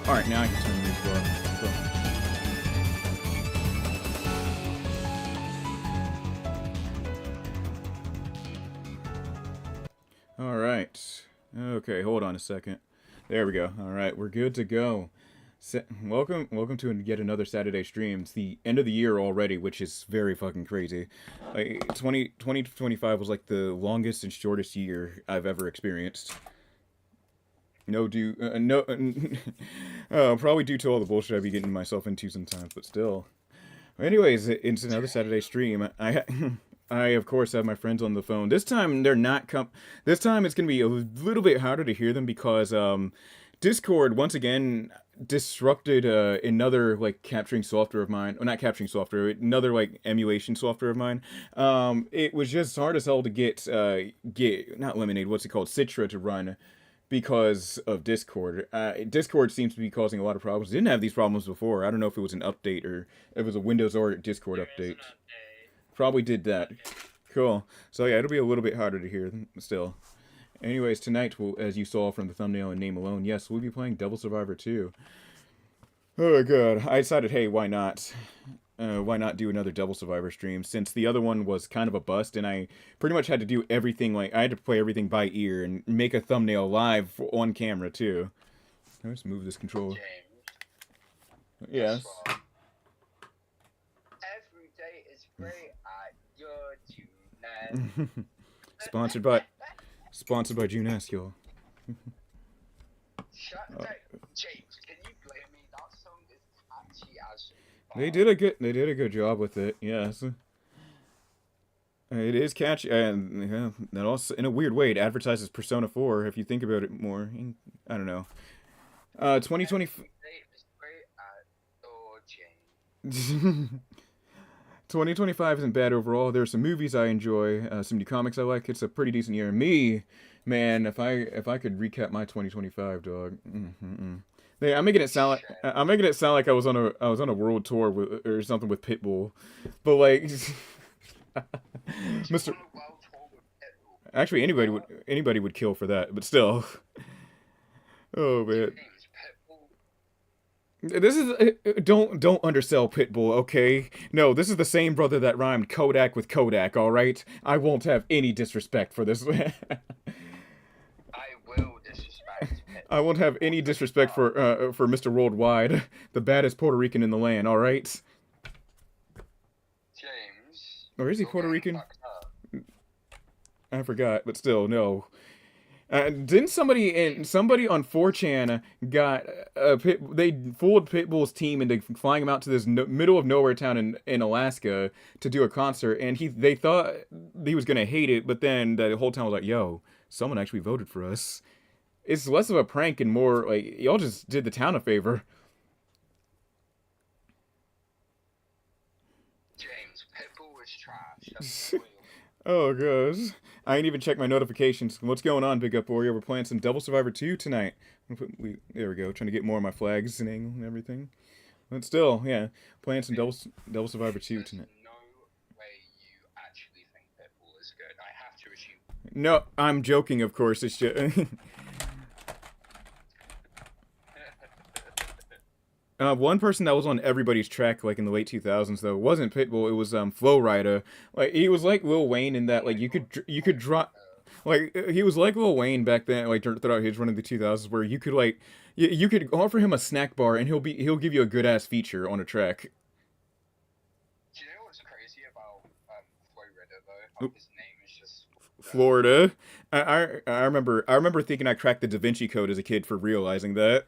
Alright, now I can turn the music off. Cool. Alright. Okay, hold on a second. There we go. Alright, we're good to go. Welcome to yet another Saturday stream. It's the end of the year already, which is very fucking crazy. Like, 2025 was like the longest and shortest year I've ever experienced. No, probably due to all the bullshit I be getting myself into sometimes, but still. Anyways, it's another Saturday stream. I of course have my friends on the phone. This time they're not This time it's gonna be a little bit harder to hear them because Discord once again disrupted another like capturing software of mine. Or not capturing software, another like emulation software of mine. It was just hard as hell to get not Lemonade. What's it called? Citra to run because of Discord. Discord seems to be causing a lot of problems. It didn't have these problems before. I don't know if it was an update or if it was a Windows or Discord update. Probably did that. Cool. So yeah, it'll be a little bit harder to hear still. Anyways, tonight, as you saw from the thumbnail and name alone, yes, we'll be playing Devil Survivor 2. Oh god, I decided, hey, why not? Why not do another Devil Survivor stream, since the other one was kind of a bust, and I pretty much had to do everything, like, I had to play everything by ear, and make a thumbnail live on camera, too. Let's move this controller. Yes. Every day is great at your tune. Sponsored by Junes, y'all. James, can you blame me? That song is catchy as fuck. They did a good job with it. Yes. It is catchy, and yeah, that also, in a weird way, it advertises Persona 4. If you think about it more, I don't know. 2020. Every day is great at your James. 2025 isn't bad overall. There are some movies I enjoy, some new comics I like. It's a pretty decent year. Me, man, if I could recap my 2025, dog. Yeah, I'm making it sound like I was on a world tour with or something with Pitbull, but like, Mr. Actually, anybody would kill for that, but still. Oh man. This is don't undersell Pitbull, okay? No, this is the same brother that rhymed Kodak with Kodak, all right? I won't have any disrespect for this. I will disrespect Pitbull. I won't have any disrespect for Mr. Worldwide, the baddest Puerto Rican in the land, all right? James. Or is he Puerto Rican? I forgot, but still, no. Didn't somebody on 4chan got they fooled Pitbull's team into flying him out to this middle of nowhere town in Alaska to do a concert, and they thought he was gonna hate it, but then the whole town was like, "Yo, someone actually voted for us." It's less of a prank and more like y'all just did the town a favor. James, Pitbull was trash. Oh gosh. I ain't even checked my notifications. What's going on, Big Up Warrior? We're playing some Devil Survivor 2 tonight. There we go. Trying to get more of my flags and angle and everything. But still, yeah. Playing some Devil Survivor 2 tonight. No way you actually think Pitbull is good. I have to assume. No, I'm joking, of course. It's just... one person that was on everybody's track, like in the late 2000s, though, wasn't Pitbull. It was Flo Rida. Like he was like Lil Wayne in that, like you could drop, like he was like Lil Wayne back then, like throughout his run in the 2000s, where you could like you could offer him a snack bar and he'll give you a good ass feature on a track. Do you know what's crazy about Flo Rida though? How his name is just Florida. I remember thinking I cracked the Da Vinci Code as a kid for realizing that.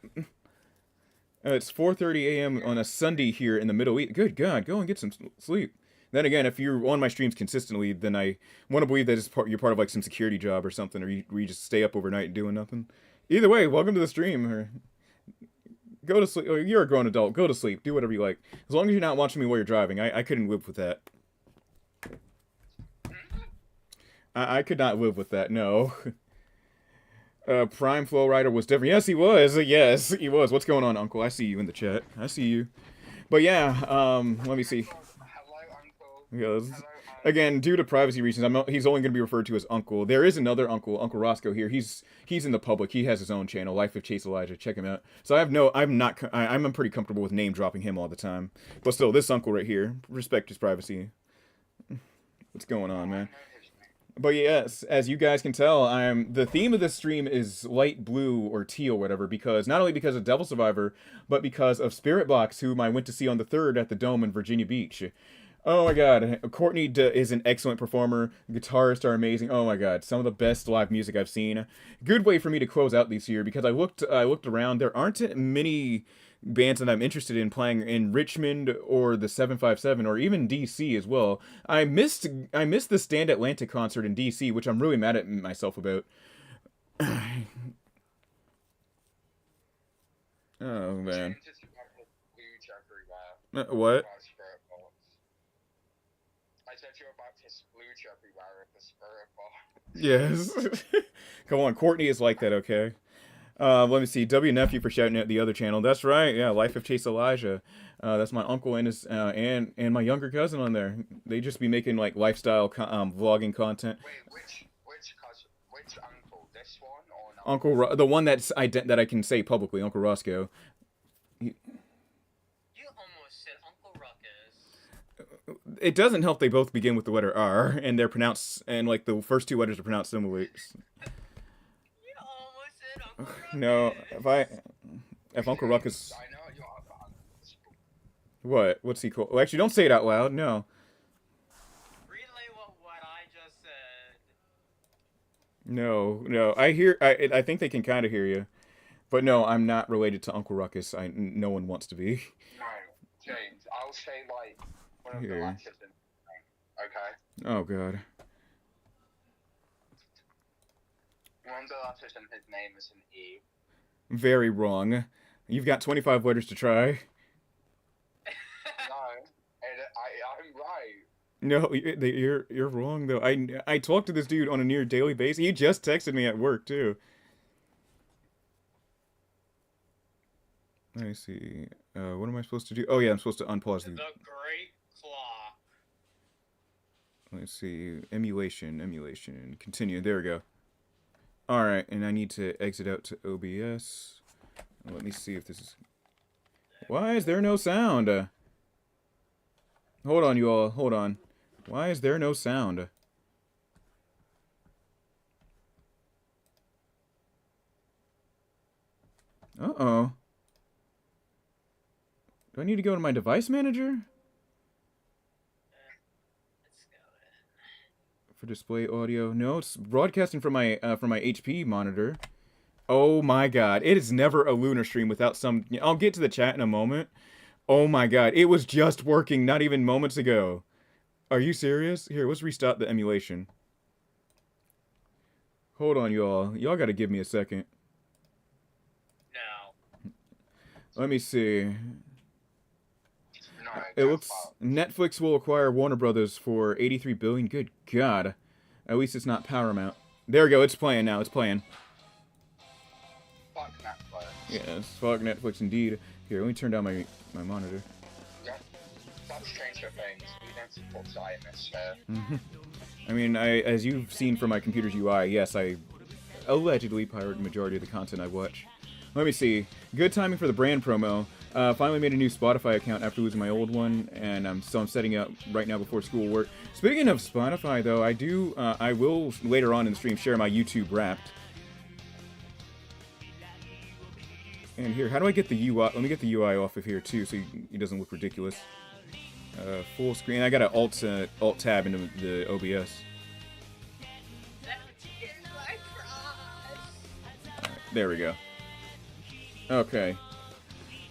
It's 4:30 a.m. on a Sunday here in the Middle East. Good God, go and get some sleep. Then again, if you're on my streams consistently, then I want to believe that you're part of like some security job or something, or you just stay up overnight doing nothing. Either way, welcome to the stream. Or go to sleep. You're a grown adult. Go to sleep. Do whatever you like. As long as you're not watching me while you're driving. I couldn't live with that. I could not live with that. No. Prime Flow Rider was different. Yes, he was. Yes, he was. What's going on, Uncle? I see you in the chat. I see you. But yeah, let me see. Hello, Uncle. Because Hello, again, due to privacy reasons, he's only going to be referred to as Uncle. There is another Uncle, Uncle Roscoe here. He's in the public. He has his own channel, Life of Chase Elijah. Check him out. So I'm pretty comfortable with name dropping him all the time. But still, this Uncle right here, respect his privacy. What's going on, I man? know his name. But yes, as you guys can tell, the theme of this stream is light blue or teal, whatever, because not only because of Devil Survivor, but because of Spirit Box, whom I went to see on the 3rd at the Dome in Virginia Beach. Oh my god, Courtney is an excellent performer. Guitarists are amazing. Oh my god, some of the best live music I've seen. Good way for me to close out this year because I looked around. There aren't many bands that I'm interested in playing in Richmond or the 757 or even DC as well. I missed the Stand Atlantic concert in DC, which I'm really mad at myself about. Oh man. James is about his huge everywhere. What? About spirit box. I said you're about to splooge everywhere at the spirit box. Yes. Come on, Courtney is like that, okay? Let me see. W Nephew for shouting out the other channel. That's right. Yeah, Life of Chase Elijah. That's my uncle and his and my younger cousin on there. They just be making like lifestyle vlogging content. Wait, which uncle? This one or not? The one that I can say publicly, Uncle Roscoe. You almost said Uncle Ruckus. It doesn't help they both begin with the letter R, and they're pronounced, and like the first two letters are pronounced similarly. You almost said Uncle Ruckus. No, if Uncle Ruckus, I know you're about. what's he called? Well, actually, don't say it out loud. No. Relay what I just said. No. I think they can kind of hear you, but no, I'm not related to Uncle Ruckus. No one wants to be. No, James. I'll say like one of Here. the letters in the name. Okay. Oh god. One of the letters in his name is an E. Very wrong. You've got 25 letters to try. No, and I'm right. No, you're wrong though. I talk to this dude on a near daily basis. He just texted me at work too. Let me see. What am I supposed to do? Oh yeah, I'm supposed to unpause The the. Great Claw. Let's see. Emulation. Continue. There we go. All right, and I need to exit out to OBS. Let me see if this is. Why is there no sound? Hold on, you all. Hold on. Why is there no sound? Uh-oh. Do I need to go to my device manager? Let's go in. For display audio? No, it's broadcasting from my HP monitor. Oh my god. It is never a lunar stream without some... I'll get to the chat in a moment. Oh my god. It was just working not even moments ago. Are you serious? Here, let's restart the emulation. Hold on, y'all. Y'all gotta give me a second. No. Let me see. No, It looks... Netflix will acquire Warner Brothers for $83 billion. Good god. At least it's not Paramount. There we go. It's playing now. It's playing. Fuck Netflix. Yes, fuck Netflix indeed. Here, let me turn down my monitor. Yeah. That's Stranger Things. We don't support Zionists here. I mean, as you've seen from my computer's UI, yes, I allegedly pirate the majority of the content I watch. Let me see. Good timing for the brand promo. Finally made a new Spotify account after losing my old one, and I'm setting up right now before school work. Speaking of Spotify, though, I will later on in the stream share my YouTube Wrapped. And here, how do I get the UI? Let me get the UI off of here too, so it doesn't look ridiculous. Full screen. I got to alt tab into the OBS. There we go. Okay.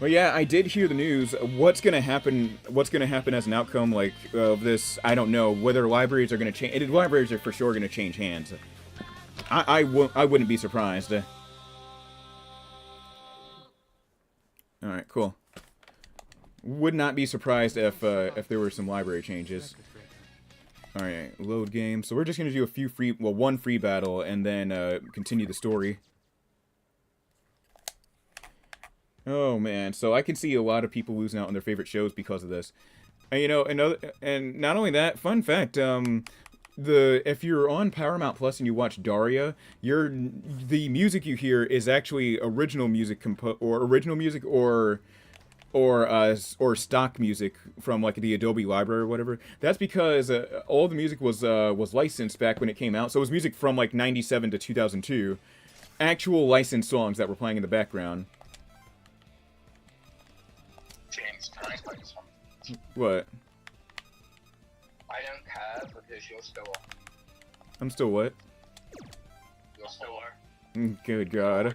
Well, yeah, I did hear the news. What's gonna happen? What's gonna happen as an outcome like of this? I don't know. Whether libraries are gonna change. Libraries are for sure gonna change hands. I wouldn't be surprised. All right, cool. Would not be surprised if there were some library changes. All right, load game. So we're just gonna do one free battle, and then continue the story. Oh man, so I can see a lot of people losing out on their favorite shows because of this. And, you know, and not only that, fun fact, if you're on Paramount Plus and you watch Daria, the music you hear is actually original music or stock music from like the Adobe library or whatever. That's because all the music was licensed back when it came out. So it was music from like 97 to 2002, actual licensed songs that were playing in the background. James, can I tell you something? What? I don't care because you're still on. I'm still what? You're still on. Good God.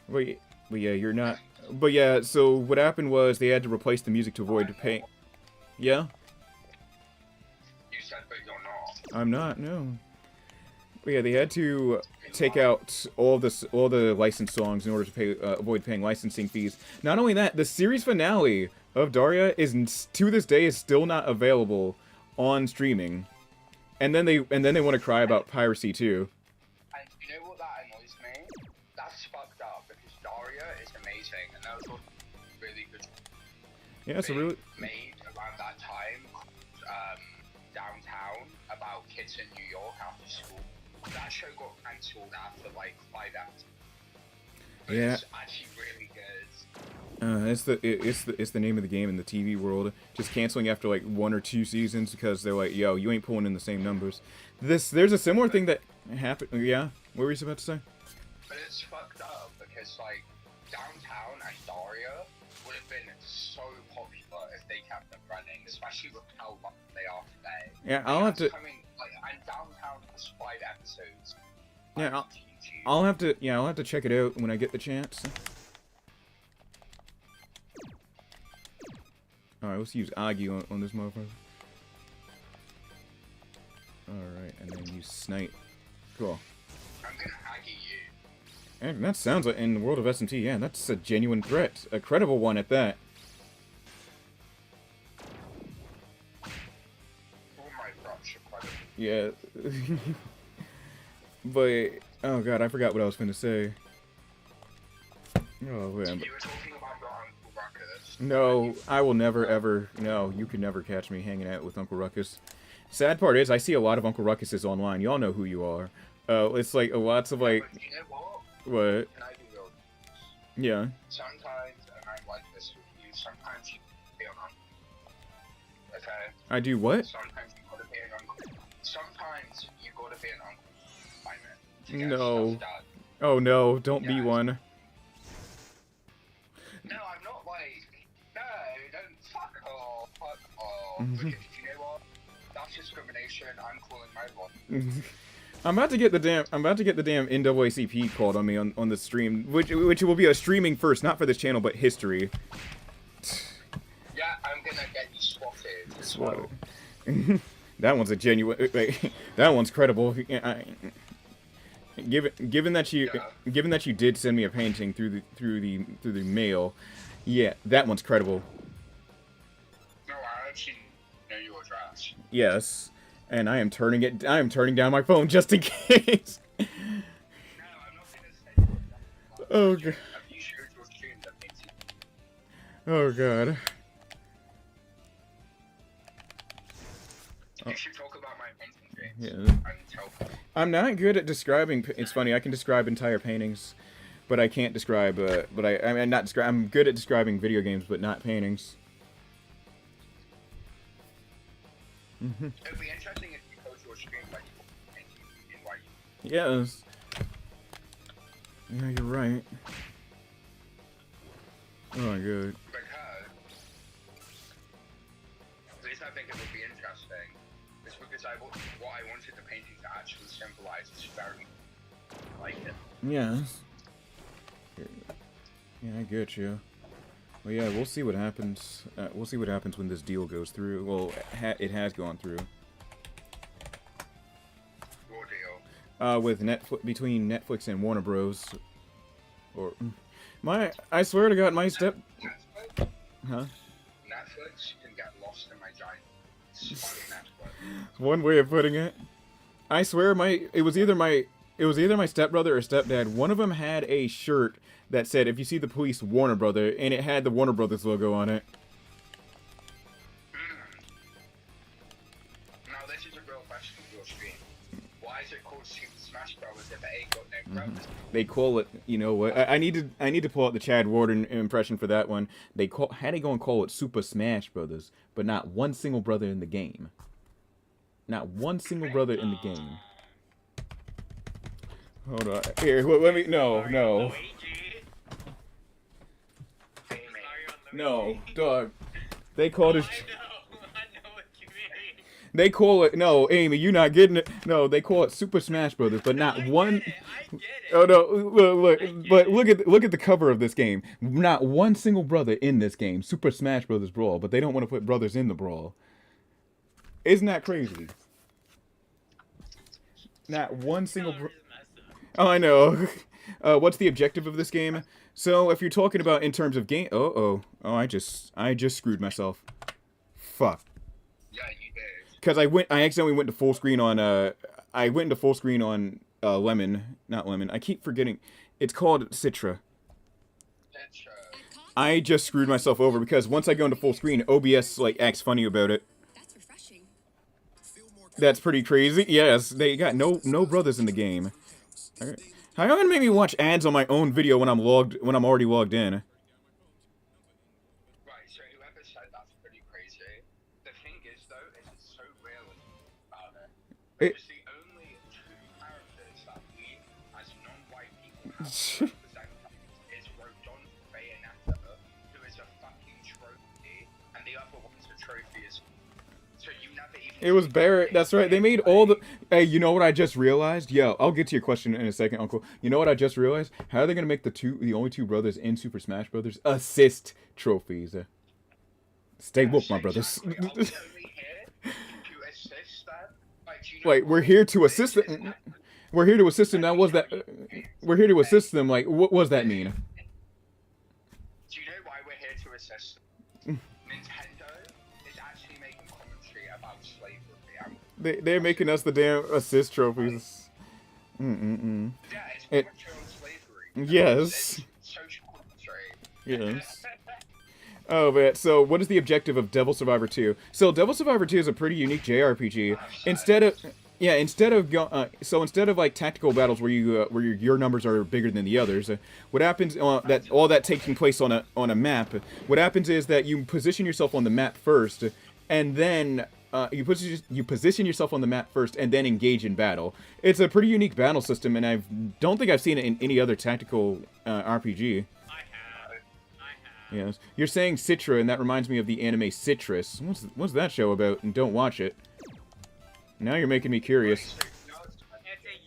Wait, but yeah, you're not. But yeah, so what happened was they had to replace the music to avoid paying. Yeah? You said that you're not. I'm not, no. But yeah, they had to take out all the licensed songs in order to avoid paying licensing fees. Not only that, the series finale of Daria to this day is still not available on streaming. And then they want to cry about piracy too. And you know what that annoys me? That's fucked up because Daria is amazing and that was a really good Yeah, it's a really made around that time downtown about kids in New York after school. That show got cancelled after like 5 episodes. But Yeah. it's actually really good. It's the name of the game in the TV world. Just canceling after like 1 or 2 seasons because they're like, yo, you ain't pulling in the same numbers. There's a similar thing that happened. Yeah, what were you about to say? But it's fucked up because like downtown and Daria would have been so popular if they kept them running, especially with how long they are today. Yeah, I'll have to. And downtown has 5 episodes. Yeah, on YouTube. I'll have to check it out when I get the chance. Alright, let's use Agi on this motherfucker. Alright, and then use Snipe. Cool. I'm gonna Aggie you. And that sounds like, in the world of SMT, yeah, that's a genuine threat. A credible one at that. All my props are quite Yeah. But, oh god, I forgot what I was going to say. Oh, man. You were talking about your Uncle Ruckus. No, I will never ever. No, you can never catch me hanging out with Uncle Ruckus. Sad part is, I see a lot of Uncle Ruckuses online. Y'all know who you are. It's like lots of like. But you know what? What? Can I be real? Yeah. Sometimes, and I'm like this with you, sometimes you be an uncle. Okay? I do what? Sometimes you gotta be an uncle. Sometimes you gotta be an uncle. To get No. stuff done. Oh no! Don't be Yeah. one. No, I'm not like, no, don't, fuck off. Mhm. Because you know what? That's discrimination, I'm calling my one. I'm about to get the damn NAACP called on me on the stream, which will be a streaming first, not for this channel, but history. Yeah, I'm gonna get you swatted as well. That one's a genuine. Wait, that one's credible. Given that you did send me a painting through the mail, yeah, that one's credible. No, I actually know your address. Yes, and I am turning down my phone just in case. No, I'm not gonna say your address. Oh god. Have you shared your stream that makes you... Oh god. You should talk about my painting, James. Yeah. I can tell. I'm not good at describing. It's funny. I can describe entire paintings, but I can't describe. I'm good at describing video games, but not paintings. It'd be interesting if you post your stream like painting invite you. Yes. Yeah, you're right. Oh my god. Because the reason I think it would be interesting is because what I wanted the painting to actually symbolize is very like it. Yes. Yeah, I get you. Well, yeah, we'll see what happens. We'll see what happens when this deal goes through. Well, it has gone through. What deal? With between Netflix and Warner Bros. Or I swear to God, my step. Netflix? Huh? Netflix can get lost in my giant Netflix. One way of putting it. I swear, it was either my stepbrother or stepdad. One of them had a shirt that said, "If you see the police, Warner Brother," and it had the Warner Brothers logo on it. this is a real question for your stream. Why is it called Super Smash Bros. If it ain't got no brothers? They call it, you know what? I need to pull out the Chad Warden impression for that one. How they gonna call it Super Smash Brothers, but not one single brother in the game. Not one single brother in the game. Hold on. Here, let me. No. No, dog. They call this. I know what you mean. They call it. No, Amy, you not getting it. No, they call it Super Smash Brothers, but not one. I get it. Oh no! But look at the cover of this game. Not one single brother in this game. Super Smash Brothers Brawl, but they don't want to put brothers in the brawl. Isn't that crazy? Not one single. Oh, I know. What's the objective of this game? So if you're talking about in terms of game, oh, I just screwed myself. Fuck. Yeah, you did. Because I accidentally went to full screen on Lemon, not Lemon. I keep forgetting. It's called Citra. I just screwed myself over because once I go into full screen, OBS like acts funny about it. That's refreshing. That's pretty crazy. Yes, they got no brothers in the game. Alright. How are you gonna make me watch ads on my own video when I'm already logged in? Right, so whoever said that's pretty crazy. The thing is, though, is it's so realistic about it. Because the only two characters that we, as non-white people, have to represent is Rodon Bayonetta, who is a fucking trophy, and the other one's a trophy as so you never even... It was Barrett. That's right. They made all the... Hey, you know what I just realized? Yo, I'll get to your question in a second, Uncle. You know what I just realized? How are they gonna make the only two brothers in Super Smash Brothers assist trophies? Stay woke, my brothers. Exactly. Are we only here to assist them? Like, do you know Wait, what we're here to it is? assist them. We're here to assist them. Now, was that? We're here to assist them. Like, what does that mean? Do you know why we're here to assist them? Nintendo is actually making commentary about slavery. They're making us the damn assist trophies. Yeah, it's It- commentary on slavery. Yes. It's social commentary. Yes. Oh, man. So, what is the objective of Devil Survivor 2? So, Devil Survivor 2 is a pretty unique JRPG. Instead of like tactical battles where your numbers are bigger than the others, what happens that all that taking place on a map? What happens is that you position yourself on the map first, and then you position yourself on the map first, and then engage in battle. It's a pretty unique battle system, and I don't think I've seen it in any other tactical RPG. I have. Yes, you're saying Citra, and that reminds me of the anime Citrus. What's that show about? And don't watch it. Now you're making me curious. It's a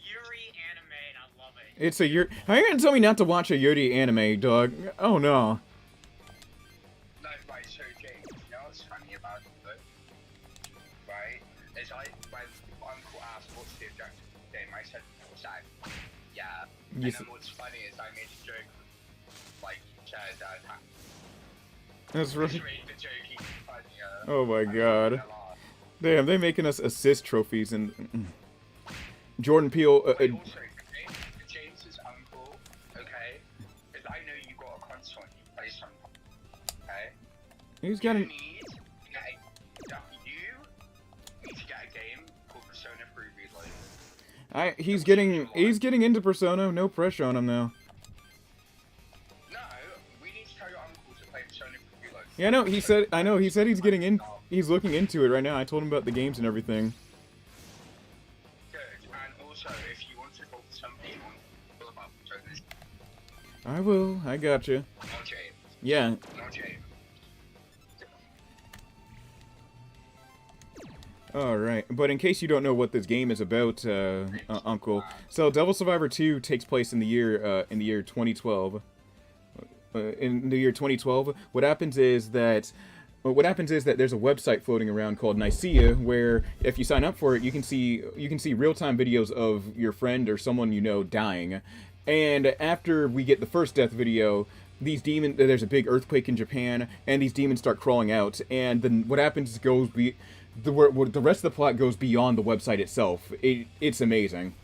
Yuri anime and I love it. It's a Yuri. How are you gonna tell me not to watch a Yuri anime, dog? Oh no. No, right, so James, you know what's funny about it though? Right? Is when Uncle asked what's the objective of the game, I said, what's that? Yeah. And Yes. then what's funny is I made a joke, like, Chad, That's just right. made the joke even funnier. Oh my And god. I laughed. Damn, they're making us assist trophies and Jordan Peele. Wait, also, for James's uncle, okay? Because I know you got a console and you play some, okay? He's got You an. need to get a game called Persona 3 Reloaded. He's getting into Persona. No pressure on him now. No, we need to tell your uncle to play Persona 3 Reloaded. Yeah, no, he said. I know. He said he's getting in. He's looking into it right now. I told him about the games and everything. Good, and also, if you want to talk to somebody all about Persona, I will. I gotcha. not James. Yeah. Not James. All right. But in case you don't know what this game is about, Uncle, so Devil Survivor 2 takes place in the year 2012. In the year 2012, what happens is that there's a website floating around called Nicaea, where if you sign up for it, you can see real-time videos of your friend or someone you know dying. And after we get the first death video, there's a big earthquake in Japan, and these demons start crawling out. And then what happens is the rest of the plot goes beyond the website itself. It's amazing.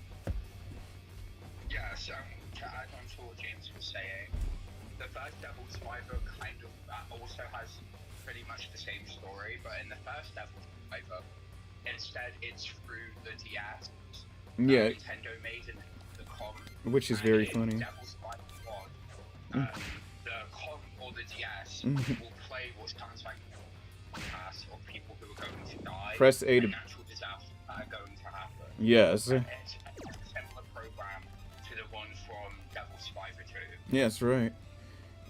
Yeah, so to add on to what James was saying, the first Devil Survivor kind of also has pretty much the same story, but in the first Devil Survivor, it instead it's through the DS. Yeah, Nintendo made in the COM. which is And very in funny. Devil's Survivor 1, the COM or the DS will play what sounds like a cast of people who are going to die. Press A to... and natural disasters that are going to happen. Yes. And it's a similar program to the one from Devil's Survivor 2. Yes, right.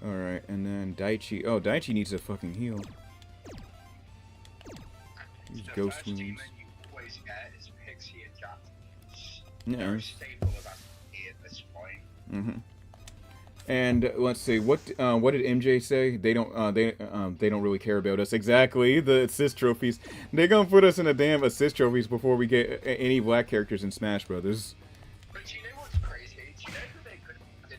Alright, and then Daichi. Oh, Daichi needs to fucking heal. These The ghost first wounds. demon you always get is Pixie and Jack. Yeah. They're a staple of FP at this point. Mm-hmm. And let's see, what did MJ say? They don't really care about us. Exactly, the assist trophies. They gonna put us in a damn assist trophies before we get any black characters in Smash Brothers. But do you know what's crazy? Do you know who they could have did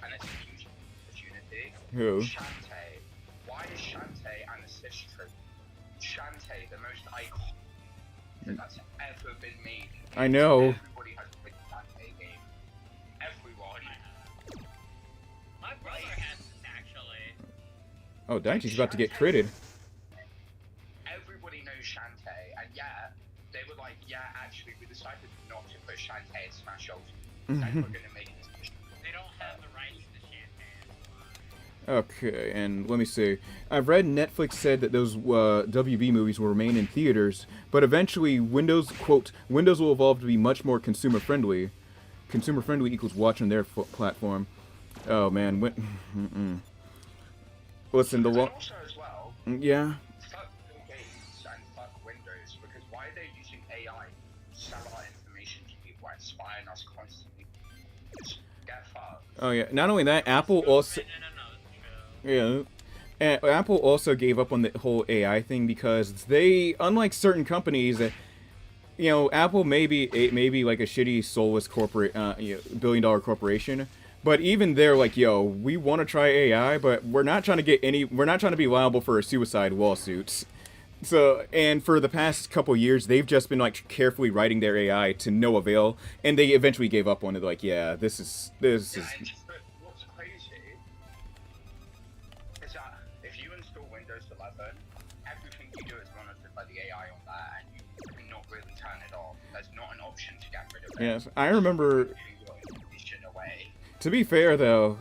and it's a huge opportunity? Who? Shantae. Why is Shantae an assist trophy? Shantae, the most iconic that's ever been made. I know. Everybody has played the Shantae game. Everyone. My brother has this actually. Oh, Daichi's about to get critted. Everybody knows Shantae, and yeah, they were like, yeah, actually, we decided not to put Shantae in Smash Ultimate. And we're gonna make this. They don't have the rights to Champagne. Okay, and let me see. I've read Netflix said that those WB movies will remain in theaters, but eventually Windows, quote, Windows will evolve to be much more consumer friendly. Consumer friendly equals watch on their platform. Oh man, listen, the And long, also as well, yeah. fuck Bill Gates and fuck Windows, because why are they using AI to sell our information to people and spying us constantly? Just get fucked. Oh yeah. Not only that, Apple also, No, it's true. yeah. And Apple also gave up on the whole AI thing because they, unlike certain companies, you know, Apple may be like a shitty soulless corporate, billion-dollar corporation, but even they're like, yo, we want to try AI, but we're not trying to be liable for suicide lawsuits. So, and for the past couple years, they've just been like carefully writing their AI to no avail, and they eventually gave up on it. Like, yeah, this is. Yeah, and but what's crazy is that if you install Windows 11, everything you do is monitored by the AI on that, and you cannot really turn it off. There's not an option to get rid of it. Yes, I remember. Giving your information away. To be fair, though,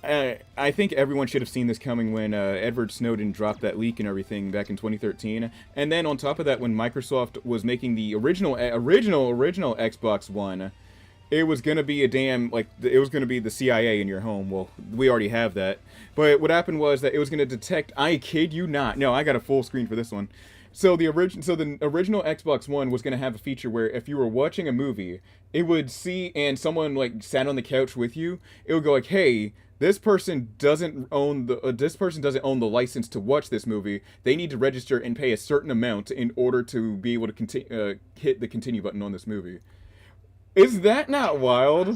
I think everyone should have seen this coming when Edward Snowden dropped that leak and everything back in 2013. And then on top of that, when Microsoft was making the original Xbox One, it was gonna be it was gonna be the CIA in your home. Well, we already have that. But what happened was that it was gonna detect. I kid you not. No, I got a full screen for this one. So the original Xbox One was gonna have a feature where if you were watching a movie, it would see and someone like sat on the couch with you, it would go like, "Hey, this person doesn't own the license to watch this movie. They need to register and pay a certain amount in order to be able to hit the continue button on this movie." Is that not wild?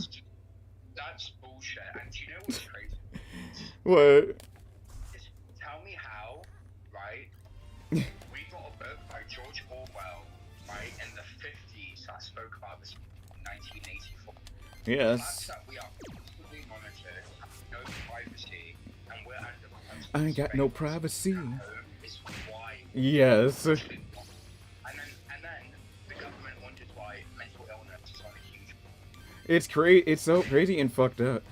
That's bullshit. And do you know what's crazy? What? Is tell me how, right? We got a book by George Orwell, right, in the 50s that spoke about this in 1984. The fact Yes. that we are constantly monitored, have no privacy, and we're under constant I got no surveillance privacy. at home is why. Yes. And then the government wonders why mental illness is on a huge. It's so crazy and fucked up.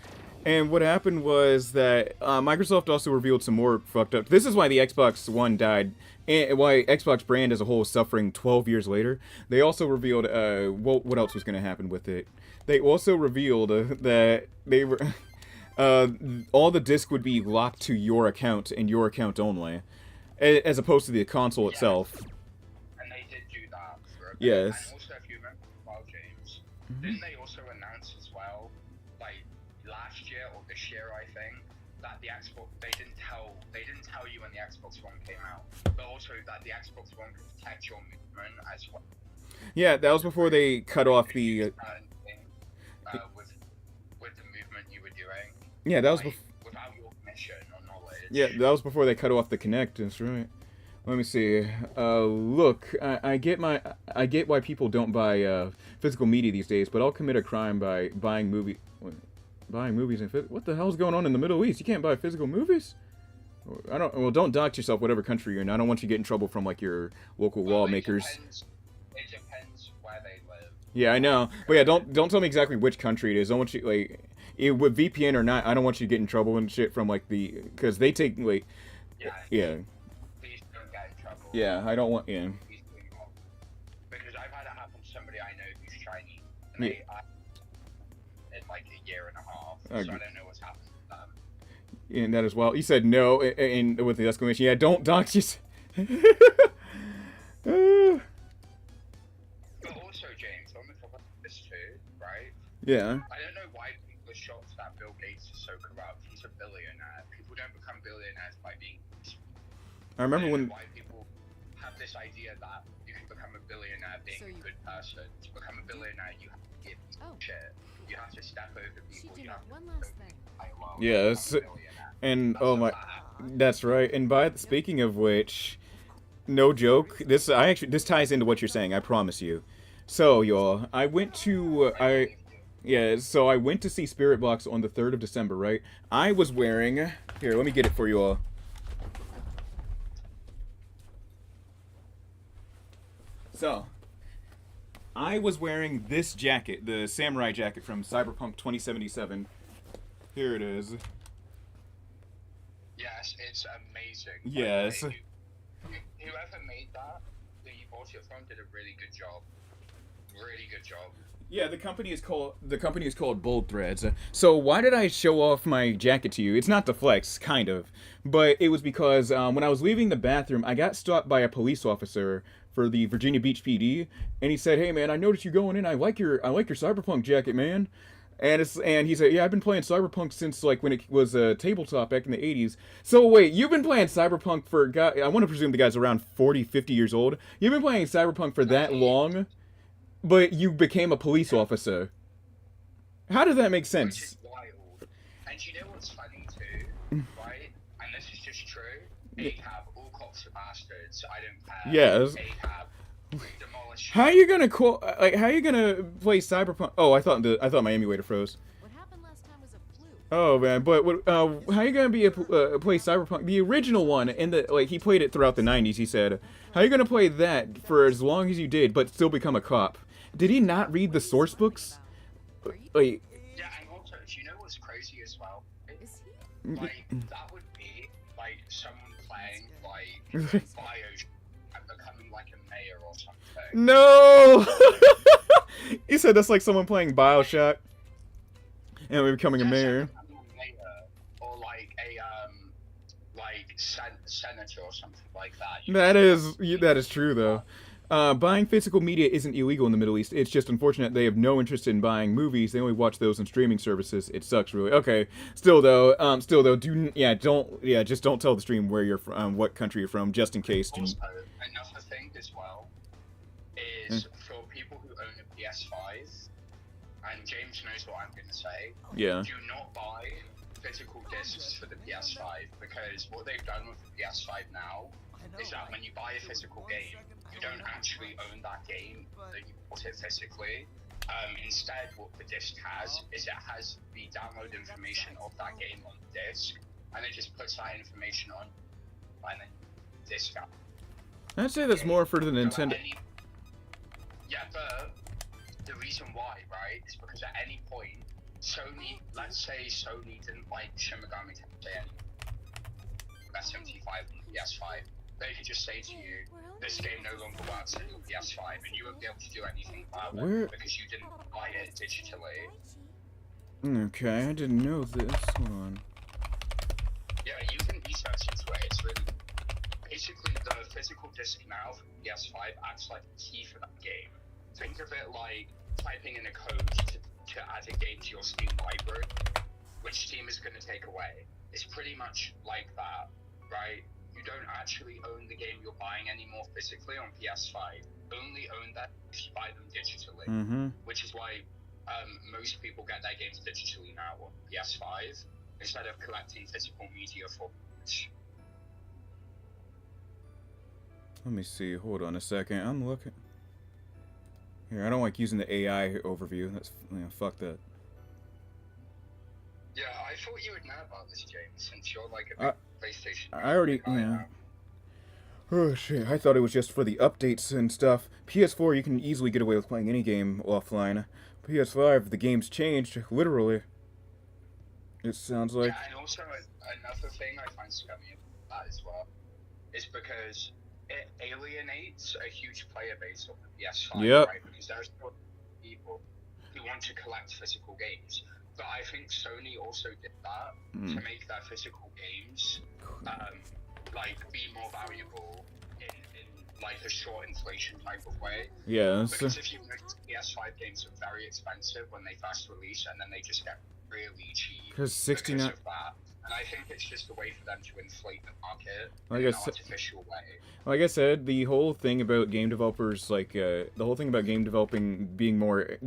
And what happened was that Microsoft also revealed some more fucked up. This is why the Xbox One died, and why Xbox brand as a whole is suffering 12 years later. They also revealed what else was going to happen with it. They also revealed that they were all the disc would be locked to your account and your account only, as opposed to the console itself. And they did do that for a bit. Yes. And also, if you remember Mobile Games, didn't they also announce as well, like last year or this year, I think, that the Xbox they didn't tell you when the Xbox One came out, but also that the Xbox One could detect your movement as well. Yeah, that was before they cut off the. With the movement you were doing. Yeah, that was like, without your permission or knowledge. Yeah, that was before they cut off the Kinect. That's right. Let me see. Look, I get why people don't buy physical media these days, but I'll commit a crime by buying movies and what the hell's going on in the Middle East? You can't buy physical movies? I don't. Well, don't dox yourself, whatever country you're in. I don't want you to get in trouble from like your local Well, lawmakers. It depends where they live. Yeah, I know. But yeah, don't tell me exactly which country it is. I don't want you like with VPN or not. I don't want you to get in trouble and shit from like because they take like Yeah. yeah Please don't get in trouble. yeah. I don't want yeah. Please do not. Because I've had it happen to somebody I know who's Chinese, and Yeah. in like a year and a half, Okay. so I don't know what's happened to them. And that as well. You said no, and with the exclamation, yeah, don't dox yourself. But also, James, on the top of this too, right? Yeah. I don't know why people are shocked that Bill Gates is so corrupt. He's a billionaire. People don't become billionaires by being. I remember I don't when. know why people have this idea that you can become a billionaire being a good person. To become a billionaire, you have to give shit. You have to step over people. You have to one last thing. Yes. And oh my, that's right. And speaking of which, no joke. This ties into what you're saying. I promise you. So y'all, I went to so I went to see Spirit Box on the 3rd of December. Right. I was wearing here. Let me get it for you all. So, I was wearing this jacket, the samurai jacket from Cyberpunk 2077. Here it is. Yes, it's amazing. Yes. Like, whoever made that you bought it from did a really good job. Really good job. Yeah, the company is called Bold Threads. So why did I show off my jacket to you? It's not to flex, kind of, but it was because when I was leaving the bathroom, I got stopped by a police officer for the Virginia Beach PD, and he said, "Hey man, I noticed you going in. I like your Cyberpunk jacket, man." And he said, "Yeah, I've been playing Cyberpunk since like when it was a tabletop back in the 80s." So wait, you've been playing Cyberpunk for I want to presume the guy's around 40, 50 years old. You've been playing Cyberpunk for that long? But you became a police officer. How does that make Which sense? is wild. And you know what's funny too, right? And this is just true. ACAB, all cops are bastards. I don't care. Yes. ACAB, demolish. How are you gonna how are you gonna play Cyberpunk? Oh, I thought my emulator froze. What happened last time was a fluke. Oh man, but how are you gonna play Cyberpunk, the original one? And he played it throughout the 90s. He said, how are you gonna play that for as long as you did, but still become a cop? Did he not read the source books? Like, Yeah, and also, do you know what's crazy as well? Is he? Like, that would be, like, someone playing, like, Bioshock and becoming, like, a mayor or something. no. He said that's like someone playing BioShock and we're becoming a mayor. Or, like, senator or something like that. That is true though. Buying physical media isn't illegal in the Middle East. It's just unfortunate they have no interest in buying movies. They only watch those on streaming services. It sucks, really. Okay. Still though, just don't tell the stream where you're from, what country you're from, just in case. Also, another thing as well is for people who own a PS5, and James knows what I'm going to say. Yeah. Do not buy physical discs for the PS5 because what they've done with the PS5 now is that when you buy a physical game, you don't actually own that game that you bought it physically. Instead, what the disc has is it has the download information of that game on the disc, and it just puts that information on and then disc out. I'd say that's more for the Nintendo. Yeah, but the reason why, right, is because at any point, Sony, let's say Sony didn't like Shin Megami Tensei anymore, SMT5 and PS5, they could just say to you, this game no longer works on your PS5, and you won't be able to do anything about it because you didn't buy it digitally. Okay, I didn't know this. Hold on. Yeah, you can research into it. It's really basically the physical disc now for PS5 acts like a key for that game. Think of it like typing in a code to add a game to your Steam library, which Steam is going to take away. It's pretty much like that, right? You don't actually own the game you're buying anymore physically on PS5. Only own that if you buy them digitally, which is why most people get their games digitally now on PS5 instead of collecting physical media for it. Let me see. Hold on a second. I'm looking. Here, I don't like using the AI overview. That's fuck that. Yeah, I thought you would know about this, James, since you're like a big PlayStation. I already, yeah. Oh shit, I thought it was just for the updates and stuff. PS4, you can easily get away with playing any game offline. PS5, the game's changed, literally. It sounds like. Yeah, and also another thing I find scummy about that as well is because it alienates a huge player base of the PS5, Yep. right? Because there are still people who want to collect physical games. But I think Sony also did that to make their physical games like be more valuable in like a short inflation type of way. Yeah, Because if you notice, PS5 games are very expensive when they first release, and then they just get really cheap because 69. because of that. And I think it's just a way for them to inflate the market Like in I an said- artificial way. Like I said, the whole thing about game developers, like, the whole thing about game developing being more,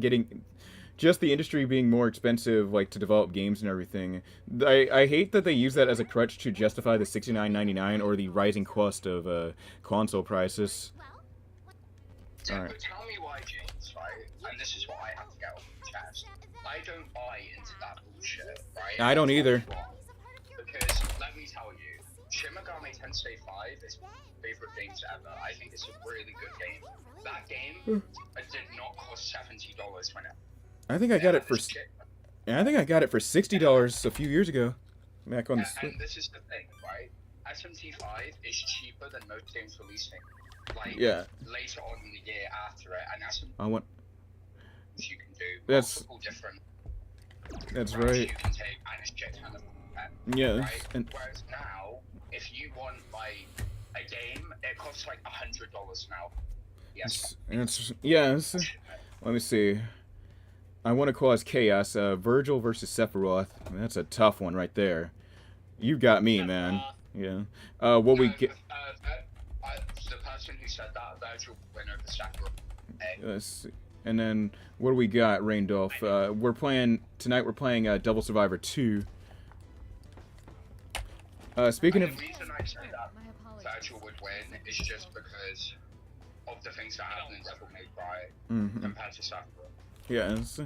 just the industry being more expensive, like, to develop games and everything. I hate that they use that as a crutch to justify the $69.99 or the rising cost of, console prices. Yeah, Alright. but tell me why, James, right? And this is what I have to get off the chest. I don't buy into that bullshit, right? I don't either. Because, let me tell you, Shin Megami Tensei 5 is one of my favorite games ever. I think it's a really good game. That game did not cost $70 when it... I think I got it for, shit. I think I got it for $60 a few years ago. Back on the Switch. And this is the thing, right? SMT5 is cheaper than most games releasing, like, Yeah. later on in the year after it, and that's I want. you can do That's- multiple different That's routes right. you can take, and it's shit ton of Yeah, right? and Whereas now, if you want like a game, it costs like $100 now. Yes. yes. Let me see. I want to cause chaos. Virgil versus Sephiroth. That's a tough one right there. You got me, man. Yeah. What we get? The person who said that, Virgil went over Sakurai. Let's see. And then what do we got, Raindolph? We're playing tonight. We're playing Double Survivor 2. Speaking of, The reason I say that My apologies. Virgil would win is just because of the things that happen in Devil May Cry mhm, compared to Sakurai. yes.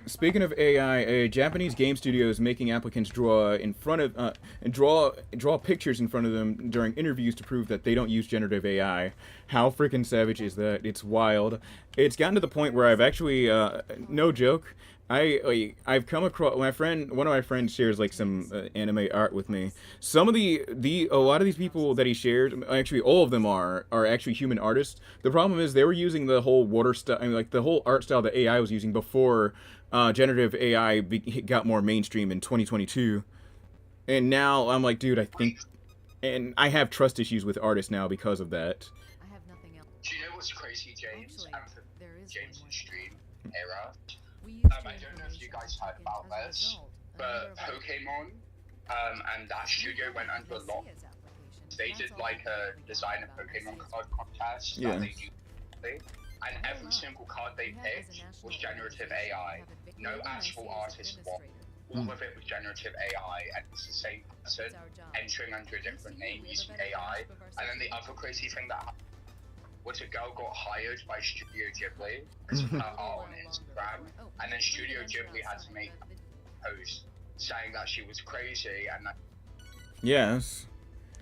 Speaking of AI, a Japanese game studio is making applicants draw in front of and draw pictures in front of them during interviews to prove that they don't use generative AI. How freaking savage is that? It's wild. It's gotten to the point where I've actually, no joke, I've come across one of my friends shares like some anime art with me. Some of a lot of these people that he shares, actually all of them are actually human artists. The problem is they were using the whole water style, like the whole art style that AI was using before generative AI got more mainstream in 2022. And now I'm like, dude, I think, and I have trust issues with artists now because of that. I have nothing else. Do you know what's crazy, James? Actually, And for there is James' one more. stream era, We used I don't know if you guys heard about this, but Pokemon and that studio went under a lot. They did like a design a Pokemon card contest Yeah. that they do, and every single card they picked was generative AI. No actual artist won. All of it was generative AI, and it's the same person entering under a different name using AI. And then the other crazy thing that happened was a girl got hired by Studio Ghibli because of her art on Instagram, and then Studio Ghibli had to make a post saying that she was crazy and that Yes,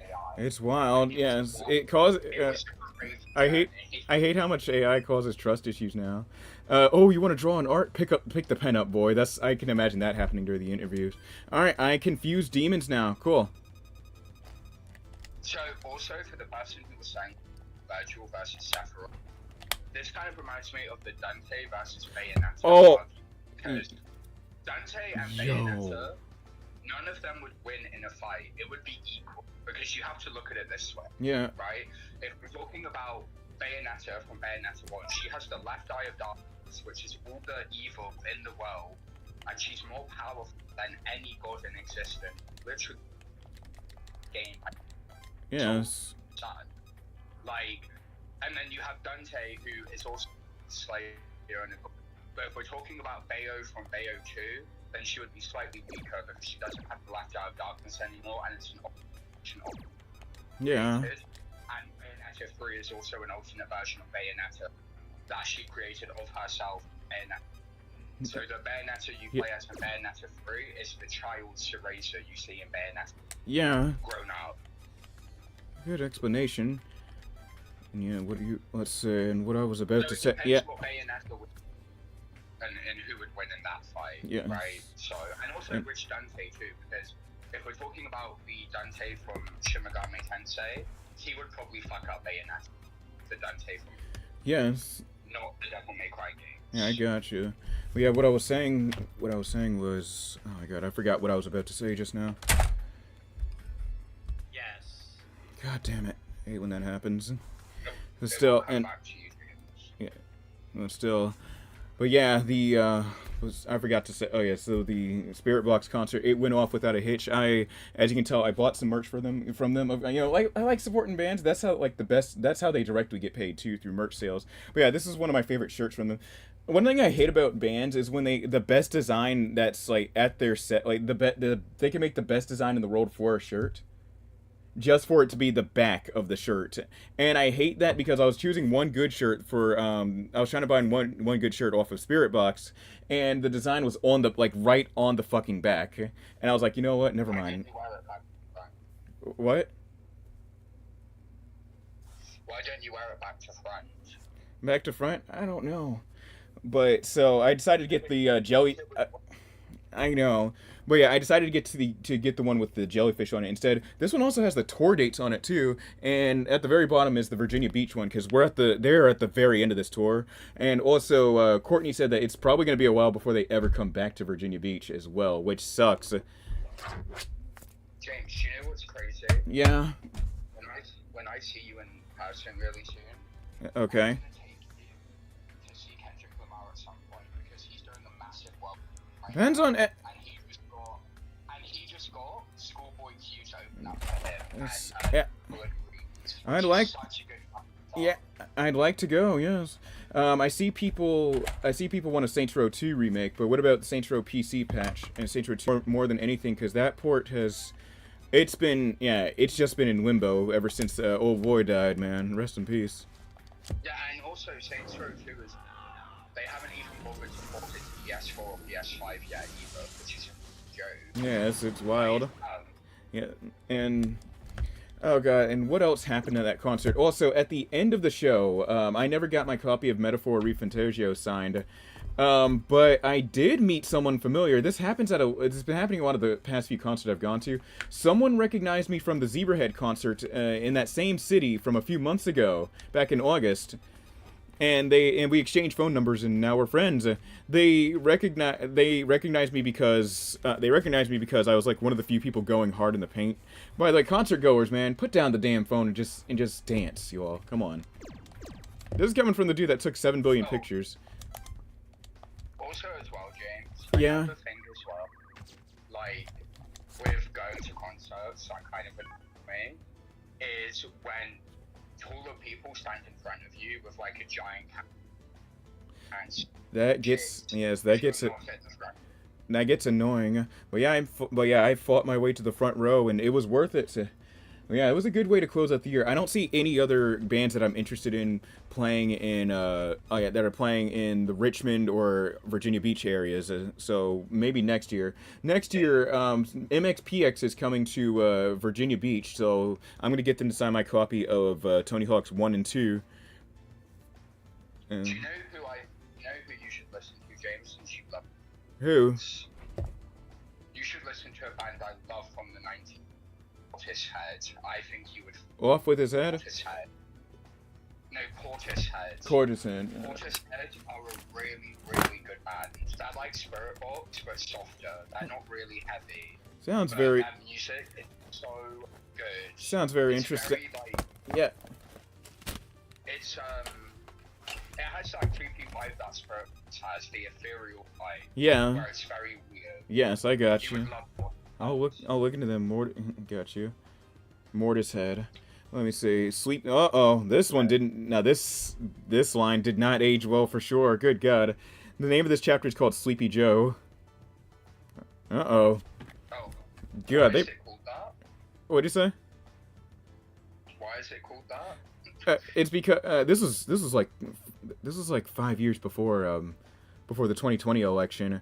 AI. it's wild. Yes, it causes. It was crazy. I hate how much AI causes trust issues now. Oh, you want to draw an art? Pick the pen up, boy. I can imagine that happening during the interviews. All right, I confuse demons now. Cool. So, also for the person who was saying Virgil versus Sephiroth, this kind of reminds me of the Dante versus Bayonetta. Oh. Because Dante and Yo. Bayonetta, none of them would win in a fight. It would be equal. Because you have to look at it this way, Yeah. right? If we're talking about Bayonetta from Bayonetta 1, she has the left eye of darkness, which is all the evil in the world, and she's more powerful than any god in existence. Literally, game Yes. son. Like, and then you have Dante, who is also Slayer in the book. But if we're talking about Bayo from Bayo 2, then she would be slightly weaker because she doesn't have the left eye of darkness anymore, and it's an option of Yeah. created. And Bayonetta 3 is also an alternate version of Bayonetta that she created of herself. And So the Bayonetta you Yeah. play as in Bayonetta 3 is the child Cereza you see in Bayonetta Yeah, grown up. good explanation. And yeah, what do you? Let's say, and what I was about So to it say. depends Yeah, what Bayonetta would, and who would win in that fight, Yeah. right? So, and also And- which Dante too, because if we're talking about the Dante from Shin Megami Tensei, he would probably fuck up Bayonetta, the Dante from yes. not the Devil May Cry games. Yeah, I got you. But yeah, what I was saying was, oh my god, I forgot what I was about to say just now. Yes. God damn it, I hate when that happens. But They still, will come and back to you, James. well, still, but yeah, I forgot to say. Oh yeah, so the Spirit Box concert, it went off without a hitch. As you can tell, I bought some merch from them. You know, I like supporting bands. That's how That's how they directly get paid too, through merch sales. But yeah, this is one of my favorite shirts from them. One thing I hate about bands is when the best design that's like at their set, like they can make the best design in the world for a shirt, just for it to be the back of the shirt. And I hate that because I was choosing one good shirt for I was trying to buy one good shirt off of Spirit Box, and the design was on the right on the fucking back. And I was like, you know what? Never Why mind. don't you wear it back to front? What? Why don't you wear it back to front? Back to front? I don't know. But so I decided to get the jelly. I know, but yeah, I decided to get the one with the jellyfish on it instead. This one also has the tour dates on it too, and at the very bottom is the Virginia Beach one because they're at the very end of this tour. And also, Courtney said that it's probably going to be a while before they ever come back to Virginia Beach as well, which sucks. James, you know what's crazy? Yeah. When I see you in person really soon, Okay. I'm gonna take you to see Kendrick Lamar at some point because he's doing a massive world right Depends now, on. and he just got Schoolboy Q's open up for him. Yes, And, yeah. Bullet Greens, I'd which is like- such a good Yeah, I'd like to go. Yes. I see people want a Saints Row 2 remake, but what about the Saints Row PC patch and Saints Row 2 more than anything? Because that port it's just been in limbo ever since old Void died. Man, rest in peace. Yeah, and also Saints Row 2 is they haven't even bothered to port it to PS4 or PS5 yet either, which is a joke. Yeah, it's wild. Um, Yeah, and oh god, and what else happened at that concert? Also, at the end of the show, I never got my copy of Metaphor Refantagio signed, but I did meet someone familiar. It's been happening a lot of the past few concerts I've gone to. Someone recognized me from the Zebrahead concert in that same city from a few months ago, back in August. And we exchanged phone numbers, and now we're friends. They recognized me because I was like one of the few people going hard in the paint. By the concert goers, man, put down the damn phone and just dance, you all. Come on. This is coming from the dude that took 7 billion pictures. Also, as well, James. Yeah. Another thing as well, like with going to concerts, that kind of annoys me, is when taller people stand in front of you with like a giant and That gets it. not fit the front. That gets annoying. But yeah, I fought my way to the front row, and it was worth it. Yeah, it was a good way to close out the year. I don't see any other bands that I'm interested in playing in. That are playing in the Richmond or Virginia Beach areas. So maybe next year. Next year, MXPX is coming to Virginia Beach. So I'm gonna get them to sign my copy of Tony Hawk's 1 and 2. Do you know who you should listen to, James, since you love Who? this? You should listen to a band I love from the 90s. Portishead. I think you would. Off with his head? Portishead. No, Portishead. Courtesan. Portishead are a really, really good band. They're like Spirit Box, but softer. They're not really heavy. Sounds But very. their music is so good. Sounds very It's interesting. Very, like, Yeah. it's it has that creepy vibe that Spirit Box has, the ethereal vibe, Yeah. where it's very weird. Yes, I got You you. would love Portishead. I'll look into them. Got you. Mortishead. Let me see. Sleep. Uh-oh. This one didn't. Now this line did not age well for sure. Good God. The name of this chapter is called Sleepy Joe. Uh-oh. Oh, God, why they. is it called that? What'd you say? Why is it called that? It's because this was like 5 years before before the 2020 election,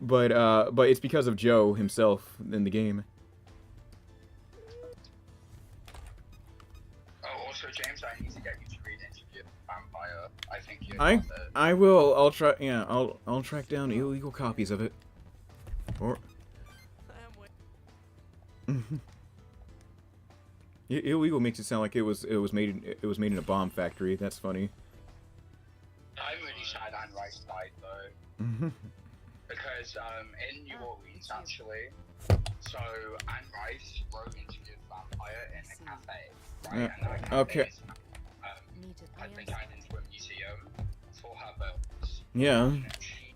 but it's because of Joe himself in the game. Oh, also, James, I need to get you to read Interview with the Vampire. I think you'd I love it. I will. I'll try. Yeah, I'll track down illegal copies of it. Or illegal makes it sound like it was made in a bomb factory. That's funny. I'm really sad Anne Rice died though, because in New Orleans actually, so Anne Rice wrote Interview with the Vampire in a cafe, right? And that cafe Okay. is, Need to has been turned into a museum for her books. Yeah. And she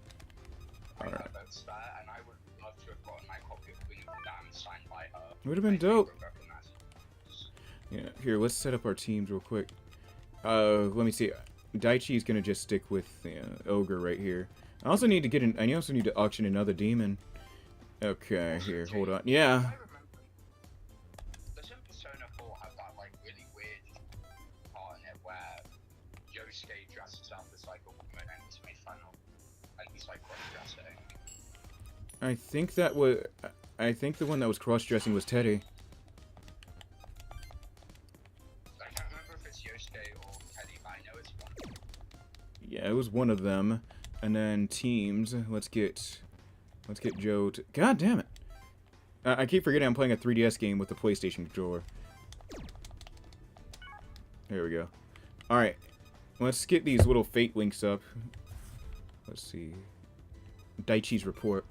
wrote her books there, and I would love to have gotten my copy of Queen of the Damned signed by her. Would have been My dope. favorite book, and that's- Yeah. Here, let's set up our teams real quick. Let me see. Daichi's gonna just stick with Ogre right here. I also need to get an. I also need to auction another demon. Okay, here, hold on. Yeah. I remember. Doesn't Persona 4 have that like really weird part in it where Yosuke dresses up as like a woman and he's made fun of, and he's like cross-dressing? I think that was. I think the one that was cross-dressing was Teddy. I can't remember if it's Yosuke or Teddy, but I know it's one. Yeah, it was one of them. And then teams. Let's get Joe to. God damn it! I keep forgetting I'm playing a 3DS game with the PlayStation controller. There we go. All right, let's get these little fate links up. Let's see. Daichi's report.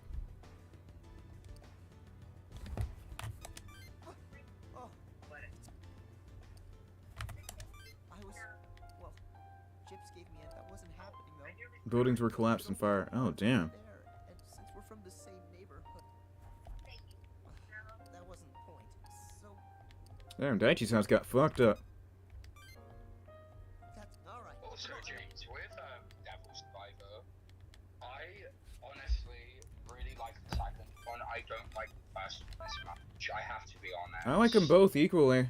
Well, Chips gave me it. That wasn't happening though. Buildings were collapsed in fire. Oh damn. There, and since we're from the same neighborhood, that wasn't the point. So Damn, Daichi's house got fucked up. that's all right. Also, James, with Devil Survivor, I honestly really like the second one. I don't like the first one as much. I have to be honest. I like them both equally.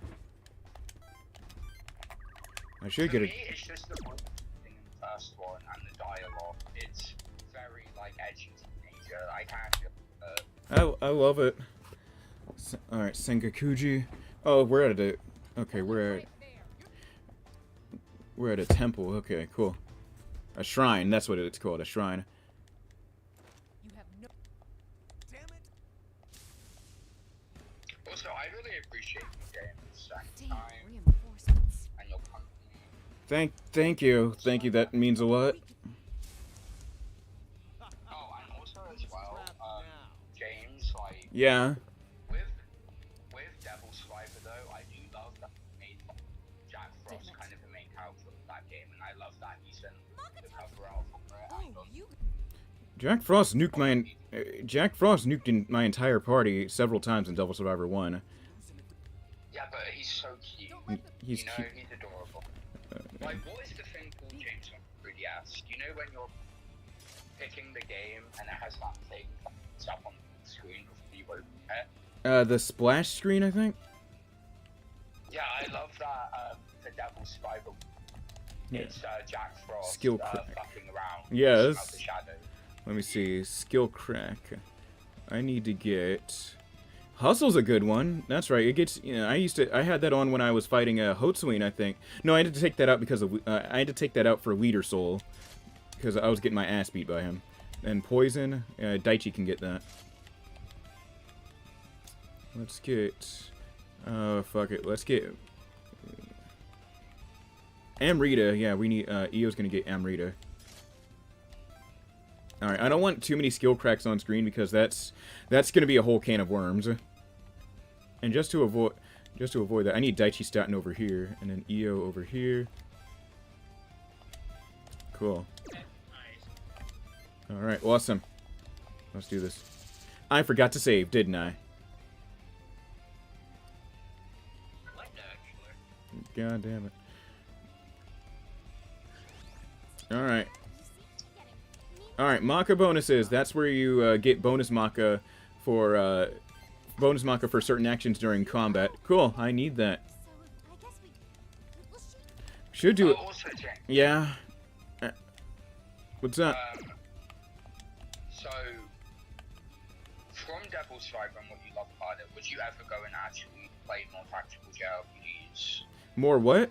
I should For get me, it. it's just the voice acting in the first one and the dialogue. It's very like edgy teenager. I can't just. I love it. All right, Sengakuji. Oh, we're at a. Okay, we're at a temple. Okay, cool. A shrine. That's what it's called. A shrine. You have no. Damn it! Also, I really appreciate you getting the second Damn time reinforcements. and your company. Thank you. That means a lot. Oh, and also as well, James, like Yeah. with Devil Survivor though, I do love that they made Jack Frost kind of the main character of that game, and I love that he's in the cover art for it. And Oh, you. Jack Frost nuked my entire party several times in Devil Survivor 1. yeah, but he's so cute. He's you know, cute. he's adorable. Like, what is the thing called, James, on 3DS? You know when you're picking the game and it has that thing that's up on the screen before you open it? The splash screen, I think. Yeah, I love that, the Devil Survivor. Yeah. It's Jack Frost Skill crack. fucking around. Yes. Out the shadow. Let me see. Skill crack. I need to get. Hustle's a good one. That's right. It gets. You know, I had that on when I was fighting Hotsuin, I think. No, I had to take that out because of. I had to take that out for Leader Soul, because I was getting my ass beat by him. And poison. Daichi can get that. Let's get. Fuck it. Let's get. Amrita. Yeah, we need. Io's gonna get Amrita. All right. I don't want too many skill cracks on screen because that's gonna be a whole can of worms. And just to avoid that, I need Daichi Staten over here, and then Io over here. Cool. All right, awesome. Let's do this. I forgot to save, didn't I? God damn it. All right. All right, Maka bonuses. That's where you get bonus Maka for certain actions during combat. Cool. I need that. So I guess we'll shoot. Should do it. Also, James, Yeah. What's up? So, from Devil's Survivor and what you love about it, would you ever go and actually play more tactical JRPGs? More what?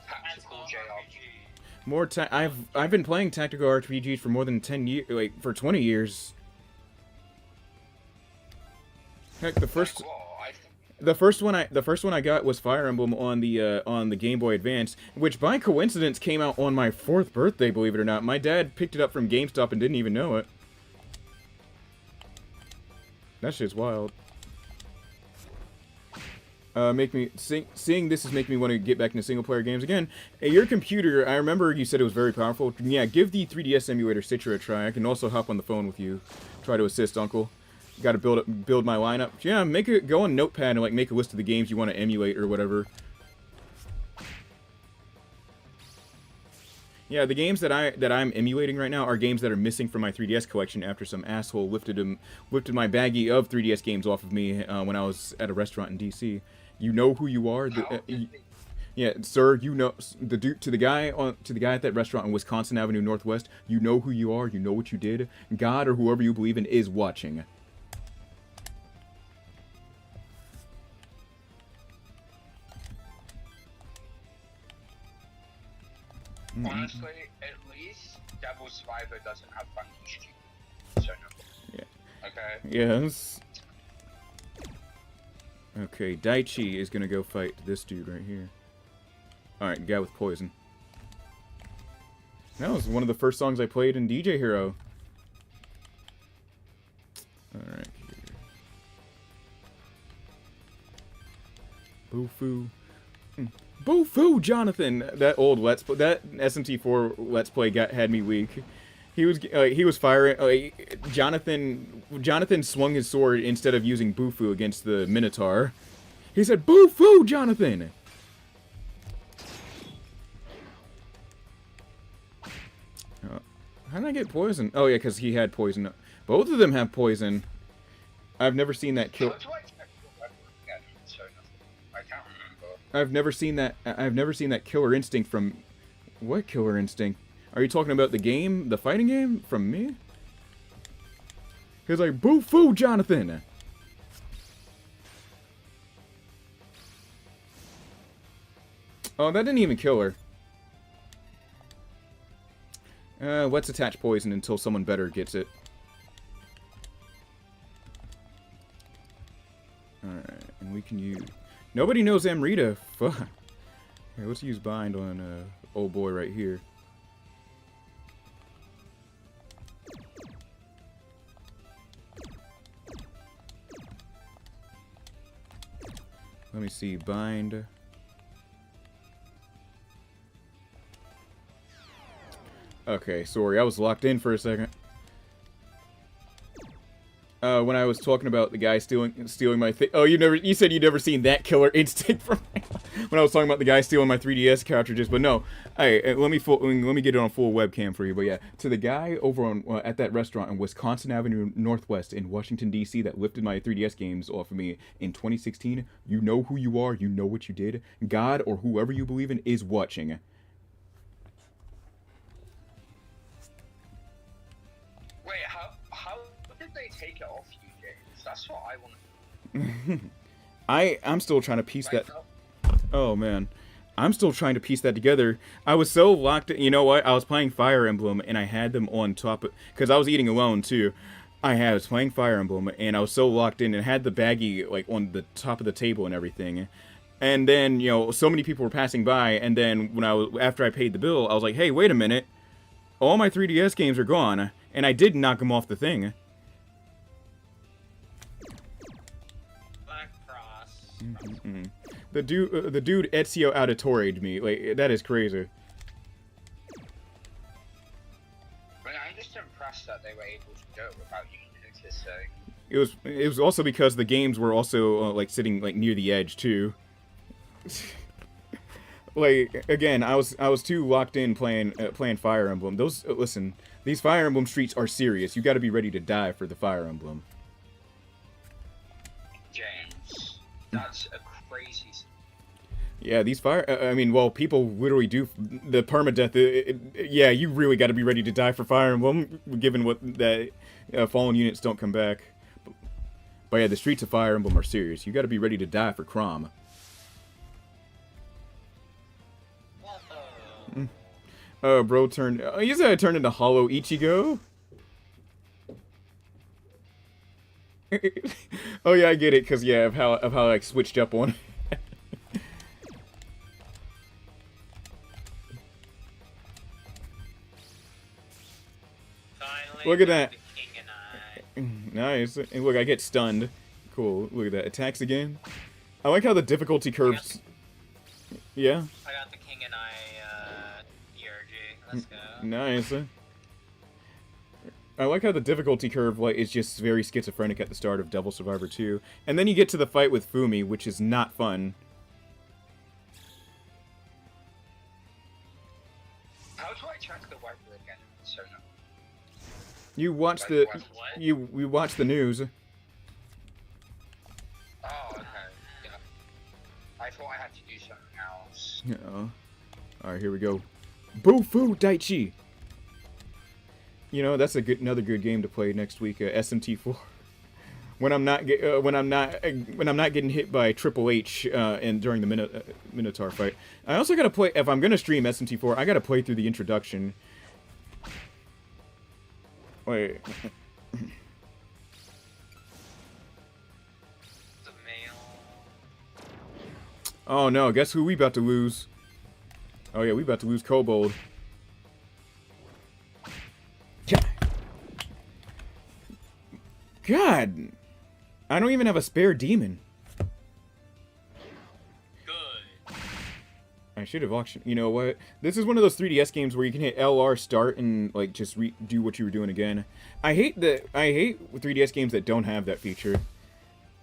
Tactical JRPGs. More I've been playing tactical RPGs for more than 10 years, like for 20 years. Heck, the first one I got was Fire Emblem on the Game Boy Advance, which by coincidence came out on my 4th birthday, believe it or not. My dad picked it up from GameStop and didn't even know it. That shit's wild. Seeing this is making me want to get back into single-player games again. Your computer, I remember you said it was very powerful. Yeah, give the 3DS emulator Citra a try. I can also hop on the phone with you, try to assist Uncle. Got to build my lineup. Yeah, go on Notepad and like make a list of the games you want to emulate or whatever. Yeah, the games that I'm emulating right now are games that are missing from my 3DS collection after some asshole lifted my baggie of 3DS games off of me when I was at a restaurant in DC. You know who you are. Yeah, sir. You know to the guy at that restaurant on Wisconsin Avenue Northwest. You know who you are. You know what you did. God or whoever you believe in is watching. Honestly, at least Devil's Survivor doesn't have funky stupid. So no. Yeah. Okay. Yes. Okay, Daichi is gonna go fight this dude right here. Alright, guy with poison. That was one of the first songs I played in DJ Hero. Alright. Boo-foo. Boo-foo, Jonathan! That old that SMT4 Let's Play had me weak. He was firing. Jonathan swung his sword instead of using Boo-foo against the Minotaur. He said, "Boo-foo, Jonathan!" How did I get poison? Oh yeah, because he had poison. Both of them have poison. I've never seen that kill. I can't remember. I've never seen that Killer Instinct from... What Killer Instinct? Are you talking about the game, the fighting game, from me? He was like, "Boo-foo, Jonathan!" Oh, that didn't even kill her. Let's attach poison until someone better gets it. Alright, and we can use... Nobody knows Amrita. Fuck. Here, let's use bind on old boy right here. Let me see, bind. Okay, sorry, I was locked in for a second. When I was talking about the guy stealing my thing. Oh, you said you'd never seen that Killer Instinct from me. When I was talking about the guy stealing my 3DS cartridges, but no. Hey, let me get it on full webcam for you. But yeah, to the guy over on at that restaurant on Wisconsin Avenue Northwest in Washington D.C. that lifted my 3DS games off of me in 2016. You know who you are. You know what you did. God or whoever you believe in is watching. Wait, how did they take it off you, James? That's what I want to... I'm still trying to piece that... Oh, man. I'm still trying to piece that together. I was so locked in... You know what? I was playing Fire Emblem, and I had them on top of... Because I was eating alone, too. I was playing Fire Emblem, and I was so locked in, and had the baggie, like, on the top of the table and everything. And then, you know, so many people were passing by, and then after I paid the bill, I was like, hey, wait a minute. All my 3DS games are gone, and I did knock them off the thing. Black Cross. Mm-hmm. The dude Ezio Auditoried me. Like, that is crazy. But I'm just impressed that they were able to do it without you noticing. It was also because the games were also like sitting like near the edge too. Like, again, I was too locked in playing Fire Emblem. Listen, these Fire Emblem streets are serious. You got to be ready to die for the Fire Emblem. James, that's a crazy... Yeah, these fire. I mean, well, people literally do the permadeath. Yeah, you really got to be ready to die for Fire Emblem, given what that fallen units don't come back. But yeah, the streets of Fire Emblem are serious. You got to be ready to die for Chrom. Bro turned. You said I turned into Hollow Ichigo. Oh yeah, I get it, cause yeah, of how I like switched up on. Finally, Look at that. the king and I. Nice. And look, I get stunned. Cool. Look at that. Attacks again. I like how the difficulty curves. Yeah. I got the king and I ERG. Let's go. Nice. I like how the difficulty curve like is just very schizophrenic at the start of Devil Survivor 2, and then you get to the fight with Fumi, which is not fun. How do I check the wiper again? So no. You watch the we watch the news. Oh, okay. Yeah. I thought I had to do something else. All right, here we go. Bufu Daichi. You know, that's another good game to play next week. SMT4. When I'm not getting hit by Triple H and during the Minotaur fight. I also gotta play if I'm gonna stream SMT4. I gotta play through the introduction. Wait. The male. Oh no! Guess who we about to lose? Oh yeah, we about to lose Kobold. God, I don't even have a spare demon. Good. I should have auctioned. You know what? This is one of those 3DS games where you can hit LR start and like just do what you were doing again. I hate 3DS games that don't have that feature.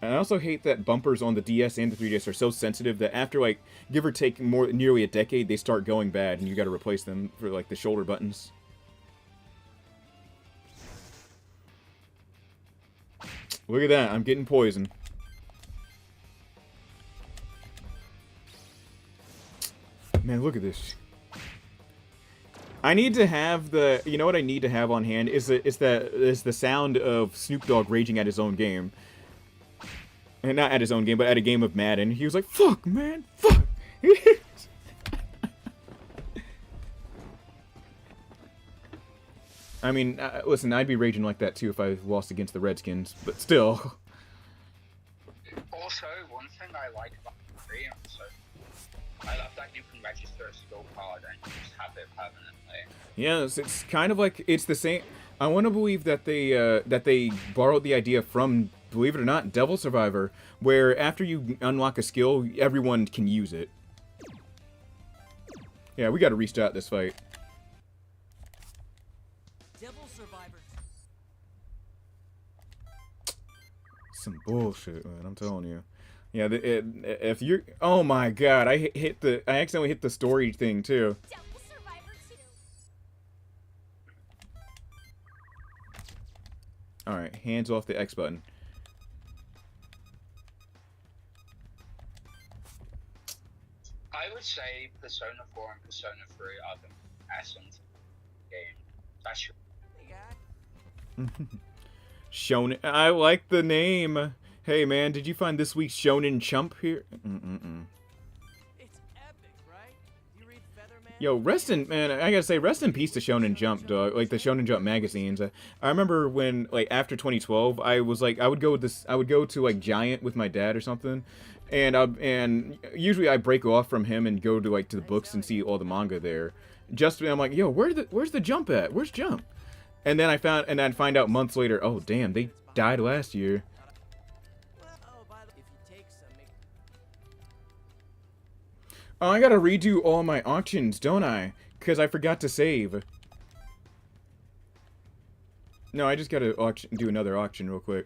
And I also hate that bumpers on the DS and the 3DS are so sensitive that after like give or take nearly a decade, they start going bad and you got to replace them for like the shoulder buttons. Look at that, I'm getting poisoned. Man, look at this. I need to have the, you know what I need to have on hand is the sound of Snoop Dogg raging at his own game. And not at his own game, but at a game of Madden. He was like, fuck, man, fuck. I mean, listen, I'd be raging like that too if I lost against the Redskins, but still. Also, one thing I like about the game, so I love that you can register a skill card and just have it permanently. Yes, it's kind of like it's the same. I want to believe that they borrowed the idea from, believe it or not, Devil Survivor, where after you unlock a skill, everyone can use it. Yeah, we got to restart this fight. Devil Survivor. Some bullshit, man. I'm telling you. Yeah, if you're, oh my god, I accidentally hit the story thing too. Devil Survivor 2. All right, hands off the X button. I would say Persona 4 and Persona 3 are the essence game. That's your Shonen. I like the name. Hey man, did you find this week's Shonen Chump here? It's epic, right? You read Featherman? Yo, I gotta say, rest in peace to Shonen Jump, dog. Like the Shonen Jump magazines. I remember when, like, after 2012, I was like, I would go to like Giant with my dad or something, and usually I break off from him and go to the books and see all the manga there. I'm like, yo, where's the Jump at? Where's Jump? And then I'd find out months later, oh damn, they died last year. Oh, by the way, if you take some, make... Oh, I gotta redo all my auctions, don't I? Because I forgot to save. No, I just gotta do another auction real quick.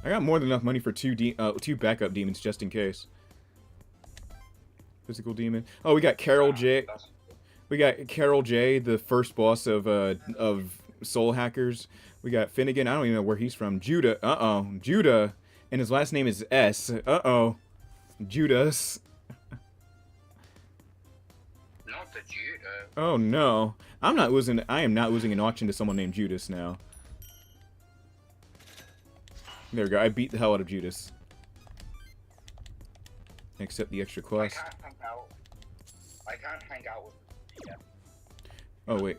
I got more than enough money for two backup demons just in case. Physical demon. Oh, we got Carol J. We got Carol J, the first boss of Soul Hackers. We got Finnegan. I don't even know where he's from. Judah. Judah. And his last name is S. Judas. Judah. Oh no. I am not losing an auction to someone named Judas now. There we go. I beat the hell out of Judas. Except the extra quest. I can't hang out with yeah. Oh wait.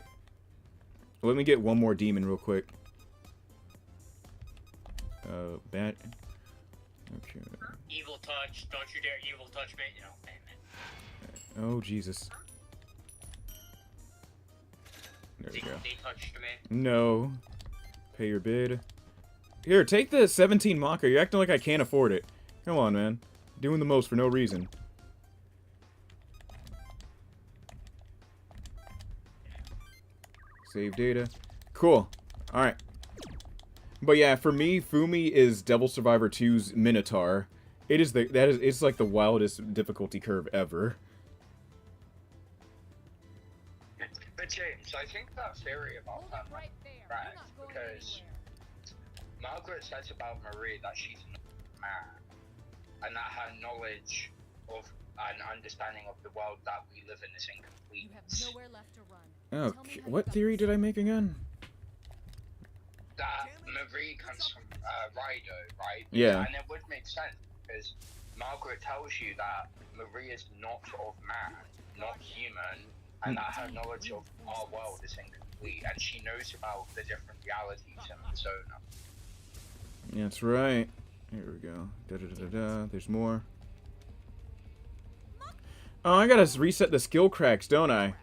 Let me get one more demon real quick. Bat. Okay. Evil touch. Don't you dare evil touch me. No, man. Oh Jesus. There we go. They touched me. No. Pay your bid. Here, take the 17 Maka. You're acting like I can't afford it. Come on, man. Doing the most for no reason. Save data. Cool. Alright. But yeah, for me, Fumi is Devil Survivor 2's Minotaur. It's like the wildest difficulty curve ever. But James, I think that theory about Hold that it right there. right, You're not going because anywhere. Margaret says about Marie that she's not mad, and that her knowledge of and understanding of the world that we live in is incomplete. You have nowhere left to run. Tell me Okay, how you what got theory this. did I make again? That Marie comes from Rido, right? Yeah. And it would make sense because Margaret tells you that Marie is not of man, not human, and that her knowledge of our world is incomplete, and she knows about the different realities in Persona. That's right. Here we go. Da-da-da-da-da. There's more. Oh, I gotta reset the skill cracks, don't I?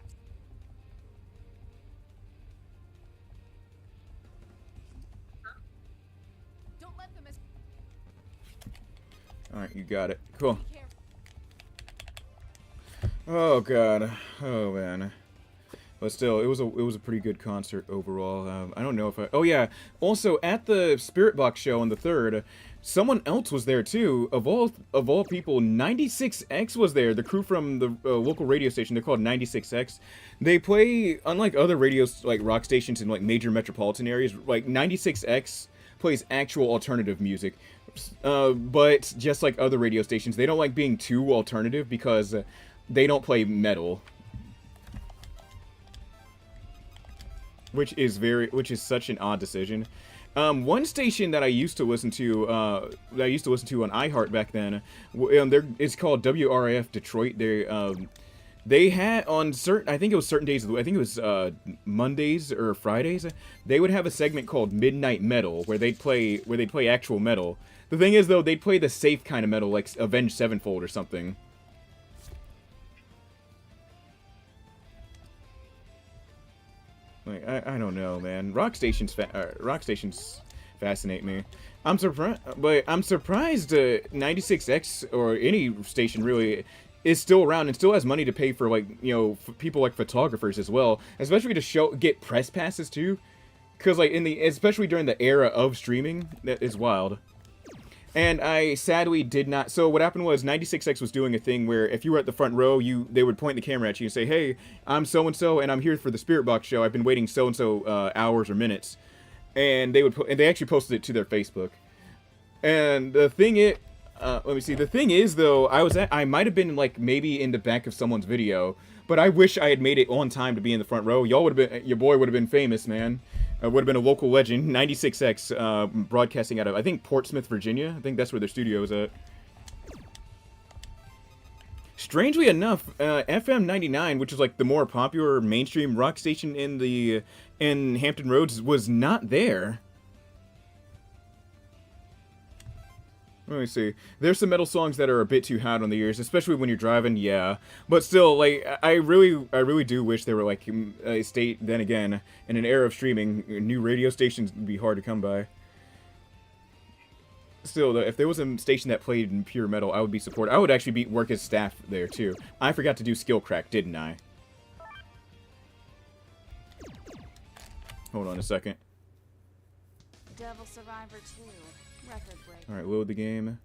Don't let them Alright, you got it. Cool. be careful. Oh god. Oh man. But still, it was a pretty good concert overall. I don't know if I. Oh yeah. Also, at the Spirit Box show on the 3rd, someone else was there too. Of all people, 96X was there. The crew from the local radio station. They're called 96X. They play, unlike other radios like rock stations in like major metropolitan areas. Like 96X plays actual alternative music. But just like other radio stations, they don't like being too alternative because they don't play metal. Which is such an odd decision. One station that I used to listen to, on iHeart back then, it's called WRAF Detroit. They had on certain, I think it was certain days of the week, I think it was Mondays or Fridays, they would have a segment called Midnight Metal where they'd play actual metal. The thing is though, they'd play the safe kind of metal like Avenged Sevenfold or something. Like, I don't know, man. Rock stations fascinate me. I'm surprised 96X or any station really is still around and still has money to pay for, like, you know, people like photographers as well, especially to get press passes too, because like especially during the era of streaming, that is wild. And I sadly did not. So what happened was 96X was doing a thing where if you were at the front row, they would point the camera at you and say, "Hey, I'm so and so, and I'm here for the Spirit Box show. I've been waiting so and so hours or minutes." And they actually posted it to their Facebook. And the thing is, let me see. The thing is though, I might have been like maybe in the back of someone's video, but I wish I had made it on time to be in the front row. Your boy would have been famous, man. Would have been a local legend. 96X, broadcasting out of, I think, Portsmouth, Virginia. I think that's where their studio is at. Strangely enough, FM 99, which is like the more popular mainstream rock station in Hampton Roads, was not there. Let me see. There's some metal songs that are a bit too hot on the ears, especially when you're driving, yeah. But still, like, I really do wish there were, like, a state, then again, in an era of streaming, new radio stations would be hard to come by. Still, though, if there was a station that played in pure metal, I would be supportive. I would actually work as staff there, too. I forgot to do skill crack, didn't I? Hold on a second. Devil Survivor 2. Record break. Alright, load the game.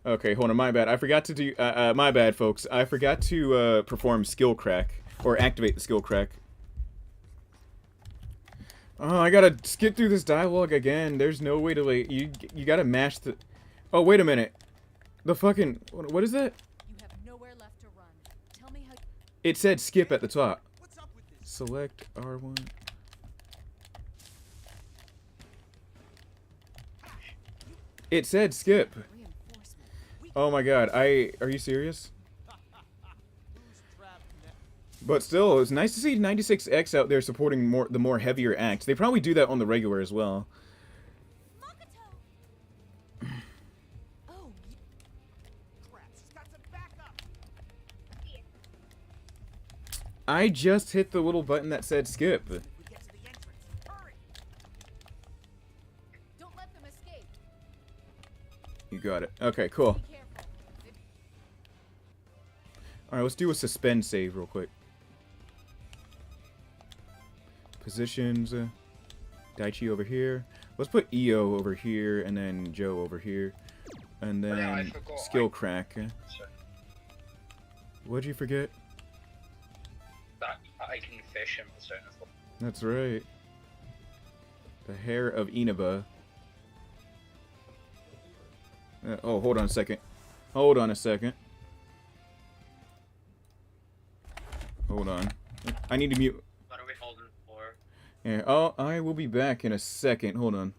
Okay, hold on, my bad. I forgot to do, my bad, folks. I forgot to, perform skill crack, or activate the skill crack. Oh, I gotta skip through this dialogue again. There's no way to, like, you gotta mash the... Oh, wait a minute. The fucking... What is that? You have nowhere left It said skip at the top. What's up with this? Select R1. It said skip. Reinforcement. Oh my god, are you serious? Who's trapped now? But still, it's nice to see 96X out there supporting the more heavier acts. They probably do that on the regular as well. Makoto! Oh, Crap, she's got some backup. I just hit the little button that said skip. We get to the entrance. Hurry! don't let them escape. You got it. Okay, cool. Be careful. Alright, let's do a suspend save real quick. Positions. Daichi over here. Let's put EO over here, and then Joe over here. And Oh, yeah, I then forgot. skill crack. So, What'd you forget? that I can fish in Persona 4. That's right. The hair of Inaba. Oh, hold on a second. Hold on a second. Hold on. I need to mute. What are we holding for? Yeah, oh, I will be back in a second. Hold on.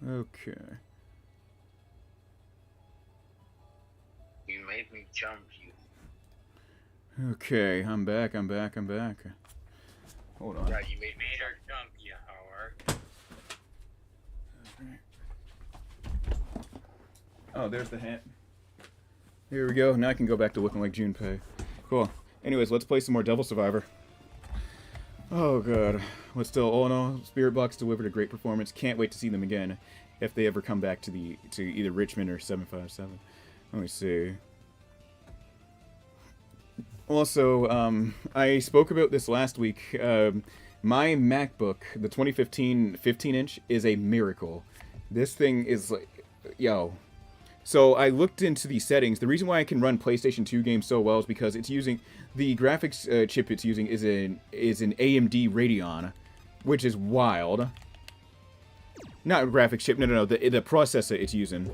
Okay. You made me jump, you. Okay, I'm back. Hold on. Right, you made me Made jump. her jump, you Howard. Oh, there's the hat. Here we go. Now I can go back to looking like Junpei. Cool. Anyways, let's play some more Devil Survivor. Oh god. But still, all in all, Spirit Box delivered a great performance. Can't wait to see them again if they ever come back to either Richmond or 757. Let me see. Also, I spoke about this last week. My MacBook, the 2015 15-inch, is a miracle. This thing is like, yo. So I looked into the settings. The reason why I can run PlayStation 2 games so well is because it's using the graphics chip it's using is an AMD Radeon, which is wild. Not a graphics chip. No. The processor it's using.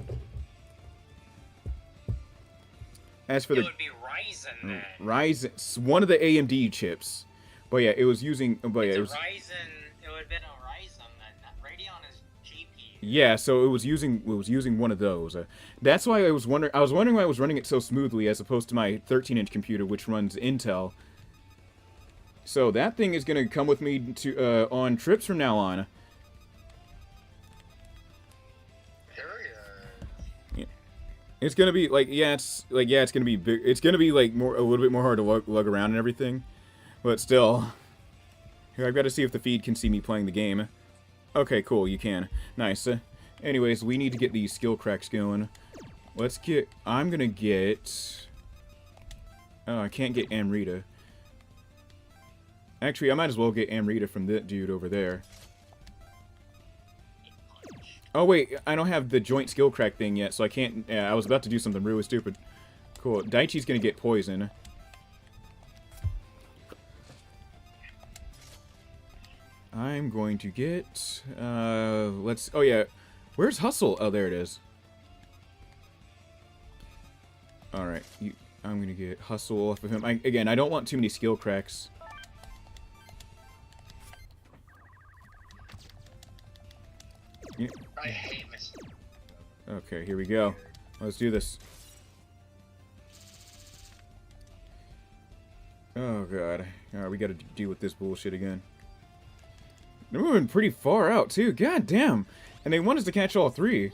As for It the would be Ryzen then. Ryzen, one of the AMD chips, but yeah, it was using. But yeah, It's it a was. Ryzen. It would have been a Ryzen then. Radeon is GPU. Yeah, so it was using one of those. That's why I was wondering. I was wondering why I was running it so smoothly as opposed to my 13-inch computer, which runs Intel. So that thing is gonna come with me to on trips from now on. Period. It's gonna be like, it's gonna be big. It's gonna be like a little bit more hard to lug around and everything, but still. Here, I've got to see if the feed can see me playing the game. Okay, cool, you can. Nice. Anyways, we need to get these skill cracks going. I'm gonna get... Oh, I can't get Amrita. Actually, I might as well get Amrita from that dude over there. Oh, wait, I don't have the joint skill crack thing yet, so I can't... Yeah, I was about to do something really stupid. Cool. Daichi's gonna get poison. I'm going to get... Oh, yeah. Where's Hustle? Oh, there it is. Alright. I'm going to get Hustle off of him. Again, I don't want too many skill cracks. Yeah. I hate missing. Okay, here we go. Let's do this. Oh, God. Alright, we gotta deal with this bullshit again. They're moving pretty far out, too. God damn. And they want us to catch all three.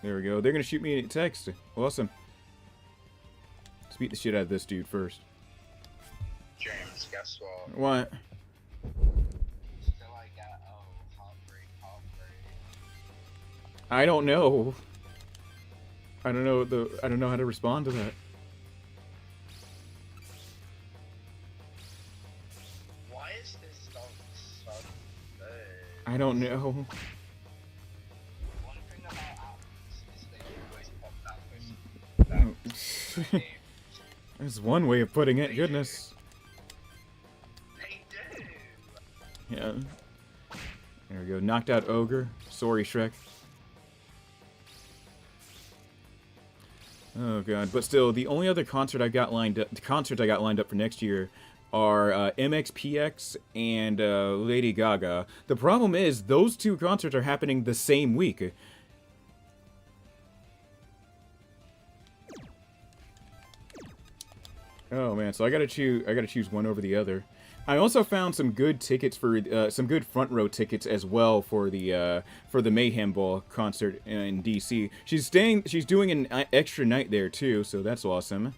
There we go. They're going to shoot me a text. Awesome. Let's beat the shit out of this dude first. James, guess what? What? Still I got, heartbreak. I don't know. I don't know how to respond to that. Why is this dog so good? I don't know. One thing about apples is they always pop that person. That's one way of putting it. Goodness. They do. Yeah. There we go. Knocked out Ogre. Sorry, Shrek. Oh god, but still, the only other concerts I got lined up for next year are MXPX and Lady Gaga. The problem is those two concerts are happening the same week. Oh man, so I gotta choose one over the other. I also found some good tickets for some good front row tickets as well for the Mayhem Ball concert in DC. She's doing an extra night there too, so that's awesome.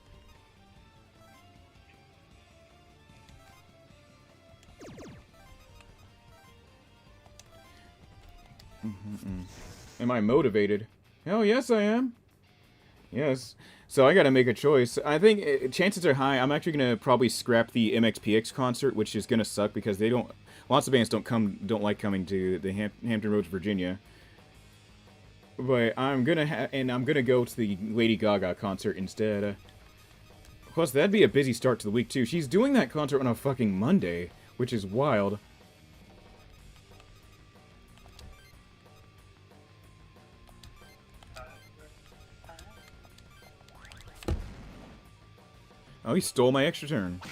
Am I motivated? Hell yes, I am. Yes. So I gotta make a choice. I think chances are high I'm actually gonna probably scrap the MXPX concert, which is gonna suck because lots of bands don't like coming to the Hampton Roads, Virginia. But I'm gonna go to the Lady Gaga concert instead. Plus that'd be a busy start to the week too. She's doing that concert on a fucking Monday, which is wild. Oh, he stole my extra turn.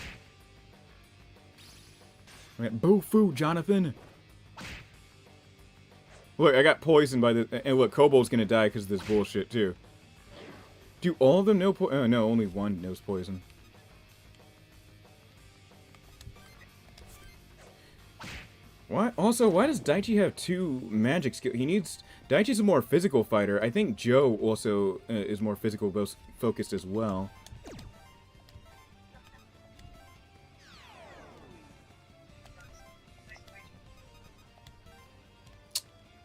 I got Bofu, Jonathan. Look, I got poisoned by the... And look, Kobold's gonna die because of this bullshit, too. Do all of them know poison? Oh, no, only one knows poison. What? Also, why does Daichi have 2 magic skills? Daichi's a more physical fighter. I think Joe also is more physical focused as well.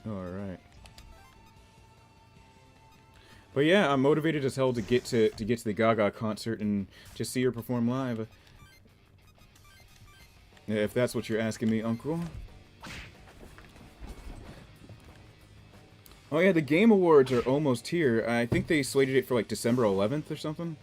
Alright. But yeah, I'm motivated as hell to get to the Gaga concert and just see her perform live. If that's what you're asking me, Uncle. Oh yeah, the Game Awards are almost here. I think they slated it for like December 11th or something.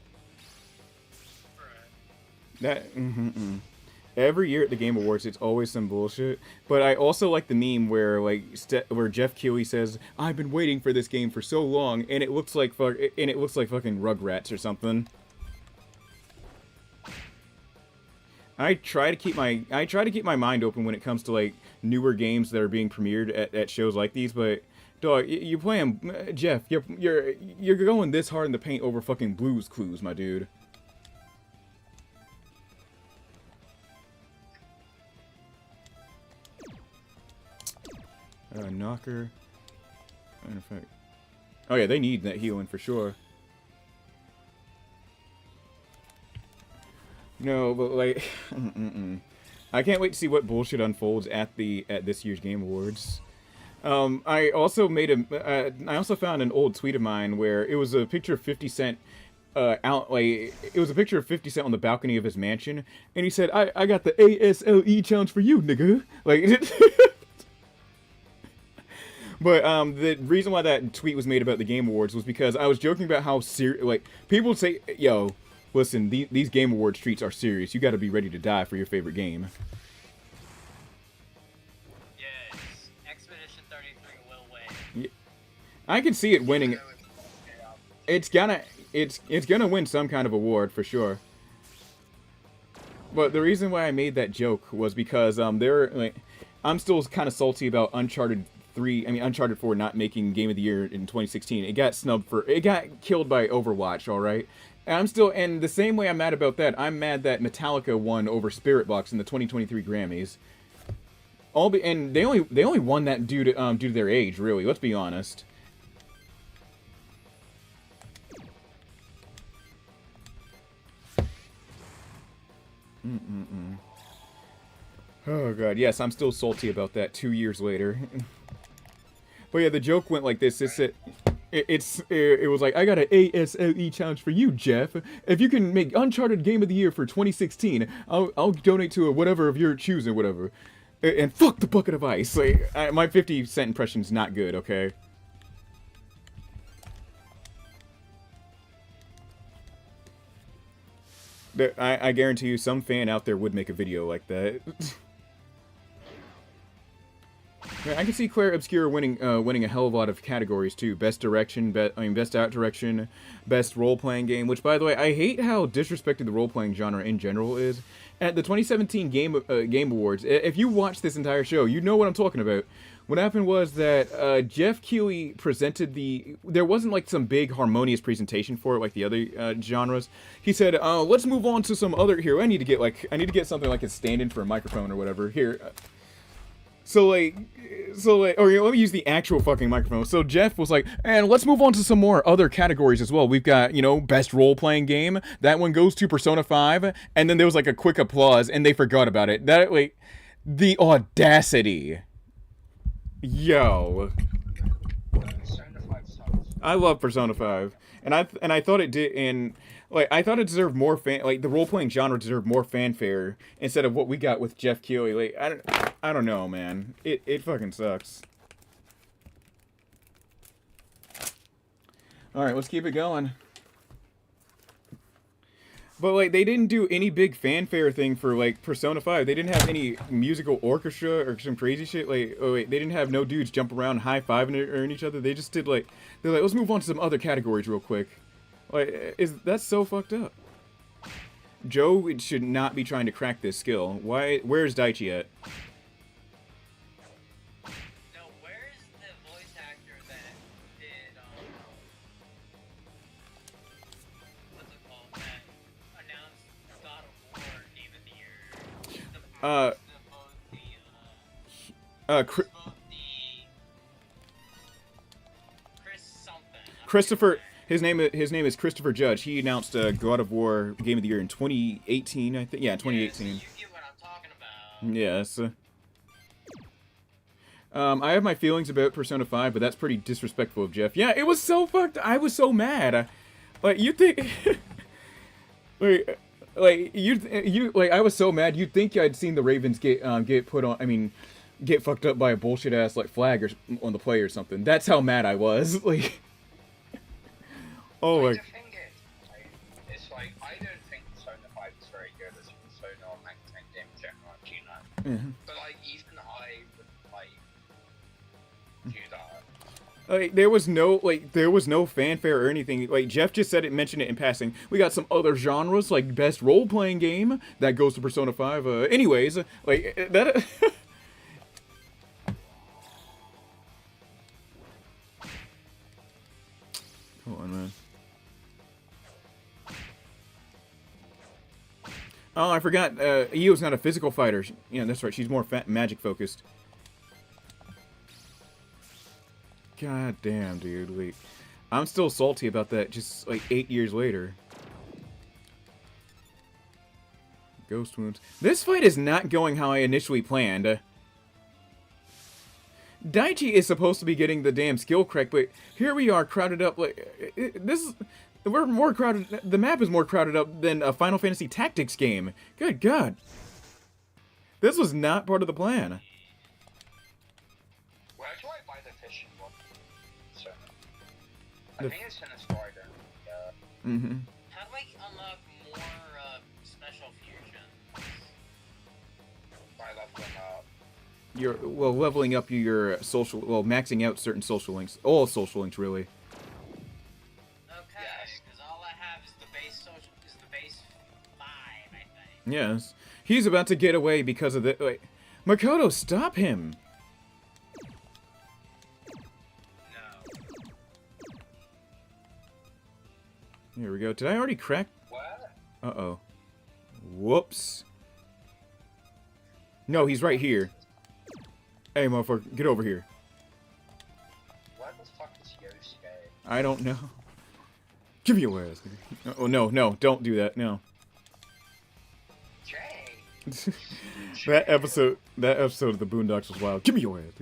Every year at the Game Awards, it's always some bullshit. But I also like the meme where where Jeff Keighley says, "I've been waiting for this game for so long," and it looks like fucking Rugrats or something. I try to keep my mind open when it comes to like newer games that are being premiered at shows like these, but dog, you play them, Jeff. You're going this hard in the paint over fucking Blue's Clues, my dude. Knocker. matter of fact. Oh yeah, they need that healing for sure. No, but like, I can't wait to see what bullshit unfolds at this year's Game Awards. I also I also found an old tweet of mine where it was a picture of 50 Cent. It was a picture of 50 Cent on the balcony of his mansion, and he said, "I got the ASLE challenge for you, nigga." Like, but the reason why that tweet was made about the Game Awards was because I was joking about how people say, "Yo, listen, these Game Awards treats are serious. You got to be ready to die for your favorite game." Yes, Expedition 33 will win. I can see it winning. It's gonna win some kind of award for sure. But the reason why I made that joke was because I'm still kind of salty about Uncharted 4 not making Game of the Year in 2016. It got killed by Overwatch, all right. And the same way I'm mad about that, I'm mad that Metallica won over Spirit Box in the 2023 Grammys. And they only won that due to their age, really. Let's be honest. Oh god, yes, I'm still salty about that 2 years later. But yeah, the joke went like this. It was like, I got an ASLE challenge for you, Jeff. If you can make Uncharted Game of the Year for 2016, I'll donate to whatever of your choosing, whatever. And fuck the bucket of ice. Like, my 50 Cent impression's not good, okay? I guarantee you some fan out there would make a video like that. I can see Claire Obscure winning a hell of a lot of categories too. Best direction, best art direction, best role-playing game. Which, by the way, I hate how disrespected the role-playing genre in general is. At the 2017 Game Awards, if you watch this entire show, you know what I'm talking about. What happened was that Jeff Keighley presented there wasn't like some big harmonious presentation for it like the other genres. He said, let's move on to some other here. I need to get something like a stand-in for a microphone or whatever. Here. Let me use the actual fucking microphone. So Jeff was like, and let's move on to some more other categories as well. We've got, best role-playing game. That one goes to Persona 5. And then there was like a quick applause and they forgot about it. The audacity. Yo. I love Persona 5. And I thought it did, I thought it deserved more the role-playing genre deserved more fanfare instead of what we got with Jeff Keighley. I don't know, man. It fucking sucks. Alright, let's keep it going. But, they didn't do any big fanfare thing for, Persona 5. They didn't have any musical orchestra or some crazy shit. They didn't have no dudes jump around high-fiving each other. They just did, they're like, let's move on to some other categories real quick. That's so fucked up. Joe should not be trying to crack this skill. Where's Daichi at? No, where's the voice actor that did, what's it called, that announced God of War Game of the Year? Chris something. Christopher... His name is Christopher Judge. He announced God of War Game of the Year in 2018, I think. Yeah, 2018. Yeah, so you get what I'm talking about. Yes. I have my feelings about Persona 5, but that's pretty disrespectful of Jeff. Yeah, it was so fucked. I was so mad. You think... I was so mad. You'd think I'd seen the Ravens get put on... get fucked up by a bullshit-ass, flag on the play or something. That's how mad I was. Oh my... The thing is, it's I don't think Persona 5 is very good as a Persona or Magnetite game in general, Mm-hmm. But even I would do that. There was no fanfare or anything. Jeff just mentioned it in passing. We got some other genres, like best role-playing game, that goes to Persona 5. Anyways, that... Come on, man. Oh, I forgot. Io's not a physical fighter. Yeah, that's right. She's more magic focused. God damn, dude. Like, I'm still salty about that just like 8 years later. Ghost wounds. This fight is not going how I initially planned. Daichi is supposed to be getting the damn skill correct, but here we are crowded up like we're more crowded. The map is more crowded up than a Final Fantasy Tactics game. Good God. This was not part of the plan. Where do I buy the fishing one? So, I think it's in the store then. Mm-hmm. How do I unlock more special fusions? By leveling up. You're leveling up your social, maxing out certain social links, all social links really. Okay, Yes. because all I have is the base 5, I think. Yes, he's about to get away because of the. Wait, Makoto, stop him! No. Here we go. Did I already crack? Where? Uh-oh. Whoops. No, he's right here. Hey, motherfucker, get over here. Where the fuck is Yosuke? I don't know. Give me your ass. Oh, no, no, don't do that, no. Jay! that episode of the Boondocks was wild. Give me your ass.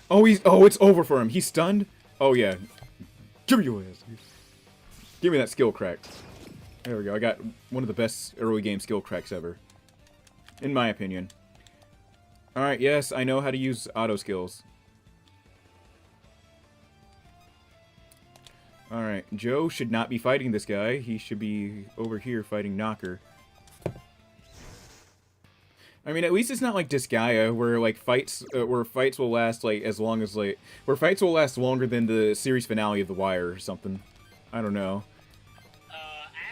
Oh, it's over for him. He's stunned? Oh, yeah. Give me your ass. Give me that skill crack. There we go. I got one of the best early game skill cracks ever. In my opinion. Alright, yes, I know how to use auto skills. Alright, Joe should not be fighting this guy. He should be over here fighting Knocker. I mean, at least it's not like Disgaea, where like fights will last like as long as like where fights will last longer than the series finale of The Wire or something. I don't know.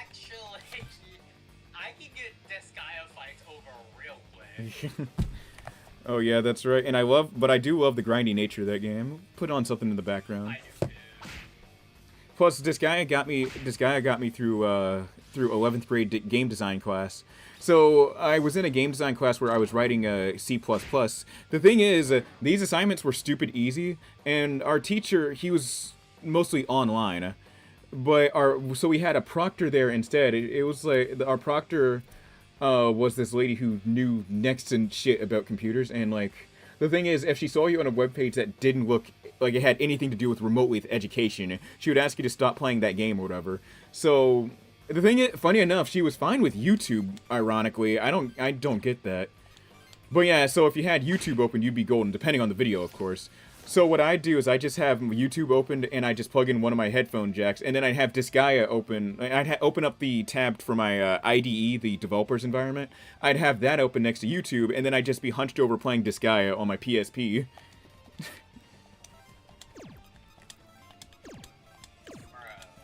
Actually, I can get Disgaea fights over real quick. Oh yeah, that's right. And I do love the grindy nature of that game. Put on something in the background. I do too. Plus, Disgaea got me through 11th grade game design class. So I was in a game design class where I was writing C++. The thing is, these assignments were stupid easy, and our teacher, he was mostly online, but so we had a proctor there instead. It was like our proctor was this lady who knew next to shit about computers, and like the thing is, if she saw you on a webpage that didn't look like it had anything to do with remotely with education, she would ask you to stop playing that game or whatever. So the thing is, funny enough, she was fine with YouTube, ironically. I don't get that. But yeah, so if you had YouTube open, you'd be golden, depending on the video, of course. So what I do is I just have YouTube opened, and I just plug in one of my headphone jacks, and then I'd have Disgaea open. I'd open up the tab for my IDE, the developer's environment. I'd have that open next to YouTube, and then I'd just be hunched over playing Disgaea on my PSP.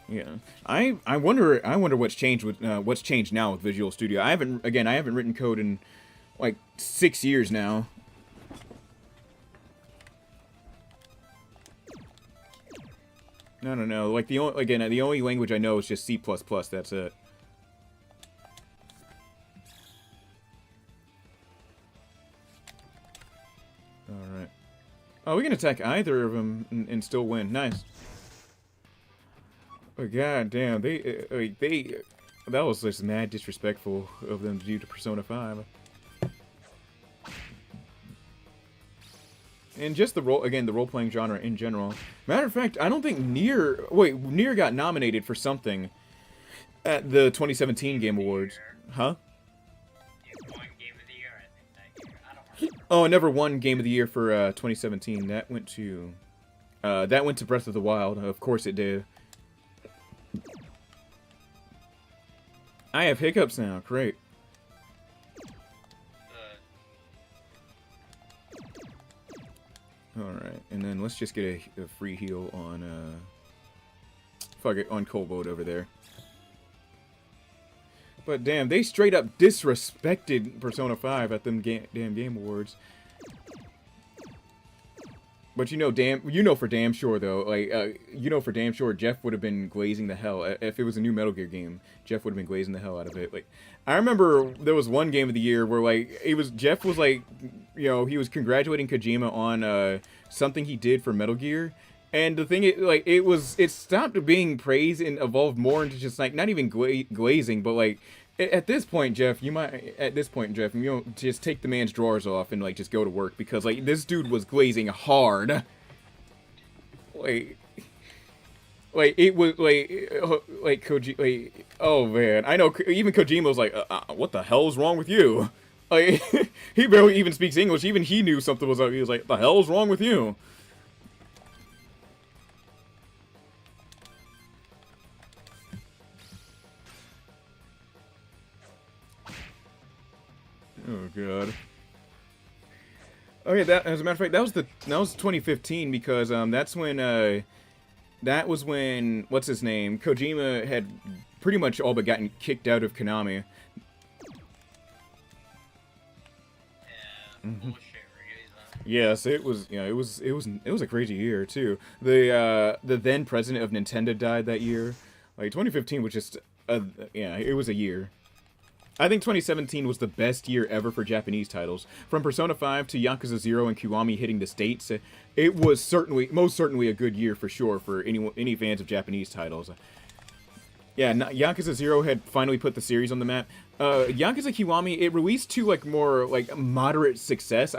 Yeah, I wonder what's changed with what's changed now with Visual Studio. I haven't written code in like 6 years now. No. Like the only language I know is just C++. That's it. All right. Oh, we can attack either of them and still win. Nice. Oh, god damn, that was just mad disrespectful of them to do to Persona 5. And just the role-playing genre in general. Matter of fact, I don't think Nier got nominated for something at the 2017 Game Awards. Huh? It won Game of the Year, I think, that year. I don't remember. Oh, it never won Game of the Year for 2017. That went to Breath of the Wild. Of course it did. I have hiccups now. Great. Alright, and then let's just get a free heal on, on Kobold over there. But damn, they straight up disrespected Persona 5 at them damn Game Awards. But you know for damn sure though, like you know for damn sure Jeff would have been glazing the hell if it was a new Metal Gear game. Jeff would have been glazing the hell out of it. Like, I remember there was one game of the year where like Jeff was like, you know, he was congratulating Kojima on something he did for Metal Gear, and the thing it stopped being praise and evolved more into just like not even glazing, but like. At this point, Jeff, you know, just take the man's drawers off and like just go to work because like this dude was glazing hard. Like it was like Koji. Like, oh man, I know even Kojima was like, "What the hell's wrong with you?" Like he barely even speaks English. Even he knew something was up. He was like, "The hell's wrong with you?" Oh god. Okay, that as a matter of fact, that was 2015 because that was when what's his name, Kojima had pretty much all but gotten kicked out of Konami. Yeah, bullshit reason. Yes, it was. Yeah, it was a crazy year too. The then president of Nintendo died that year. Like 2015 was just yeah, it was a year. I think 2017 was the best year ever for Japanese titles. From Persona 5 to Yakuza 0 and Kiwami hitting the States, it was most certainly a good year for sure for any fans of Japanese titles. Yeah, Yakuza 0 had finally put the series on the map. Yakuza Kiwami, it released to like more like moderate success.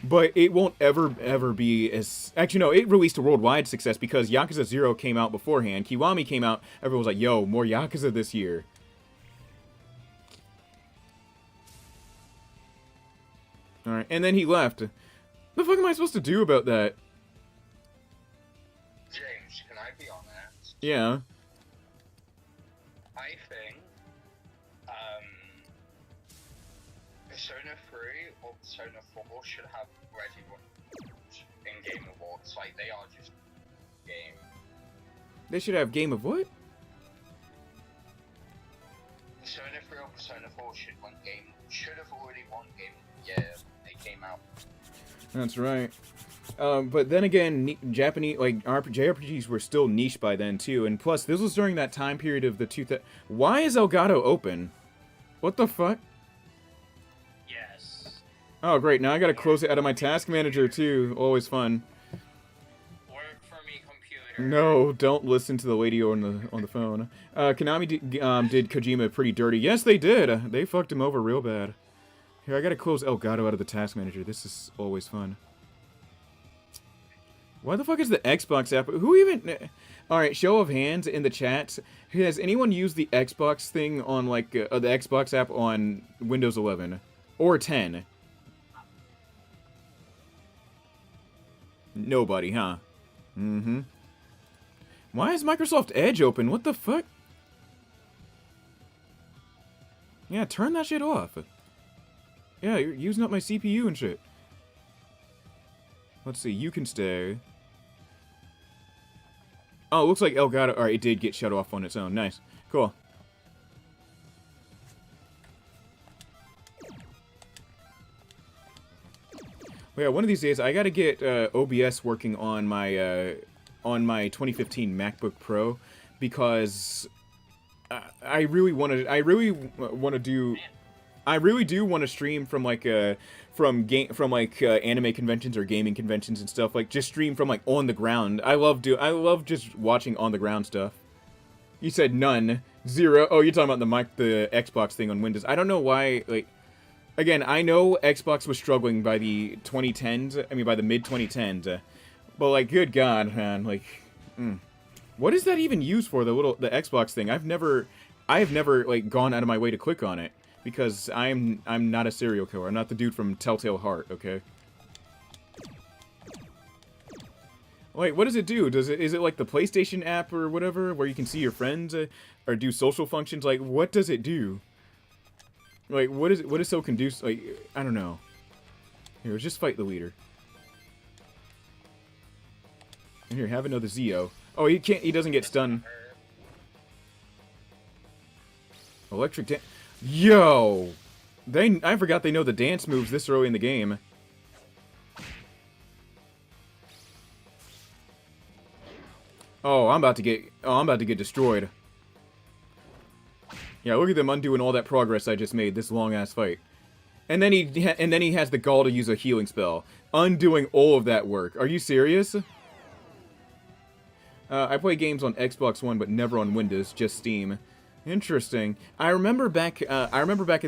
But it won't ever be as... Actually, no, it released a worldwide success because Yakuza 0 came out beforehand. Kiwami came out, everyone was like, yo, more Yakuza this year. Alright, and then he left. The fuck am I supposed to do about that? James, can I be honest? Yeah. I think, Persona 3 or Persona 4 should have Resident in Game Awards. Like, they are just game. They should have Game of what? Persona 3 or Persona 4 should have already won Game Yeah, they came out. That's right. But then again, Japanese JRPGs were still niche by then too, and plus this was during that time period of the 2000. Why is Elgato open? What the fuck? Yes. Oh great, now I gotta close it out of my task manager too. Always fun. Work for me, computer. No, don't listen to the lady on the phone. Konami did Kojima pretty dirty. Yes, they did. They fucked him over real bad. Here, I gotta close Elgato out of the task manager. This is always fun. Why the fuck is the Xbox app? Who even... Alright, show of hands in the chat. Has anyone used the Xbox thing on, like, the Xbox app on Windows 11? Or 10? Nobody, huh? Mm-hmm. Why is Microsoft Edge open? What the fuck? Yeah, turn that shit off. Yeah, you're using up my CPU and shit. Let's see, you can stay. Oh, it looks like Elgato... Alright, it did get shut off on its own. Nice. Cool. Well, yeah, one of these days, I gotta get OBS working on my 2015 MacBook Pro, because I really do want to stream from like anime conventions or gaming conventions and stuff, like just stream from like on the ground. I love just watching on the ground stuff. You said none, 0. Oh, you're talking about the Xbox thing on Windows. I don't know why. Like, again, I know Xbox was struggling by the 2010s. I mean, by the mid 2010s. But like, good God, man, like, what is that even used for? The Xbox thing. I have never like gone out of my way to click on it. Because I'm not a serial killer. I'm not the dude from Telltale Heart, okay? Wait, what does it do? Is it like the PlayStation app or whatever, where you can see your friends or do social functions? Like, what does it do? Like, what is so conducive? Like, I don't know. Here, let's just fight the leader. And here, have another Zeo. Oh, he doesn't get stunned. Electric dance. Yo! I forgot they know the dance moves this early in the game. Oh, I'm about to get destroyed. Yeah, look at them undoing all that progress I just made, this long-ass fight. And then he has the gall to use a healing spell, undoing all of that work. Are you serious? I play games on Xbox One, but never on Windows, just Steam. Interesting. I remember back in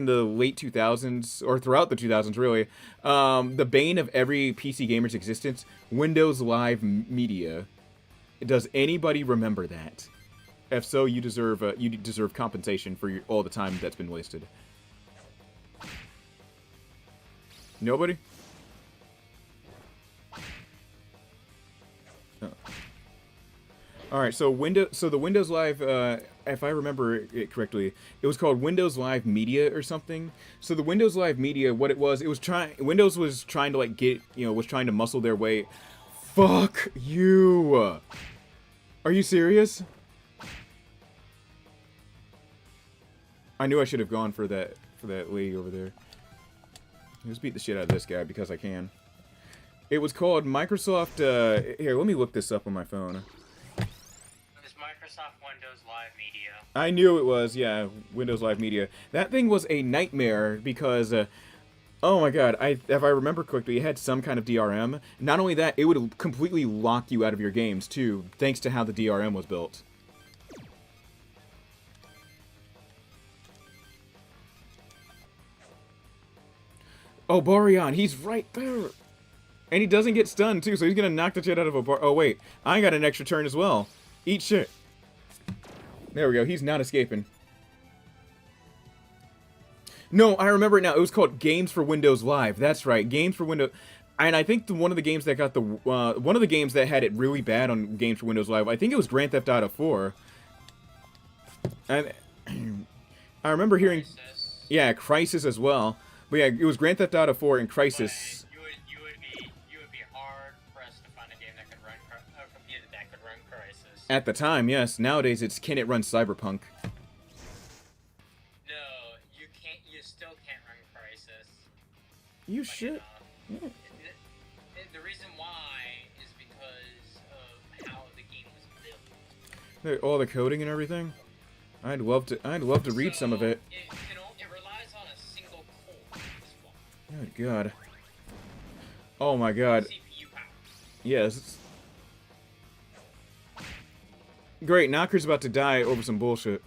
the late 2000s, or throughout the 2000s, really, the bane of every PC gamer's existence, Windows Live Media. Does anybody remember that? If so, you deserve compensation for all the time that's been wasted. Nobody? Oh. All right, so the Windows Live, if I remember it correctly, it was called Windows Live Media or something. So the Windows Live Media, what it was Windows was trying to like was trying to muscle their way. Fuck you! Are you serious? I knew I should have gone for that lady over there. Let's beat the shit out of this guy because I can. It was called Microsoft. Here, let me look this up on my phone. It's Microsoft Windows Live Media. I knew it was, yeah, Windows Live Media. That thing was a nightmare because, oh my god, if I remember correctly, it had some kind of DRM. Not only that, it would completely lock you out of your games too, thanks to how the DRM was built. Oh, Boreon, he's right there. And he doesn't get stunned, too, so he's gonna knock the shit out of a bar. Oh, wait. I got an extra turn as well. Eat shit. There we go. He's not escaping. No, I remember it now. It was called Games for Windows Live. That's right. Games for Windows... And I think one of the games that got the... one of the games that had it really bad on Games for Windows Live, I think it was Grand Theft Auto 4. And... I remember hearing... Crysis. Yeah, Crysis as well. But yeah, it was Grand Theft Auto 4 and Crysis. You would be hard pressed to find a game that could run a computer that could run Crysis. At the time, yes. Nowadays, it's can it run Cyberpunk? No, you can't. You still can't run Crysis. You Funny should. enough. The reason why is because of how the game was built. All the coding and everything. I'd love to read some of it. It relies on a single core. Good God. Oh my God. CPU power. Yes. Great, Knocker's about to die over some bullshit.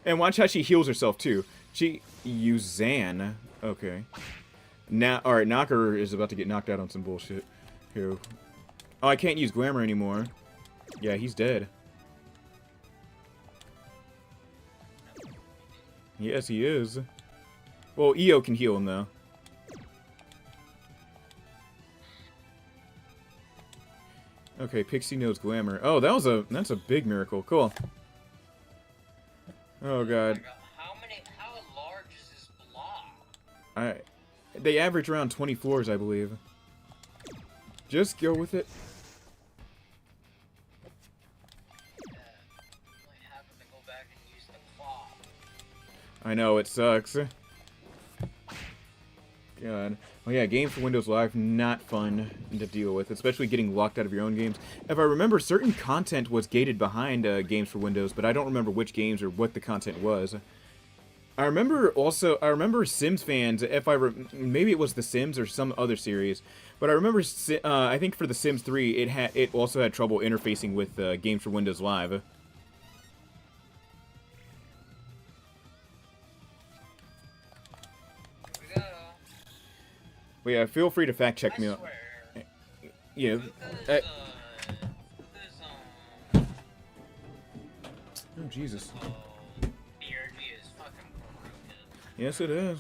And watch how she heals herself too. She Zan. Okay. Now, all right, Knocker is about to get knocked out on some bullshit. Here. Oh, I can't use Glamour anymore. Yeah, he's dead. Yes, he is. Well, EO can heal him though. Okay, Pixie knows Glamour. Oh, that's a big miracle. Cool. Oh God. How large is this blob? They average around 20 floors, I believe. Just go with it. Might have to go back and use the claw. I know, it sucks. God. Oh yeah, games for Windows Live, not fun to deal with, especially getting locked out of your own games. If I remember, certain content was gated behind games for Windows, but I don't remember which games or what the content was. I remember Sims fans, maybe it was The Sims or some other series, but I remember, I think for The Sims 3, it also had trouble interfacing with games for Windows Live. But yeah, feel free to fact check me out. Yeah. Luca's, Oh Jesus. BRG is fucking broken. Yes, it is.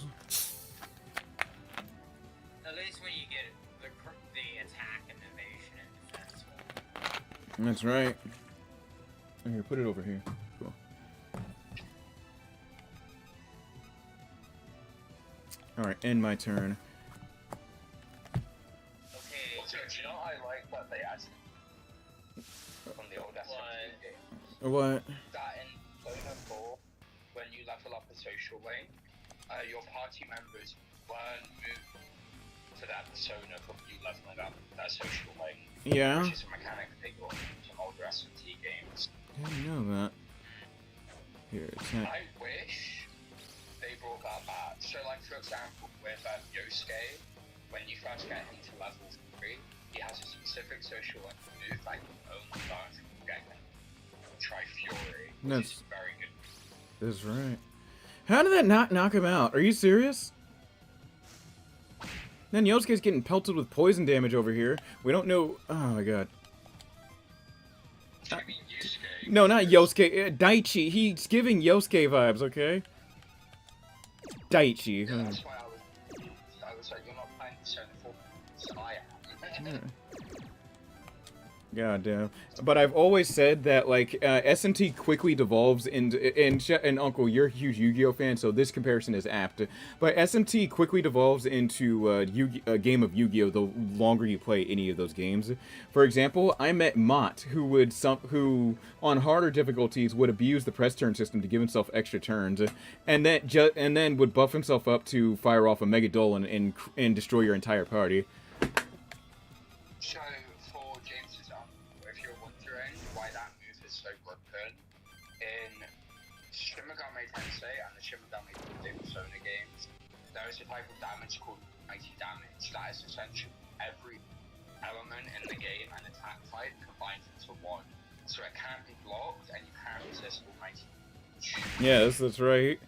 At least when you get the attack and evasion and defense one. That's right. Here, put it over here. Cool. Alright, end my turn. Okay. Also, do you know I like what they added from the old SMG game? What? That in Persona 4, when you level up a social lane, your party members weren't moved. for that persona complete leveling up, that social link, Yeah. which is a mechanic they got from some older S&T games. I didn't know that. Here, attack. I wish they brought that back. So, like, for example, with Yosuke, when you first get into level 3, he has a specific social link move that you only learn from getting Tri-Fury, which That's- is very good. That's right. How did that not knock him out? Are you serious? Then Yosuke's getting pelted with poison damage over here. We don't know. Oh my god. Do you mean Yusuke? No, not Yosuke. Daichi. He's giving Yosuke vibes, okay? Daichi. Yeah, that's why I was like, you're not playing Persona 4, so I am. God damn. But I've always said that, like, S&T quickly devolves into... And Uncle, you're a huge Yu-Gi-Oh fan, so this comparison is apt. But S&T quickly devolves into a game of Yu-Gi-Oh! The longer you play any of those games. For example, I met Mott, who on harder difficulties, would abuse the press turn system to give himself extra turns, and then would buff himself up to fire off a Mega Dolan and destroy your entire party. So, for James's example, if you're wondering why that move is so broken, in Shin Megami Tensei and the Shin Megami Tensei Persona games, there is a type of damage called mighty damage that is essentially every element in the game and attack type combined into one. So it can't be blocked and you can't resist almighty damage. Yes, that's right.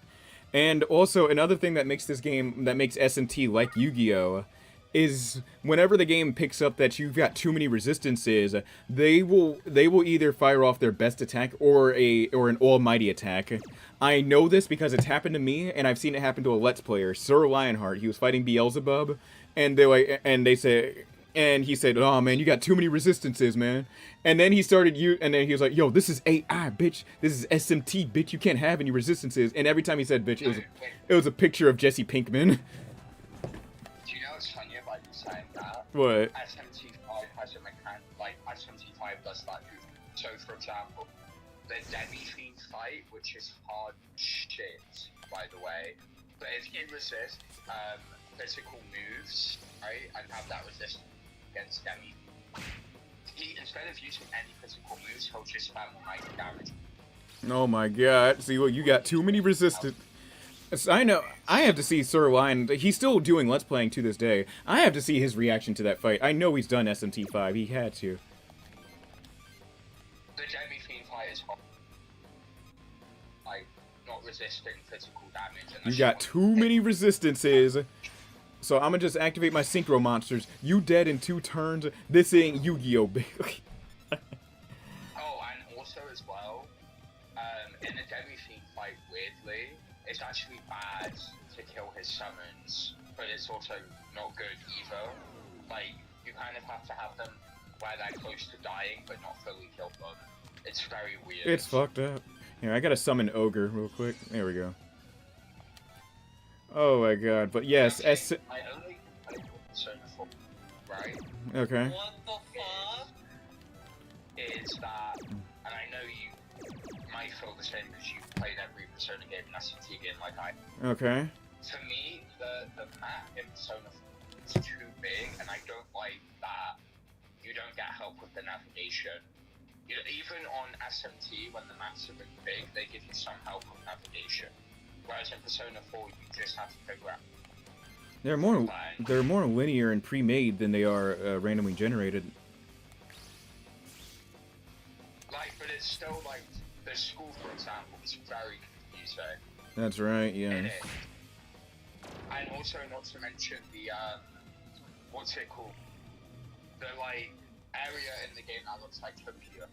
And also another thing that makes S&T like Yu-Gi-Oh! Is whenever the game picks up that you've got too many resistances, they will either fire off their best attack or an almighty attack. I know this because it's happened to me, and I've seen it happen to a Let's Player, Sir Lionheart. He was fighting Beelzebub, and he said, "Oh man, you got too many resistances, man." And then he was like, "Yo, this is AI, bitch. This is SMT, bitch. You can't have any resistances." And every time he said "bitch," it was a picture of Jesse Pinkman. Do you know what's funny about you saying that? What? SMT5 has a mechanic, like SMT5 does that move. So, for example, the Demi-Fiend fight, which is hard shit, by the way, but if you resist physical moves, right, and have that resistance against Demi, instead of using any physical moves, he'll just spam mighty damage. Oh my god. See, well, you got too many resistance. I know. I have to see Sir Lion. He's still doing Let's Playing to this day. I have to see his reaction to that fight. I know he's done SMT5. He had to. The Demi-Fiend fight is hard. Like, not resisting physical damage. You got too many resistances. So I'm gonna just activate my Synchro monsters. You dead in 2 turns. This ain't Yu-Gi-Oh! Baby. Oh, and also as well, in the Demi-Fiend fight, weirdly, it's actually bad to kill his summons, but it's also not good either. Like, you kind of have to have them where they're close to dying, but not fully kill them. It's very weird. It's fucked up. Here, I gotta summon Ogre real quick. There we go. Oh my god, but yes, I only played Persona 4, right? Okay. What the fuck? Is that, and I know you might feel the same because you've played every Persona game and SMT game like I. Okay. To me, the map in Persona 4 is too big, and I don't like that you don't get help with the navigation. You know, even on SMT, when the maps are really big, they give you some help with navigation. Whereas in Persona 4, you just have to figure out. They're more linear and pre-made than they are randomly generated. Like, but it's still like the school, for example, is very confusing. That's right. Yeah. It is. And also, not to mention the what's it called? The like area in the game that looks like Tokyo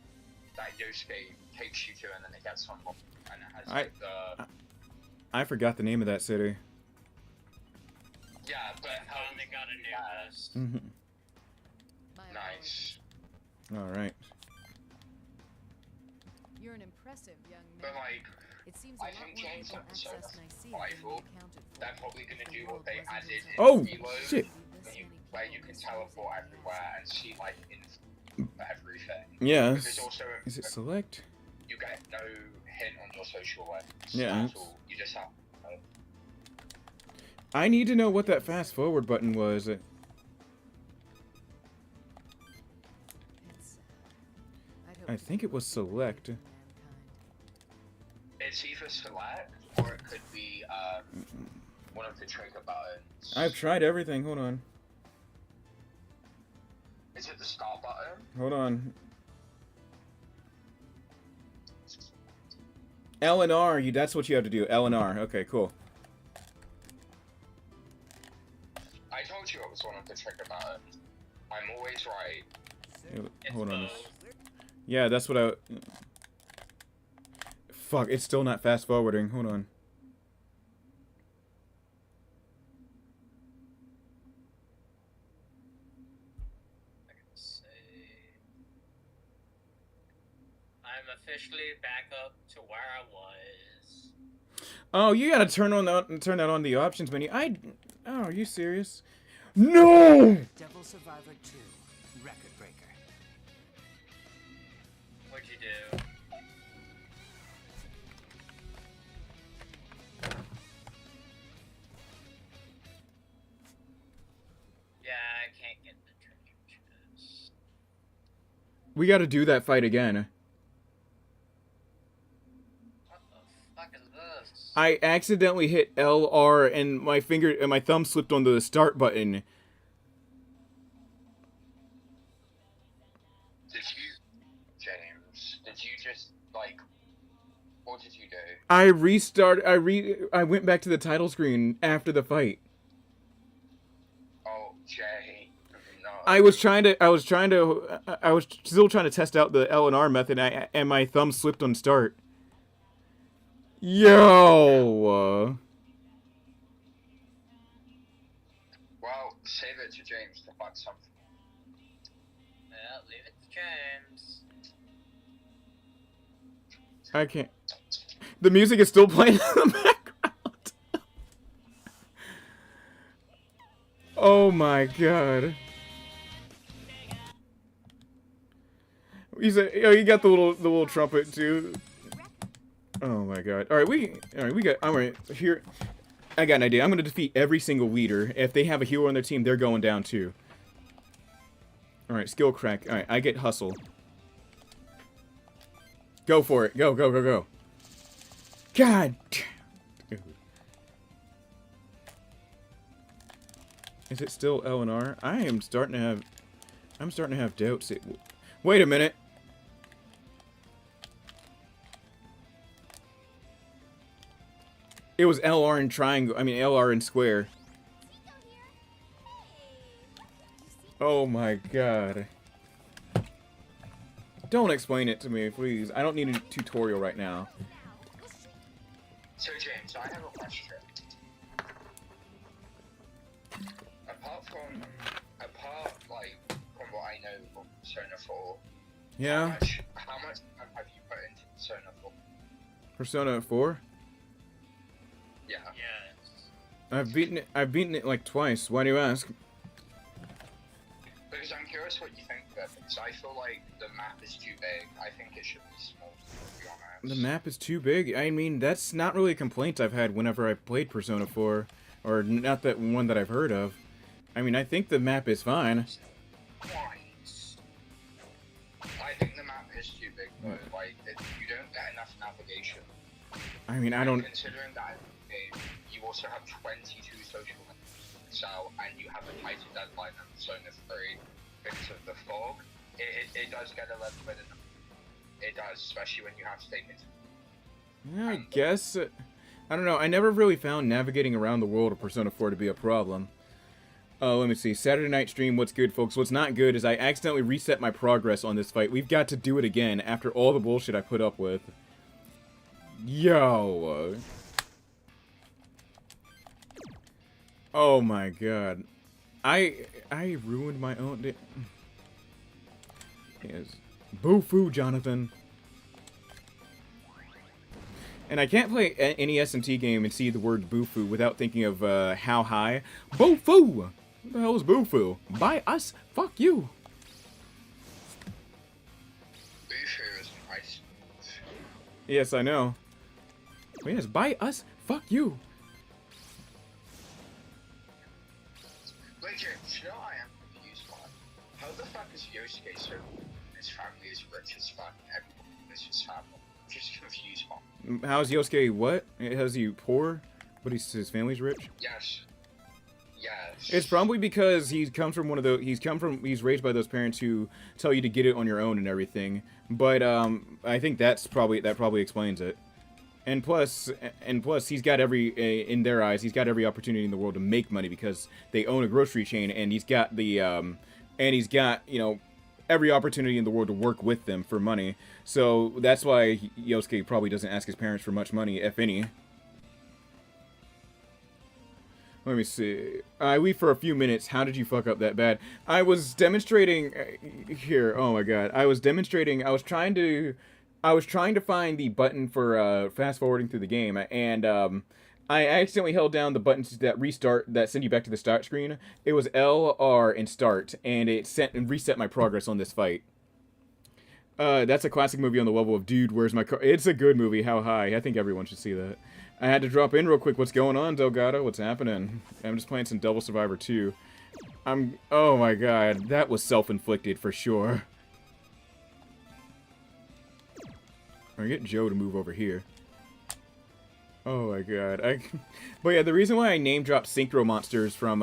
that Yosuke takes you to, and then it gets unlocked, and it has like the. I forgot the name of that city. Yeah, but Finally got a new host. nice. All right. You're an impressive young But man. like, It seems I a lot think more James people episode access Nicaea five than will- we accounted for. they're probably gonna The do world what they wasn't added in designed Oh, Reload, shit. to be this where you, many where you people can in teleport this everywhere and see like in everything. Yes. Because also Is it select? you get no hint on your social links. Yeah. At all. You just have. I need to know what that fast forward button was. I think it was select. It's either select or it could be one of the trigger buttons. I've tried everything. Hold on. Is it the start button? Hold on. L and R. That's what you have to do. L and R. Okay, cool. I told you it was one of the trigger buttons. I'm always right. Hold on. Yeah, that's what I... Fuck, it's still not fast forwarding. Hold on. I'm officially back up to where I was. Oh, you gotta turn that on the options menu. Oh, are you serious? No! Devil Survivor 2, Record Breaker. What'd you do? Yeah, I can't get the treasure chest. We gotta do that fight again. What the fuck is this? I accidentally hit LR and my thumb slipped onto the start button. Did you, James? Did you just like? What did you do? I went back to the title screen after the fight. Oh, Jay. No. I was still trying to test out the L and R method, and my thumb slipped on start. Yo. Well, save it to James to find something. Yeah, leave it to James. I can't. The music is still playing in the background. Oh my god. Oh, you got the little trumpet too. Oh my god. All right, here. I got an idea. I'm gonna defeat every single leader. If they have a hero on their team, they're going down too. All right, skill crack. All right, I get hustle. Go for it. Go, go, go, go. God. Is it still L and R? I'm starting to have doubts. Wait a minute. It was LR and triangle. I mean LR and square. Oh my god. Don't explain it to me, please. I don't need a tutorial right now. So James, I have a question. From what I know of Persona 4, Yeah. how much time have you put into Persona 4? Persona 4? Yeah. Yes. I've beaten it like twice. Why do you ask? Because I'm curious what you think of it, because I feel like the map is too big. I think it should be smaller, to be honest. The map is too big. I mean, that's not really a complaint I've had whenever I've played Persona 4. Or not that one that I've heard of. I mean, I think the map is fine. Twice. I think the map is too big, though. Like, you don't get enough navigation. I mean, I don't... Considering that game, you also have 22 social networks out, and you have a tighter deadline than Persona 3 because of the fog. It does get a little bit annoying. It does, especially when you have to take it. Yeah, I guess... I don't know. I never really found navigating around the world of Persona 4 to be a problem. Let me see. Saturday night stream, what's good, folks? What's not good is I accidentally reset my progress on this fight. We've got to do it again after all the bullshit I put up with. Yo. Oh my god. I ruined my own day. Yes. Boo-foo, Jonathan. And I can't play any SMT game and see the word Boo-foo without thinking of How High. Boo-foo! What the hell is Boo-foo? By us? Fuck you! Boo-foo is nice. Yes, I know. But yes, by us? Fuck you! Wait, James, you know what I am confused by? How the fuck is Yosuke so cool in this his family is rich as fuck. Everyone is his family. I'm just confused, Mom. How's Yosuke what? How's he poor? But his family's rich? Yes. Yes. It's probably because he's raised by those parents who tell you to get it on your own and everything. But I think that probably explains it. And plus, he's got in their eyes, he's got every opportunity in the world to make money because they own a grocery chain, and he's got every opportunity in the world to work with them for money. So that's why Yosuke probably doesn't ask his parents for much money, if any. Let me see. I leave for a few minutes. How did you fuck up that bad? I was demonstrating here. Oh my god. I was trying to find the button for fast forwarding through the game, and I accidentally held down the buttons that send you back to the start screen. It was L, R, and start, and it reset my progress on this fight. That's a classic movie on the level of Dude, Where's My Car? It's a good movie. How high? I think everyone should see that. I had to drop in real quick. What's going on, Delgado? What's happening? I'm just playing some Devil Survivor 2. Oh my god, that was self-inflicted for sure. I get Joe to move over here. Oh my god. But yeah, the reason why I name dropped Synchro Monsters from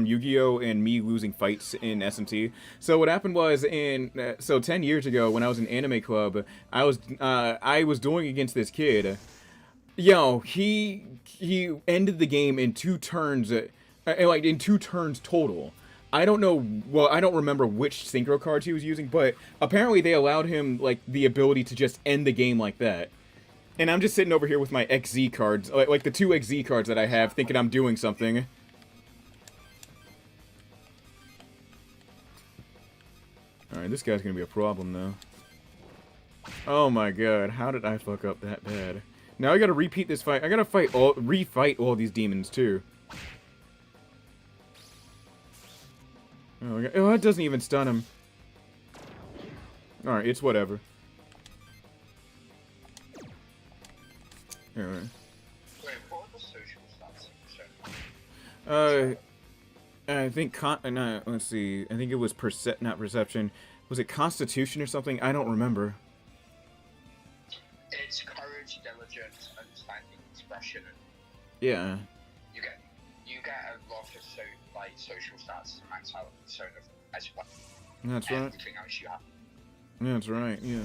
Yu-Gi-Oh! And me losing fights in SMT. So what happened was 10 years ago when I was in Anime Club, I was dueling against this kid. Yo, he ended the game in 2 turns, in 2 turns total. I don't know, well, I don't remember which synchro cards he was using, but apparently they allowed him, like, the ability to just end the game like that. And I'm just sitting over here with my XZ cards, like the 2 XZ cards that I have, thinking I'm doing something. Alright, this guy's gonna be a problem, though. Oh my god, how did I fuck up that bad? Now I gotta repeat this fight. I gotta refight all these demons, too. Oh, that doesn't even stun him. Alright, it's whatever. Alright. Wait, what are the social stats? I think let's see. I think it was not perception. Was it Constitution or something? I don't remember. It's courage, diligence, understanding, expression. Yeah. You get a lot of social stats to max out Persona as well. That's right. Everything else you have. That's right. Yeah.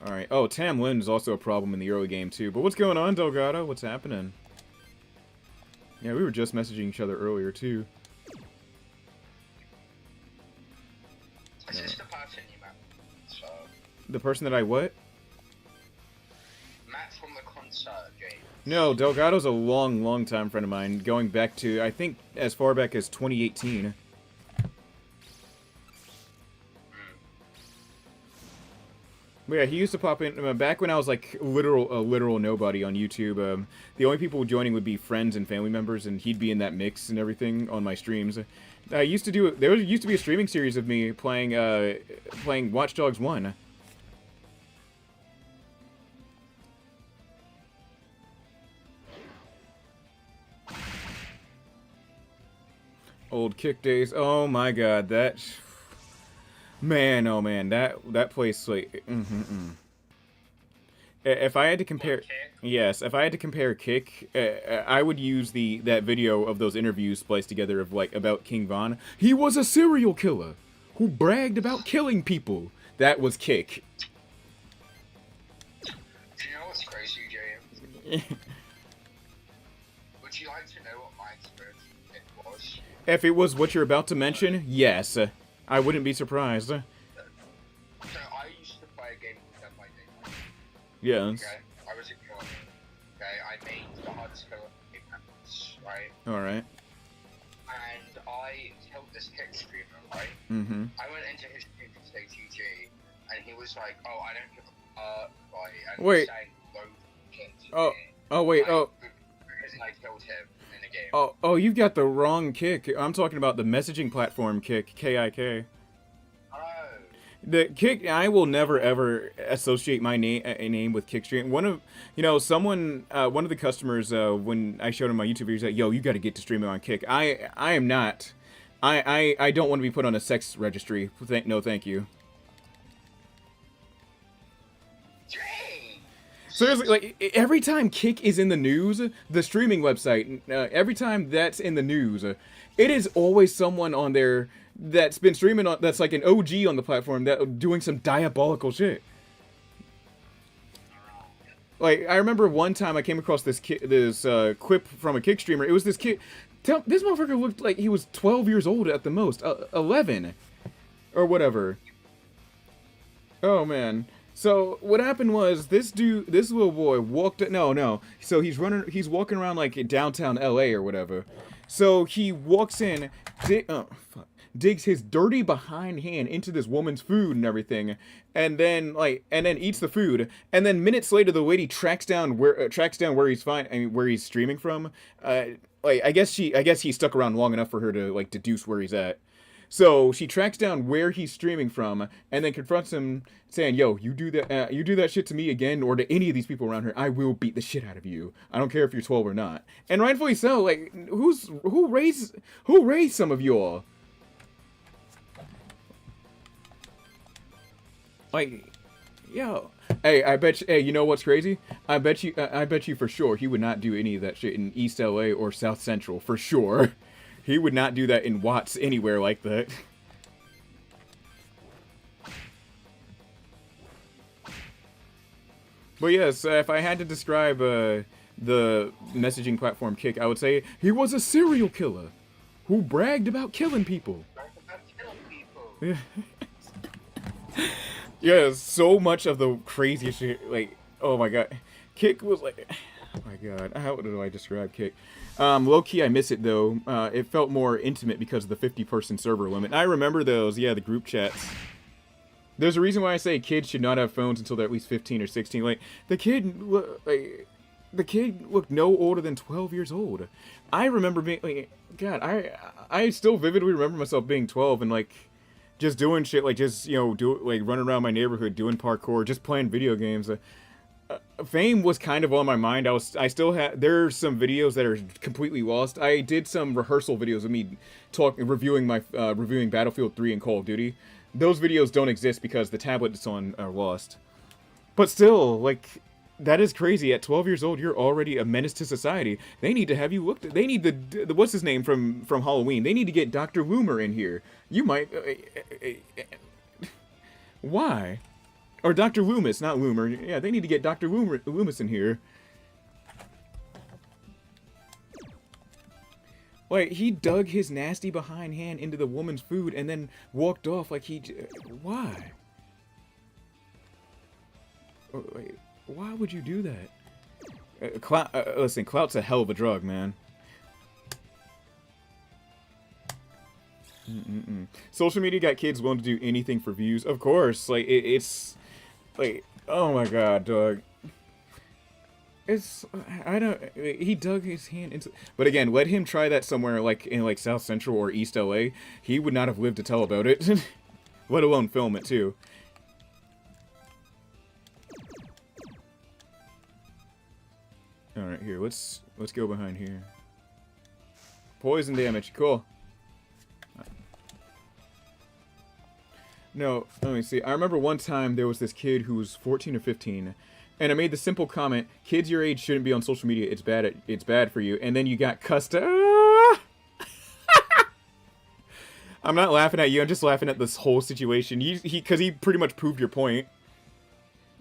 All right. Oh, Tam Lin is also a problem in the early game too. But what's going on, Delgado? What's happening? Yeah, we were just messaging each other earlier too. Is this the person you met? So. The person that I what? Matt from the concert, James. No, Delgado's a long time friend of mine, going back to, I think, as far back as 2018. But yeah, he used to pop in, back when I was like a literal nobody on YouTube. The only people joining would be friends and family members, and he'd be in that mix and everything on my streams. There used to be a streaming series of me playing Watch Dogs 1. Old Kick days. Oh my god, that... Man, oh man, that place, like... If I had to compare... Yes, if I had to compare Kick, I would use that video of those interviews spliced together of, like, about King Von. He was a serial killer who bragged about killing people. That was Kick. Do you know what's crazy, James? Would you like to know what my experience with it was? If it was what you're about to mention, yes. I wouldn't be surprised. So I used to play a game called Dead by Daylight. Yes. Okay, I was a killer. Okay, I made the hardest killer in Memphis, right? Alright. And I killed this Kick streamer, right? Mm-hmm. I went into his stream to say GG, and he was like, "Oh, I don't give a right?" And Wait. he was saying loads of shit to Oh. me, Oh wait. Oh. because I killed him in the game. Oh, you've got the wrong Kick. I'm talking about the messaging platform Kick, KIK. Oh. The Kick, I will never ever associate my name with Kickstream. One of the customers, when I showed him my YouTube video, he's like, "Yo, you got to get to streaming on Kick." I am not I don't want to be put on a sex registry. No, thank you. Dang. Seriously, like, every time Kick is in the news, the streaming website, every time that's in the news, it is always someone on there that's been streaming on, that's like an OG on the platform that doing some diabolical shit. Like, I remember one time I came across this clip from a Kick streamer. It was this kid. This motherfucker looked like he was 12 years old at the most, 11 or whatever. Oh man. So what happened was this little boy walked. No. So he's walking around like downtown LA or whatever. So he walks in, digs his dirty behind hand into this woman's food and everything, and then eats the food. And then minutes later, the lady tracks down where he's streaming from. I guess he stuck around long enough for her to like deduce where he's at. So she tracks down where he's streaming from, and then confronts him, saying, "Yo, you do that shit to me again, or to any of these people around here, I will beat the shit out of you. I don't care if you're 12 or not." And rightfully so. Like, who raised some of y'all? Like, yo, hey, I bet you. Hey, you know what's crazy? I bet you for sure he would not do any of that shit in East LA or South Central for sure. He would not do that in Watts anywhere like that. But yes, if I had to describe the messaging platform Kick, I would say he was a serial killer who bragged about killing people. Yeah. Yeah, so much of the craziest shit, like, oh my god. Kick was like, oh my god, how do I describe Kick? Low-key, I miss it, though. It felt more intimate because of the 50-person server limit. I remember those, yeah, the group chats. There's a reason why I say kids should not have phones until they're at least 15 or 16. Like, the kid looked no older than 12 years old. I remember being, like, god, I still vividly remember myself being 12 and, like, just doing shit, like, just, you know, running around my neighborhood, doing parkour, just playing video games. Fame was kind of on my mind. I still have, there's some videos that are completely lost. I did some rehearsal videos of me reviewing Battlefield 3 and Call of Duty. Those videos don't exist because the tablets on are lost. But still, like, that is crazy. At 12 years old, you're already a menace to society. They need to have you looked at. They need the what's his name from Halloween. They need to get Dr. Loomer in here. You might. Why? Or Dr. Loomis, not Loomer. Yeah, they need to get Dr. Loomis in here. Like, he dug his nasty behind hand into the woman's food and then walked off like he... Why? Wait, why would you do that? Listen, clout's a hell of a drug, man. Social media got kids willing to do anything for views. Of course, like, it's... Like, oh my god, dog. It's, I don't, he dug his hand into, but again, let him try that somewhere like in like South Central or East LA. He would not have lived to tell about it, let alone film it too. Alright, here, let's go behind here. Poison damage, cool. No, let me see. I remember one time there was this kid who was 14 or 15, and I made the simple comment, kids your age shouldn't be on social media, it's bad for you, and then you got cussed. I'm not laughing at you, I'm just laughing at this whole situation. Because he pretty much proved your point.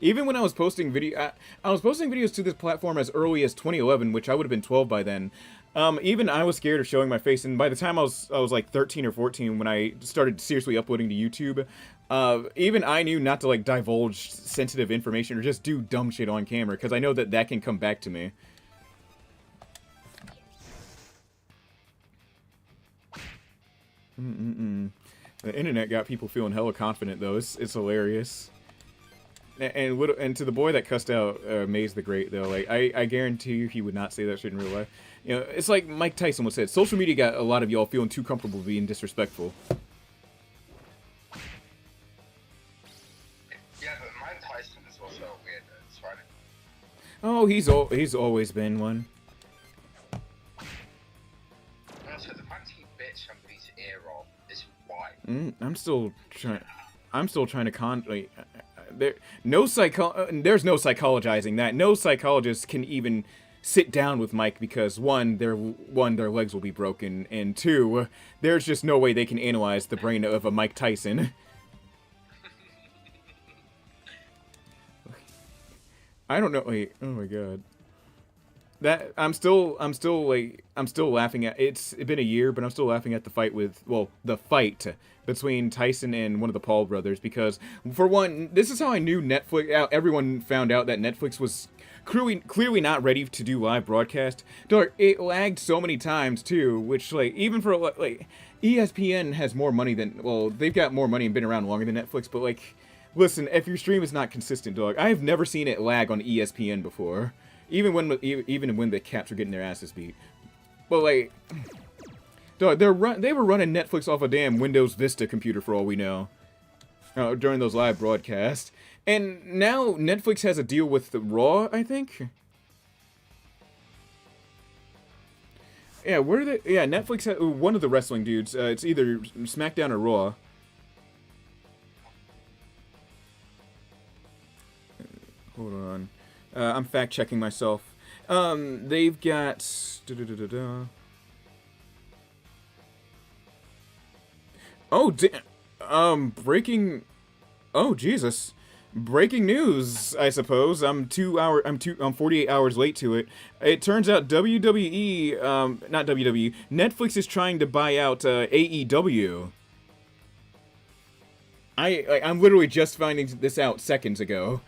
Even when I was posting I was posting videos to this platform as early as 2011, which I would have been 12 by then. Even I was scared of showing my face, and by the time I was like 13 or 14 when I started seriously uploading to YouTube, even I knew not to like divulge sensitive information or just do dumb shit on camera, because I know that can come back to me. The internet got people feeling hella confident though. It's hilarious. And to the boy that cussed out Maze the Great though, like I guarantee you he would not say that shit in real life. You know, it's like Mike Tyson once said, social media got a lot of y'all feeling too comfortable being disrespectful. Yeah, but Mike Tyson is also weird. It's funny. Oh, he's always been one. Also, the fact he bit somebody's ear off I'm still trying. I'm still trying to there's no psychologizing that. No psychologist can even sit down with Mike because their legs will be broken, and two, there's just no way they can analyze the brain of a Mike Tyson. I don't know. Wait. Oh my god. That I'm still laughing at. It's been a year, but I'm still laughing at the fight between Tyson and one of the Paul brothers, because for one, this is how I knew Netflix. Everyone found out that Netflix was clearly not ready to do live broadcast. It lagged so many times too, which even for ESPN has more money than they've got more money and been around longer than Netflix, but listen, if your stream is not consistent, dog, I have never seen it lag on ESPN before. Even when the Caps are getting their asses beat. But dog, they were running Netflix off a damn Windows Vista computer for all we know. During those live broadcasts. And now Netflix has a deal with the Raw, I think. Yeah, where are they? Yeah, Netflix has one of the wrestling dudes. It's either SmackDown or Raw. Hold on. I'm fact-checking myself. They've got... Oh, breaking... Oh, Jesus. Breaking news, I suppose. I'm 48 hours late to it. It turns out WWE, not WWE, Netflix is trying to buy out AEW. I'm literally just finding this out seconds ago.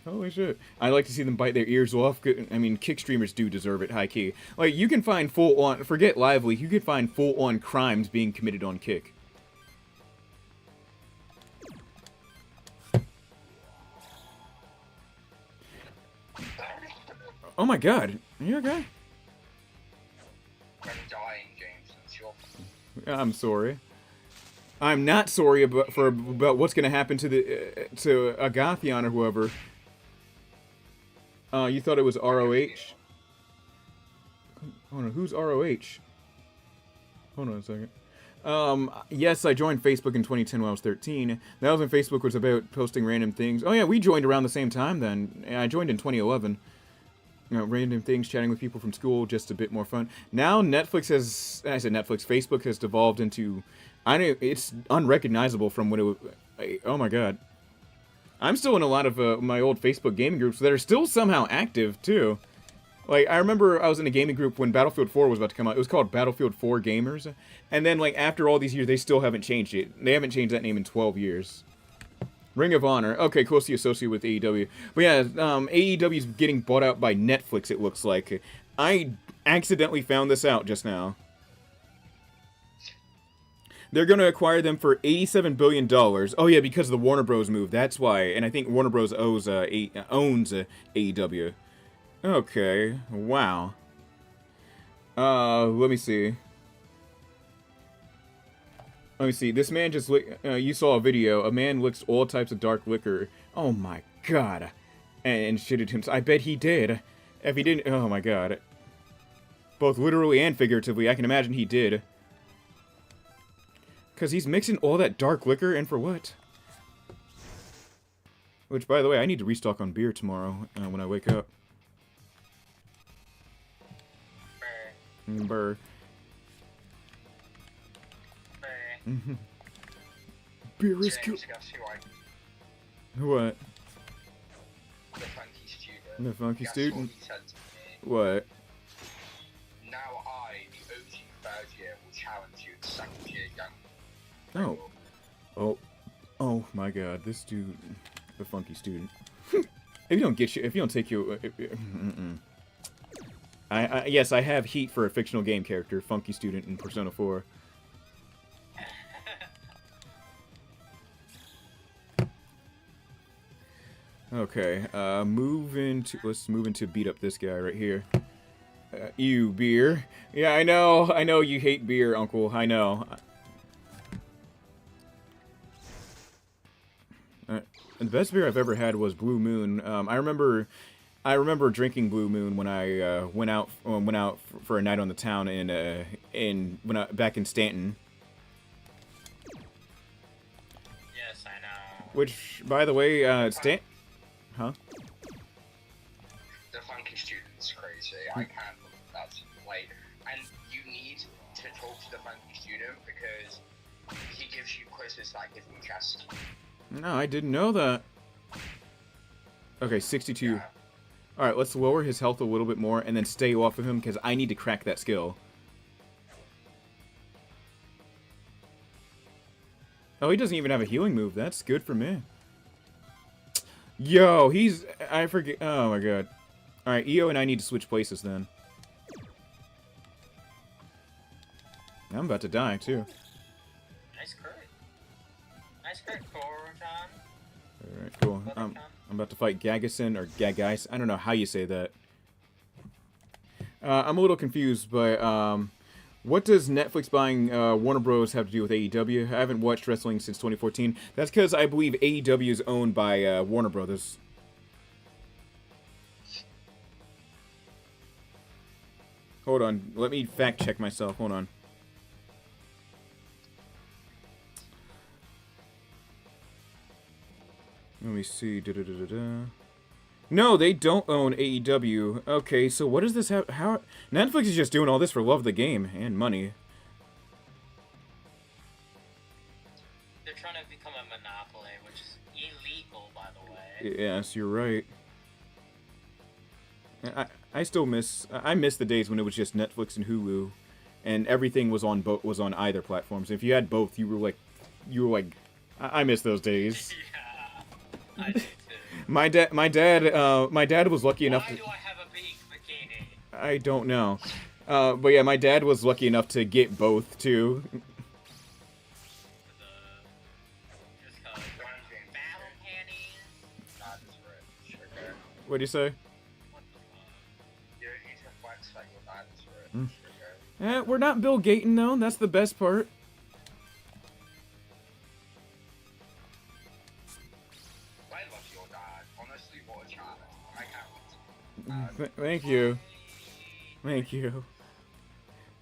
Holy shit. I like to see them bite their ears off. I mean, kick streamers do deserve it, high key. You can find full-on... Forget Lively, you can find full-on crimes being committed on Kick. Oh my god. Are you okay? I'm dying, James. That's your... I'm sorry. I'm not sorry about what's gonna happen to Agathion or whoever. You thought it was ROH? Hold on, who's ROH? Hold on a second. Yes, I joined Facebook in 2010 when I was 13. That was when Facebook was about posting random things. Oh yeah, we joined around the same time then. I joined in 2011. Random things, chatting with people from school, just a bit more fun. Now Facebook has devolved into... it's unrecognizable from when it was... Oh my god. I'm still in a lot of my old Facebook gaming groups that are still somehow active, too. I remember I was in a gaming group when Battlefield 4 was about to come out. It was called Battlefield 4 Gamers. And then, after all these years, they still haven't changed it. They haven't changed that name in 12 years. Ring of Honor. Okay, closely associated with AEW. But yeah, AEW's getting bought out by Netflix, it looks like. I accidentally found this out just now. They're going to acquire them for $87 billion. Oh yeah, because of the Warner Bros. Move. That's why. And I think Warner Bros. owns AEW. Okay. Wow. Let me see. Let me see. This man just... you saw a video. A man licks all types of dark liquor. Oh my god. And shitted himself. I bet he did. If he didn't... Oh my god. Both literally and figuratively, I can imagine he did. Because he's mixing all that dark liquor, and for what? Which, by the way, I need to restock on beer tomorrow when I wake up. Burr. Beer is cool. Guess What? The funky student. The funky Guess student? What he said to me? What? Now I, the OG third year, will challenge you the second year young. Oh my god, this dude, the funky student. If you don't take your... yes, I have heat for a fictional game character, funky student in Persona 4. Okay, let's move into beat up this guy right here. You, beer. Yeah, I know you hate beer, Uncle, I know. The best beer I've ever had was Blue Moon. I remember I remember drinking Blue Moon when I went out for a night on the town back in Stanton. Yes, I know. Which, by the way, huh? The funky student's crazy. I can't believe that's like, and you need to talk to the funky student because he gives you quizzes that give you chest. No, I didn't know that. Okay, 62. Yeah. Alright, let's lower his health a little bit more and then stay off of him because I need to crack that skill. Oh, he doesn't even have a healing move. That's good for me. Yo, I forget. Oh my god. Alright, EO and I need to switch places then. I'm about to die too. Nice crit. Nice crit, Koro-chan. Alright, cool. I'm about to fight Gagison or Gagais. I don't know how you say that. I'm a little confused, but what does Netflix buying Warner Bros. Have to do with AEW? I haven't watched wrestling since 2014. That's because I believe AEW is owned by Warner Brothers. Hold on. Let me fact check myself. Hold on. Let me see. No, they don't own AEW. Okay, so what does this have? How Netflix is just doing all this for love of the game and money. They're trying to become a monopoly, which is illegal, by the way. Yes, you're right. I still miss the days when it was just Netflix and Hulu, and everything was on either platforms. If you had both, you were like, I miss those days. Yeah, I do too. My dad was lucky enough to. Why do I have a big bikini? I don't know. But yeah, my dad was lucky enough to get both too. Just battle panties. Not as rich. Okay. What'd you say? What the fuck? You don't need to flex like you're not as rich. Okay. We're not Bill Gaten though. That's the best part. I love your dad. Honestly, what a child. I can't. Thank you. Thank you.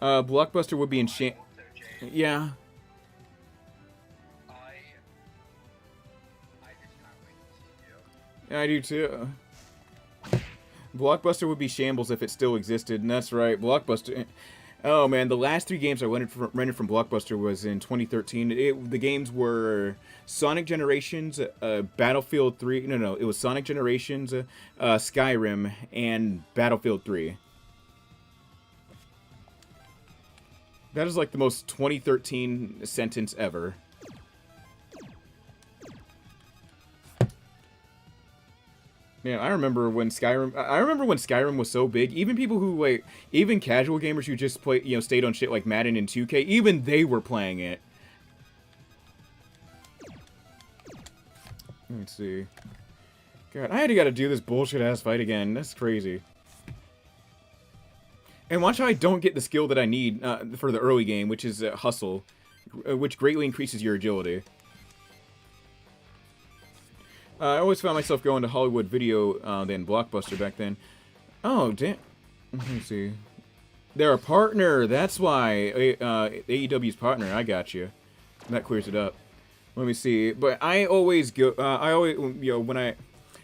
Blockbuster would be in shame. Yeah. I just can't wait to see you. I do too. Blockbuster would be shambles if it still existed, and that's right, Blockbuster. Oh man, the last 3 games I rented from Blockbuster was in 2013. The games were Sonic Generations, Battlefield 3. No, it was Sonic Generations, Skyrim, and Battlefield 3. That is like the most 2013 sentence ever. Man, I remember when Skyrim was so big. Even people who even casual gamers who just stayed on shit like Madden and 2K, even they were playing it. Let's see. God, I gotta do this bullshit ass fight again. That's crazy. And watch how I don't get the skill that I need for the early game, which is Hustle, which greatly increases your agility. I always found myself going to Hollywood Video than Blockbuster back then. Oh, damn. Let me see. They're a partner. That's why. AEW's partner. I got you. That clears it up. Let me see. But I always go.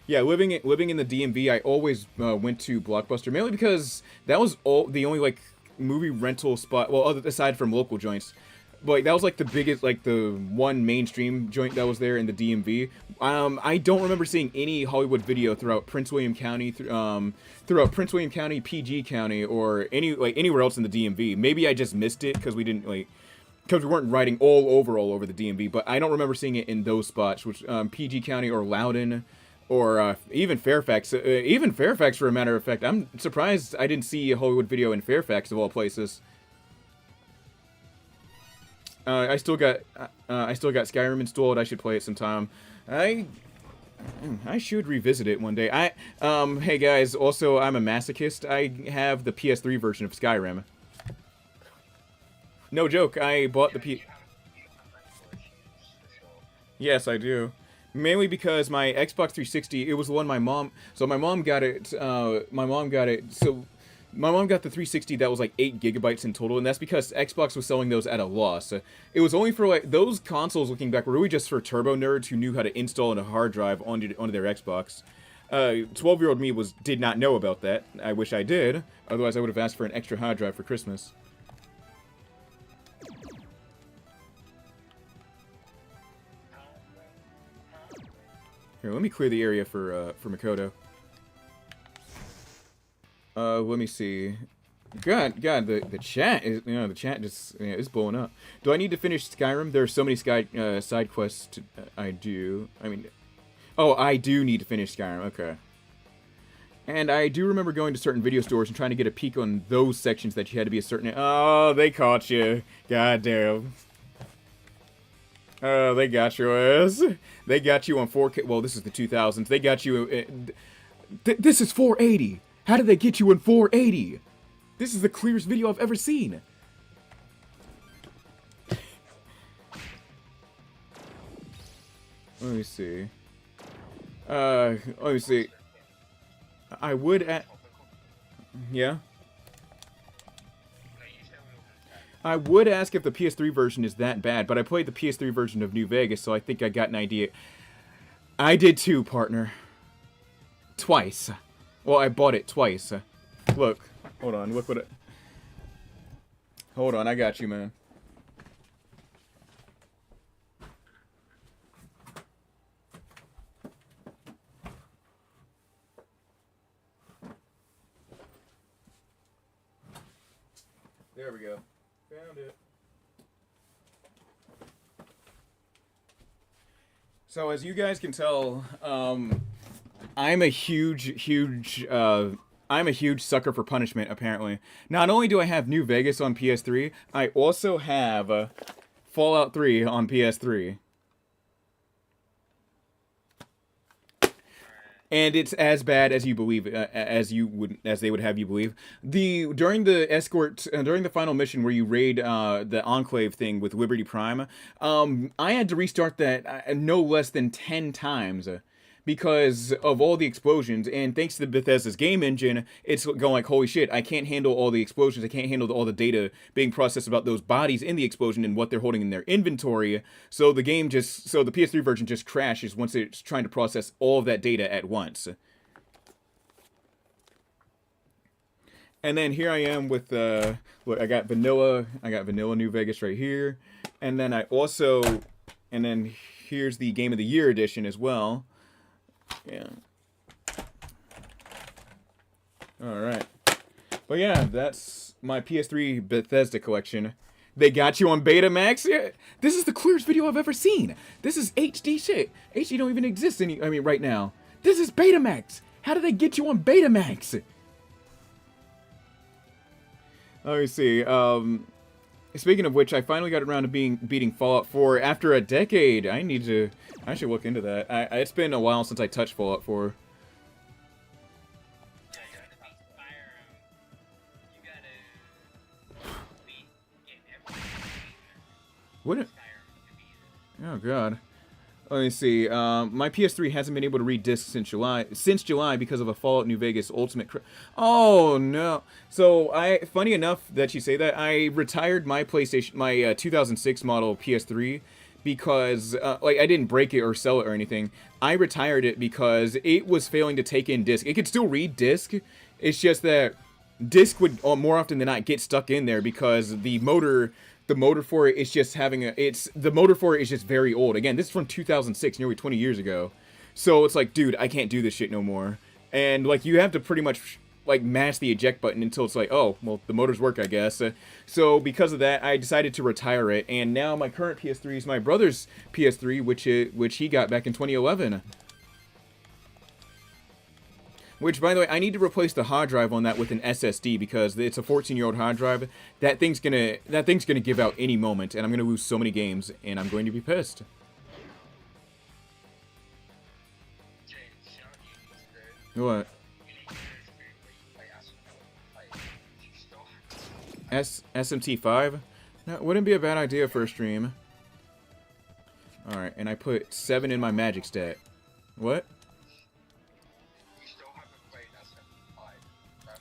Living in the DMV, I always went to Blockbuster mainly because that was the only movie rental spot. Well, aside from local joints. But that was the biggest, the one mainstream joint that was there in the DMV. I don't remember seeing any Hollywood Video throughout Prince William County, PG County, or anywhere else in the DMV. Maybe I just missed it because we didn't because we weren't riding all over the DMV. But I don't remember seeing it in those spots, which PG County or Loudoun, or even Fairfax. Even Fairfax, for a matter of fact. I'm surprised I didn't see Hollywood Video in Fairfax of all places. I still got Skyrim installed. I should play it sometime. I should revisit it one day. Hey guys, also I'm a masochist. I have the PS3 version of Skyrim. No joke. I bought the Yes, I do. Mainly because my Xbox 360, it was the one my mom. So my mom got it. My mom got it. So my mom got the 360 that was like 8 gigabytes in total, and that's because Xbox was selling those at a loss. It was only for like those consoles. Looking back, were really just for turbo nerds who knew how to install a hard drive onto their Xbox. 12-year-old me did not know about that. I wish I did. Otherwise, I would have asked for an extra hard drive for Christmas. Here, let me clear the area for Makoto. Let me see. God, the chat is, the chat just is blowing up. Do I need to finish Skyrim? There are so many side quests I do. I mean, oh, I do need to finish Skyrim. Okay. And I do remember going to certain video stores and trying to get a peek on those sections that you had to be a certain. Oh, they caught you. God damn. Oh, they got your ass. They got you on 4K. Well, this is the 2000s. They got you. This is 480. How did they get you in 480? This is the clearest video I've ever seen. Let me see. Let me see. I would yeah. I would ask if the PS3 version is that bad, but I played the PS3 version of New Vegas, so I think I got an idea. I did too, partner. Twice. Well, I bought it twice. Look. Hold on. Look what it... Hold on. I got you, man. There we go. Found it. So as you guys can tell, I'm a huge sucker for punishment, apparently. Not only do I have New Vegas on PS3, I also have Fallout 3 on PS3. And it's as bad as you believe, as they would have you believe. During the final mission where you raid the Enclave thing with Liberty Prime, I had to restart that no less than 10 times. Because of all the explosions, and thanks to Bethesda's game engine, it's going like, holy shit, I can't handle all the explosions, I can't handle all the data being processed about those bodies in the explosion and what they're holding in their inventory, so the PS3 version just crashes once it's trying to process all of that data at once. And then here I am with, look, I got vanilla New Vegas right here, and then here's the Game of the Year edition as well. Yeah. Alright. But yeah, that's my PS3 Bethesda collection. They got you on Betamax? Yeah. This is the clearest video I've ever seen. This is HD shit. HD don't even exist right now. This is Betamax. How did they get you on Betamax? Let me see. Speaking of which, I finally got around to beating Fallout 4 after a decade. I should look into that. It's been a while since I touched Fallout 4. What? Oh god. Let me see. My PS3 hasn't been able to read discs since July because of a Fallout New Vegas Ultimate. Oh no! So funny enough that you say that, I retired my PlayStation, my 2006 model PS3 because I didn't break it or sell it or anything. I retired it because it was failing to take in disc. It could still read disc. It's just that disc would more often than not get stuck in there because the motor for it is just the motor for it is just very old. Again, this is from 2006, nearly 20 years ago. So it's like, dude, I can't do this shit no more. And like, you have to pretty much like mash the eject button until it's like, oh, well, the motors work, I guess. So because of that, I decided to retire it. And now my current PS3 is my brother's PS3, which he got back in 2011. Which, by the way, I need to replace the hard drive on that with an SSD because it's a 14-year-old hard drive. That thing's gonna give out any moment, and I'm gonna lose so many games, and I'm going to be pissed. What? SMT5? That wouldn't be a bad idea for a stream. Alright, and I put 7 in my magic stat. What? You still haven't played SF5. That's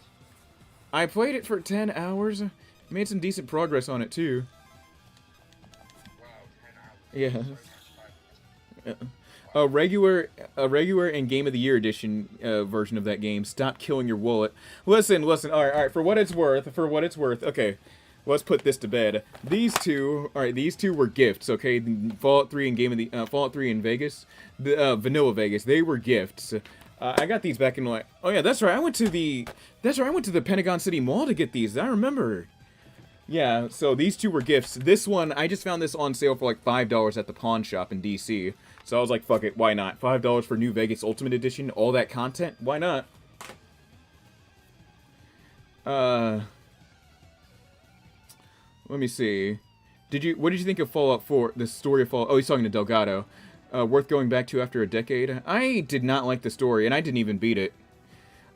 I played it for 10 hours. Made some decent progress on it, too. wow, 10 hours. Yeah. So much time. A regular and Game of the Year edition version of that game. Stop killing your wallet. Listen. All right. For what it's worth. Okay, let's put this to bed. These two were gifts. Okay, Fallout 3 and Fallout 3 in Vegas, the Vanilla Vegas. They were gifts. I got these back in like. Oh yeah, that's right. I went to the Pentagon City Mall to get these. I remember. Yeah, so these two were gifts. This one, I just found this on sale for like $5 at the pawn shop in DC. So I was like, fuck it, why not? $5 for New Vegas Ultimate Edition, all that content, why not? Let me see. What did you think of Fallout 4, the story of Fallout? Oh, he's talking to Delgado. Worth going back to after a decade? I did not like the story, and I didn't even beat it.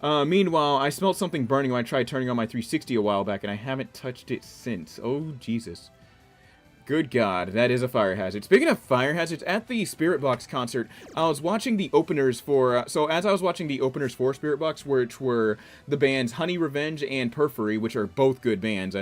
Meanwhile, I smelled something burning when I tried turning on my 360 a while back, and I haven't touched it since. Oh, Jesus. Good God, that is a fire hazard. Speaking of fire hazards, at the Spirit Box concert, I was watching the openers for... so as I was watching the openers for Spirit Box, which were the bands Honey Revenge and Periphery, which are both good bands,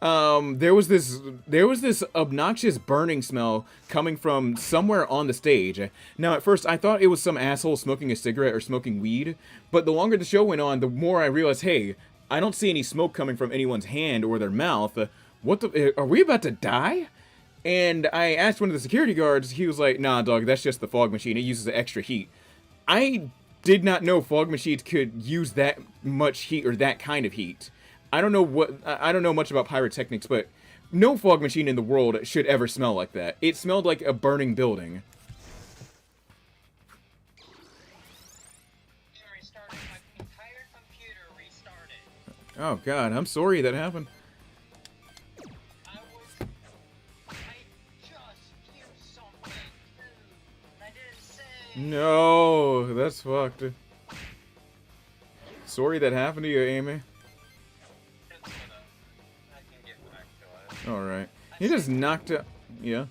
there was this obnoxious burning smell coming from somewhere on the stage. Now, at first, I thought it was some asshole smoking a cigarette or smoking weed, but the longer the show went on, the more I realized, hey, I don't see any smoke coming from anyone's hand or their mouth. What the... are we about to die? And I asked one of the security guards, he was like, nah, dog, that's just the fog machine. It uses extra heat. I did not know fog machines could use that much heat or that kind of heat. I don't know much about pyrotechnics, but no fog machine in the world should ever smell like that. It smelled like a burning building. Restarted. My entire computer restarted. Oh God, I'm sorry that happened. No, that's fucked. Sorry that happened to you, Amy. Alright. He just knocked out... Yeah.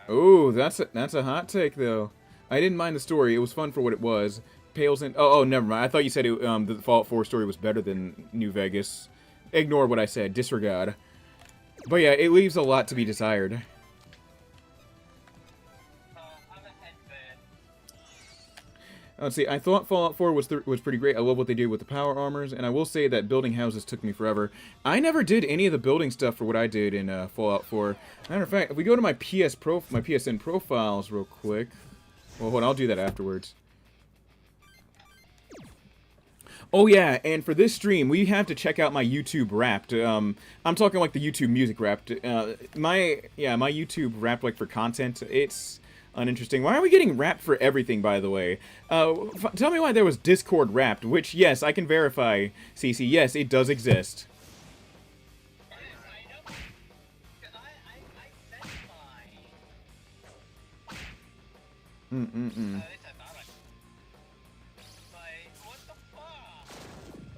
Ooh, that's a hot take, though. I didn't mind the story. It was fun for what it was. Pales in... Oh, never mind. I thought you said the Fallout 4 story was better than New Vegas. Ignore what I said. Disregard. But yeah, it leaves a lot to be desired. Let's see, I thought Fallout 4 was pretty great. I love what they did with the power armors, and I will say that building houses took me forever. I never did any of the building stuff for what I did in Fallout 4. Matter of fact, if we go to my PSN profiles real quick... Well, hold on, I'll do that afterwards. Oh yeah, and for this stream, we have to check out my YouTube Wrapped. I'm talking like the YouTube Music Wrapped. My YouTube Wrapped like for content, it's... uninteresting. Why are we getting Wrapped for everything, by the way? Tell me why there was Discord Wrapped, which, yes, I can verify, CC. Yes, it does exist.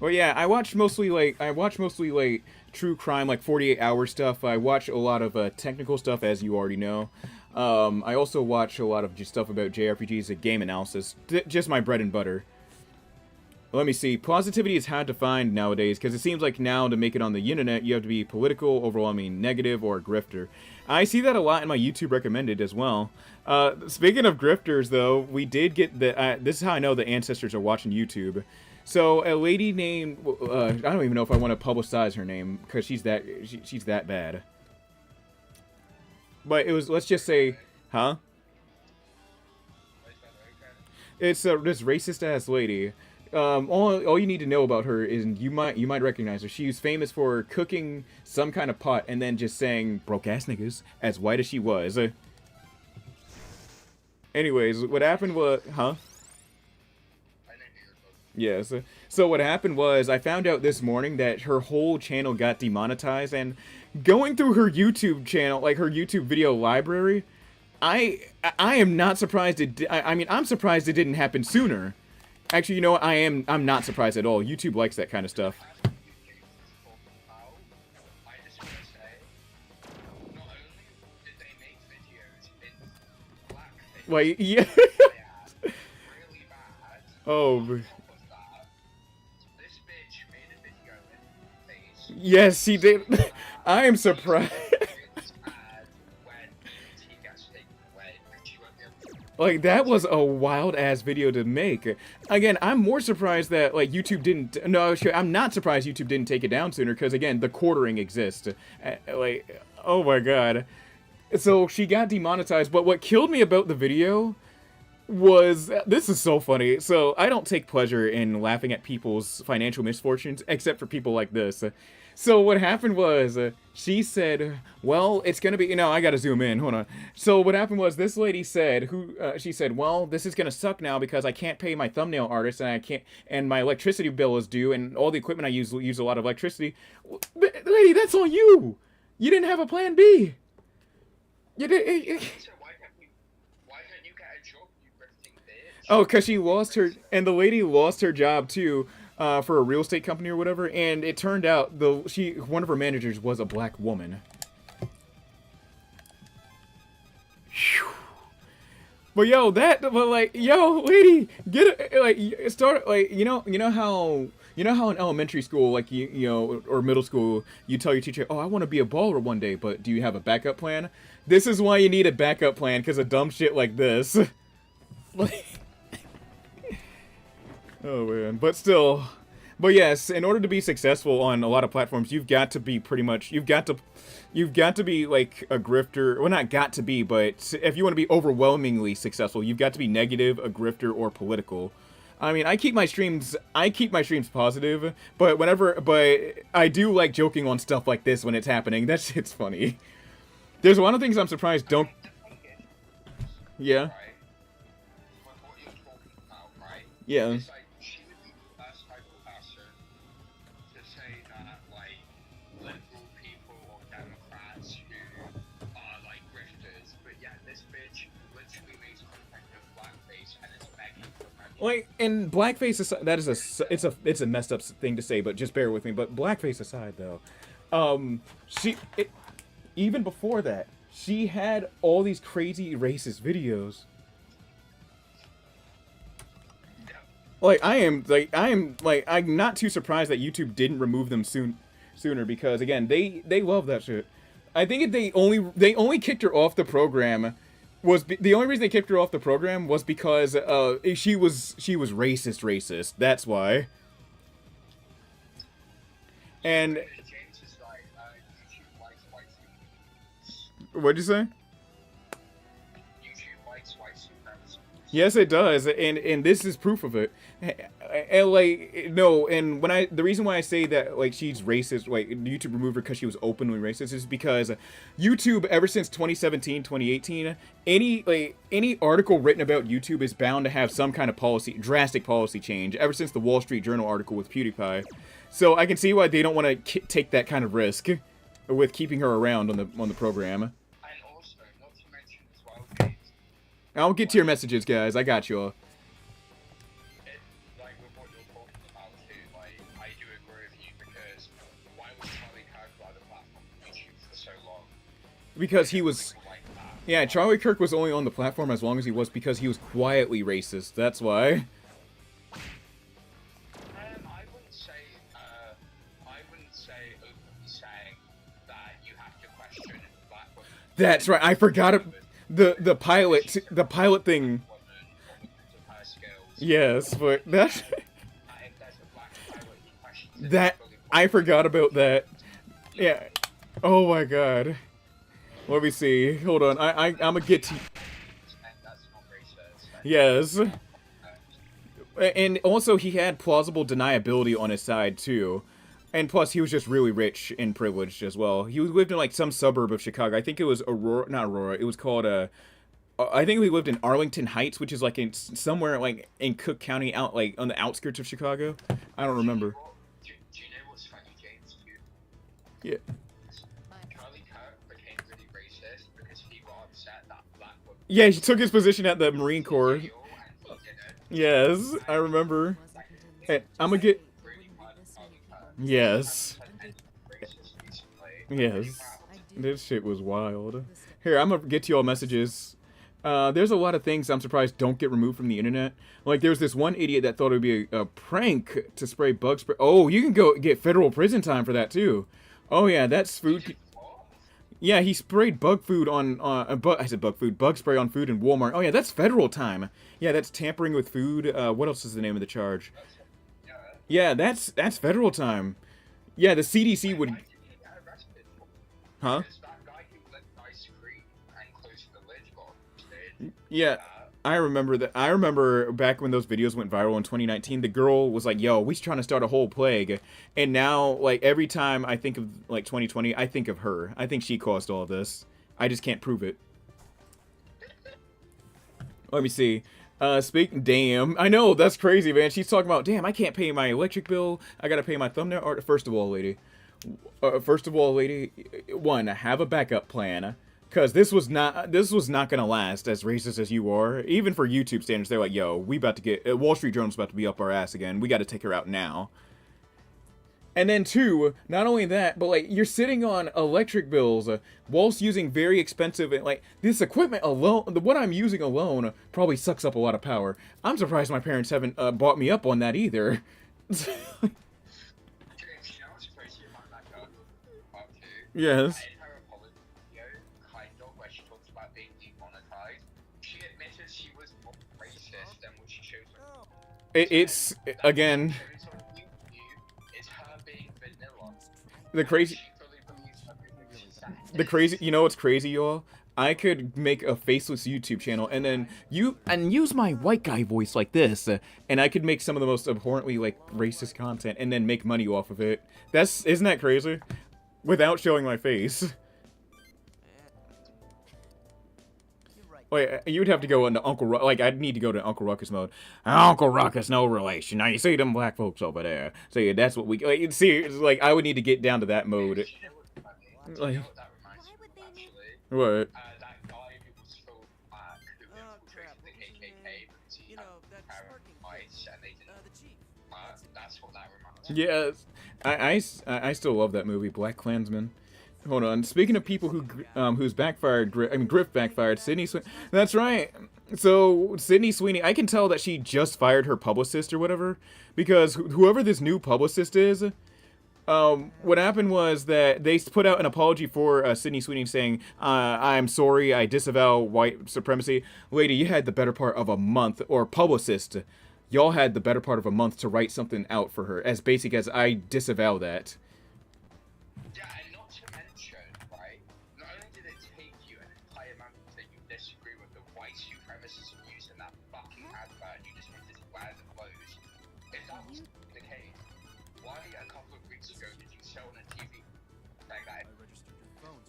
Well, yeah, I watch mostly like true crime, like 48 Hour stuff. I watch a lot of technical stuff, as you already know. I also watch a lot of just stuff about JRPGs and game analysis. Just my bread and butter. Let me see. Positivity is hard to find nowadays, because it seems like now to make it on the internet, you have to be political, overwhelming, negative, or a grifter. I see that a lot in my YouTube recommended as well. Speaking of grifters, though, we did get the... this is how I know the ancestors are watching YouTube. So, a lady named... I don't even know if I want to publicize her name, because she's that bad. But it was, let's just say, huh? It's this racist-ass lady. All you need to know about her is you might recognize her. She's famous for cooking some kind of pot and then just saying broke-ass niggas as white as she was. Anyways, what happened was, huh? Yes. So what happened was I found out this morning that her whole channel got demonetized, and going through her YouTube channel, like her YouTube video library, I am not surprised I mean, I'm surprised it didn't happen sooner. Actually, you know what? I'm not surprised at all. YouTube likes that kind of stuff. Like, yeah. Really bad. Oh, On top of that, this bitch made a video in face. yes, he did. I am surprised. It's bad when he gets taken away, because she won't be able to. Like, that was a wild ass video to make. Again, I'm more surprised that like YouTube didn't. No, sure, I'm not surprised YouTube didn't take it down sooner because again, the quartering exists. Like, oh my god. So she got demonetized, but what killed me about the video was this is so funny. So I don't take pleasure in laughing at people's financial misfortunes, except for people like this. So what happened was she said, "Well, it's gonna be." You know, I gotta zoom in. Hold on. So what happened was this lady said, she said, "Well, this is gonna suck now because I can't pay my thumbnail artist and I can't, and my electricity bill is due, and all the equipment I use a lot of electricity." Lady, that's on you. You didn't have a plan B. You did. So why don't you get a job, you grifting bitch? Oh, because she lost her, and the lady lost her job too, for a real estate company or whatever. And it turned out one of her managers was a black woman. Phew. But yo, lady, get it, like, start, like, you know how in elementary school, like, you know, or middle school, you tell your teacher, "Oh, I want to be a baller one day," but do you have a backup plan? This is why you need a backup plan, because of dumb shit like this. Like, oh man, but still, but yes, in order to be successful on a lot of platforms, you've got to be like a grifter. Well, not got to be, but if you want to be overwhelmingly successful, you've got to be negative, a grifter, or political. I mean, I keep my streams positive, but I do like joking on stuff like this when it's happening. That shit's funny. There's a lot of things I'm surprised don't. Yeah. Right? With what you're talking about, right? Yeah. It's like, she would be the first type of person to say that, like, liberal people or Democrats who are, like, grifters, but yet this bitch literally makes content with blackface and is begging for money. Like, and blackface aside, it's a messed up thing to say, but just bear with me. But blackface aside, though, even before that, she had all these crazy racist videos. I'm not too surprised that YouTube didn't remove them sooner because again, they love that shit. I think they only kicked her off the program the only reason they kicked her off the program was because she was racist. That's why. And James is right, YouTube likes white supremacists. what'd you say? YouTube likes white supremacists. Yes, it does, and this is proof of it. And like no, and the reason why I say that like she's racist, like YouTube removed her because she was openly racist, is because YouTube ever since 2017, 2018, any article written about YouTube is bound to have some kind of drastic policy change. Ever since the Wall Street Journal article with PewDiePie, so I can see why they don't want to take that kind of risk with keeping her around on the program. And also, not to mention as well, James, I'll get to your messages, guys. I got you all. like with what you're talking about too, like I do agree with you because why was Charlie Kirk on the platform of YouTube for so long? Because he was. Like that. Yeah, Charlie Kirk was only on the platform as long as he was because he was quietly racist. That's why. I wouldn't say openly saying that you have to question black women. That's right. I forgot the pilot thing. Yes, but that I forgot about that. Yeah. Oh my god. Let me see. Hold on. I'm gonna get to. Yes. And also, he had plausible deniability on his side too, and plus, he was just really rich and privileged as well. He lived in like some suburb of Chicago. I think it was not Aurora. It was called I think he lived in Arlington Heights, which is like in somewhere like in Cook County, out like on the outskirts of Chicago. I don't remember. Do you know what's funny, James? Yeah. Charlie Kirk became really racist because he got upset that black women. Yeah, he took his position at the Marine Corps. And he didn't. Yes, I remember. Hey, I'm gonna get. Yes. Yes. This shit was wild. Here, I'm gonna get to y'all messages. There's a lot of things I'm surprised don't get removed from the internet. Like, there's this one idiot that thought it would be a prank to spray bug spray. Oh, you can go get federal prison time for that, too. Oh, yeah, that's food. Yeah, he sprayed bug food on, I said bug food, bug spray on food in Walmart. Oh, yeah, that's federal time. Yeah, that's tampering with food. What else is the name of the charge? Yeah, that's federal time. Yeah, the CDC would... Huh? Yeah, I remember that. I remember back when those videos went viral in 2019, the girl was like, yo, we trying to start a whole plague. And now, like, every time I think of, like, 2020, I think of her. I think she caused all of this. I just can't prove it. Let me see. Damn. I know, that's crazy, man. She's talking about, damn, I can't pay my electric bill. I gotta pay my thumbnail art. First of all, lady, one, have a backup plan. Because this was not gonna last, as racist as you are. Even for YouTube standards, they're like, yo, we about to get... Wall Street Journal's about to be up our ass again. We gotta take her out now. And then two, not only that, but like, you're sitting on electric bills whilst using very expensive... Like, this equipment alone, what I'm using alone, probably sucks up a lot of power. I'm surprised my parents haven't bought me up on that either. Yes. It's again the crazy. You know what's crazy, y'all? I could make a faceless YouTube channel and then use my white guy voice like this, and I could make some of the most abhorrently like racist content and then make money off of it. Isn't that crazy? Without showing my face. Wait, you'd have to go into Uncle Ruckus. Like, I'd need to go to Uncle Ruckus mode. Uncle Ruckus, no relation. Now, you see them black folks over there. See, that's what we... Like, see, it's like, I would need to get down to that mode. Like, what? That guy who was so black, who infiltrated the KKK, because he had parasites, and they didn't... that's what that reminds me. Yes. I still love that movie, Black Klansman. Hold on. Speaking of people who's backfired, Griff backfired. Sydney Sweeney. That's right. So Sydney Sweeney, I can tell that she just fired her publicist or whatever, because whoever this new publicist is, what happened was that they put out an apology for Sydney Sweeney saying, "I'm sorry, I disavow white supremacy." Lady, you had the better part of a month, or publicist, y'all had the better part of a month to write something out for her, as basic as "I disavow that."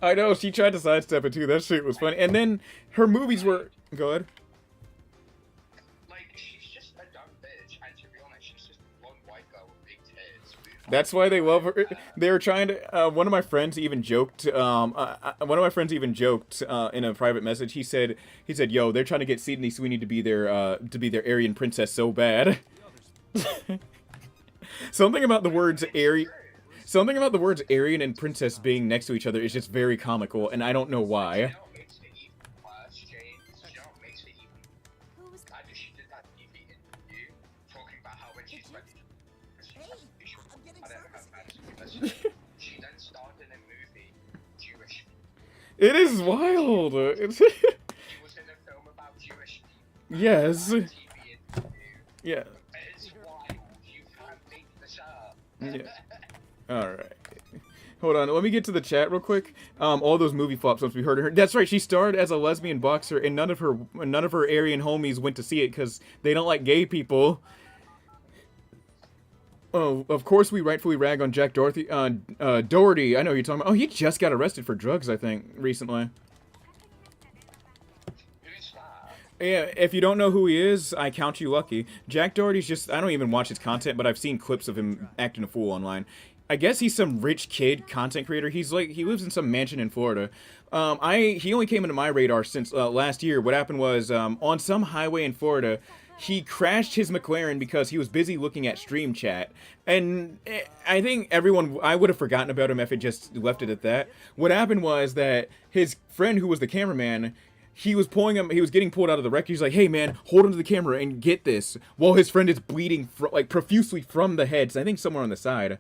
I know, she tried to sidestep it too. That shit was funny. And then her movies were... Go ahead. Like, she's just a dumb bitch. And to be honest, she's just a blonde white girl with big tits. That's why they love her. They were trying to... one of my friends even joked... in a private message. He said, yo, they're trying to get Sydney Sweeney to be their Aryan princess so bad. Something about the words Aryan and princess being next to each other is just very comical, and I don't know why. It is wild. Yes. Yeah. Yeah. Alright. Hold on, let me get to the chat real quick. All those movie flops once we heard her. That's right, she starred as a lesbian boxer, and none of her Aryan homies went to see it because they don't like gay people. Oh, of course we rightfully rag on Jack Doherty. Doherty, I know who you're talking about. Oh, he just got arrested for drugs, I think, recently. Yeah, if you don't know who he is, I count you lucky. Jack Doherty's just... I don't even watch his content, but I've seen clips of him acting a fool online. I guess he's some rich kid content creator. He's like... He lives in some mansion in Florida. He only came into my radar since last year. What happened was, on some highway in Florida, he crashed his McLaren because he was busy looking at Stream Chat. And I think everyone... I would have forgotten about him if it just left it at that. What happened was that his friend, who was the cameraman... he was pulling him. He was getting pulled out of the wreck. He's like, "Hey man, hold onto the camera and get this." While his friend is bleeding like profusely from the head. So I think somewhere on the side,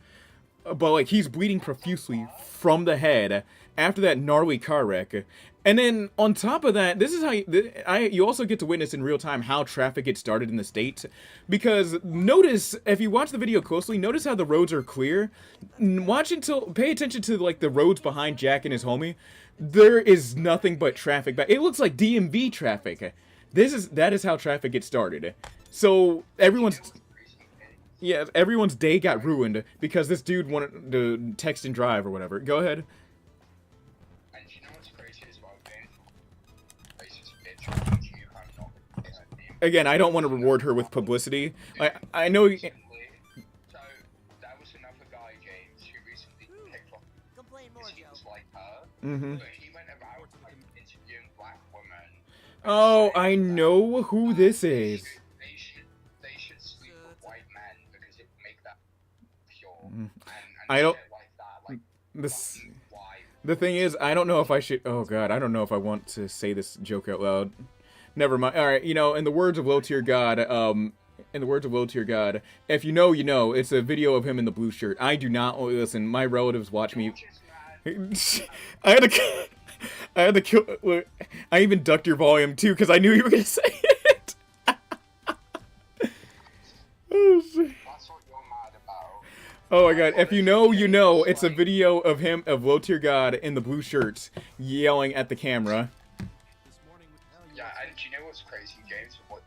but like he's bleeding profusely from the head after that gnarly car wreck. And then on top of that, this is how you also get to witness in real time how traffic gets started in the States. Because notice, if you watch the video closely, notice how the roads are clear. Pay attention to like the roads behind Jack and his homie. There is nothing but traffic. But it looks like DMV traffic. That is how traffic gets started. So everyone's day got ruined because this dude wanted to text and drive or whatever. Go ahead. And you know what's crazy as well, Dan? Racist bitch. You have not been a name. Again, I don't want to reward her with publicity. I know. So, that was another guy, James, who recently picked up Complain more, because he Joe. was like her. Mm-hmm. But he went about like interviewing black women. Oh, I know who this is. They should sleep with white men because it would make that pure. And I don't. shit like that, like This. fucking why? The thing is, I don't know if I should. Oh God, I don't know if I want to say this joke out loud. Never mind. All right, in the words of Low Tier God, if you know, you know. It's a video of him in the blue shirt. I do not listen. My relatives watch me. I had to kill. I even ducked your volume too because I knew you were gonna say it. Oh, shit. That's what you're mad about. Oh my God! If you know, you know. It's a video of Low Tier God in the blue shirts yelling at the camera. Yeah, and do you know what's crazy, James? What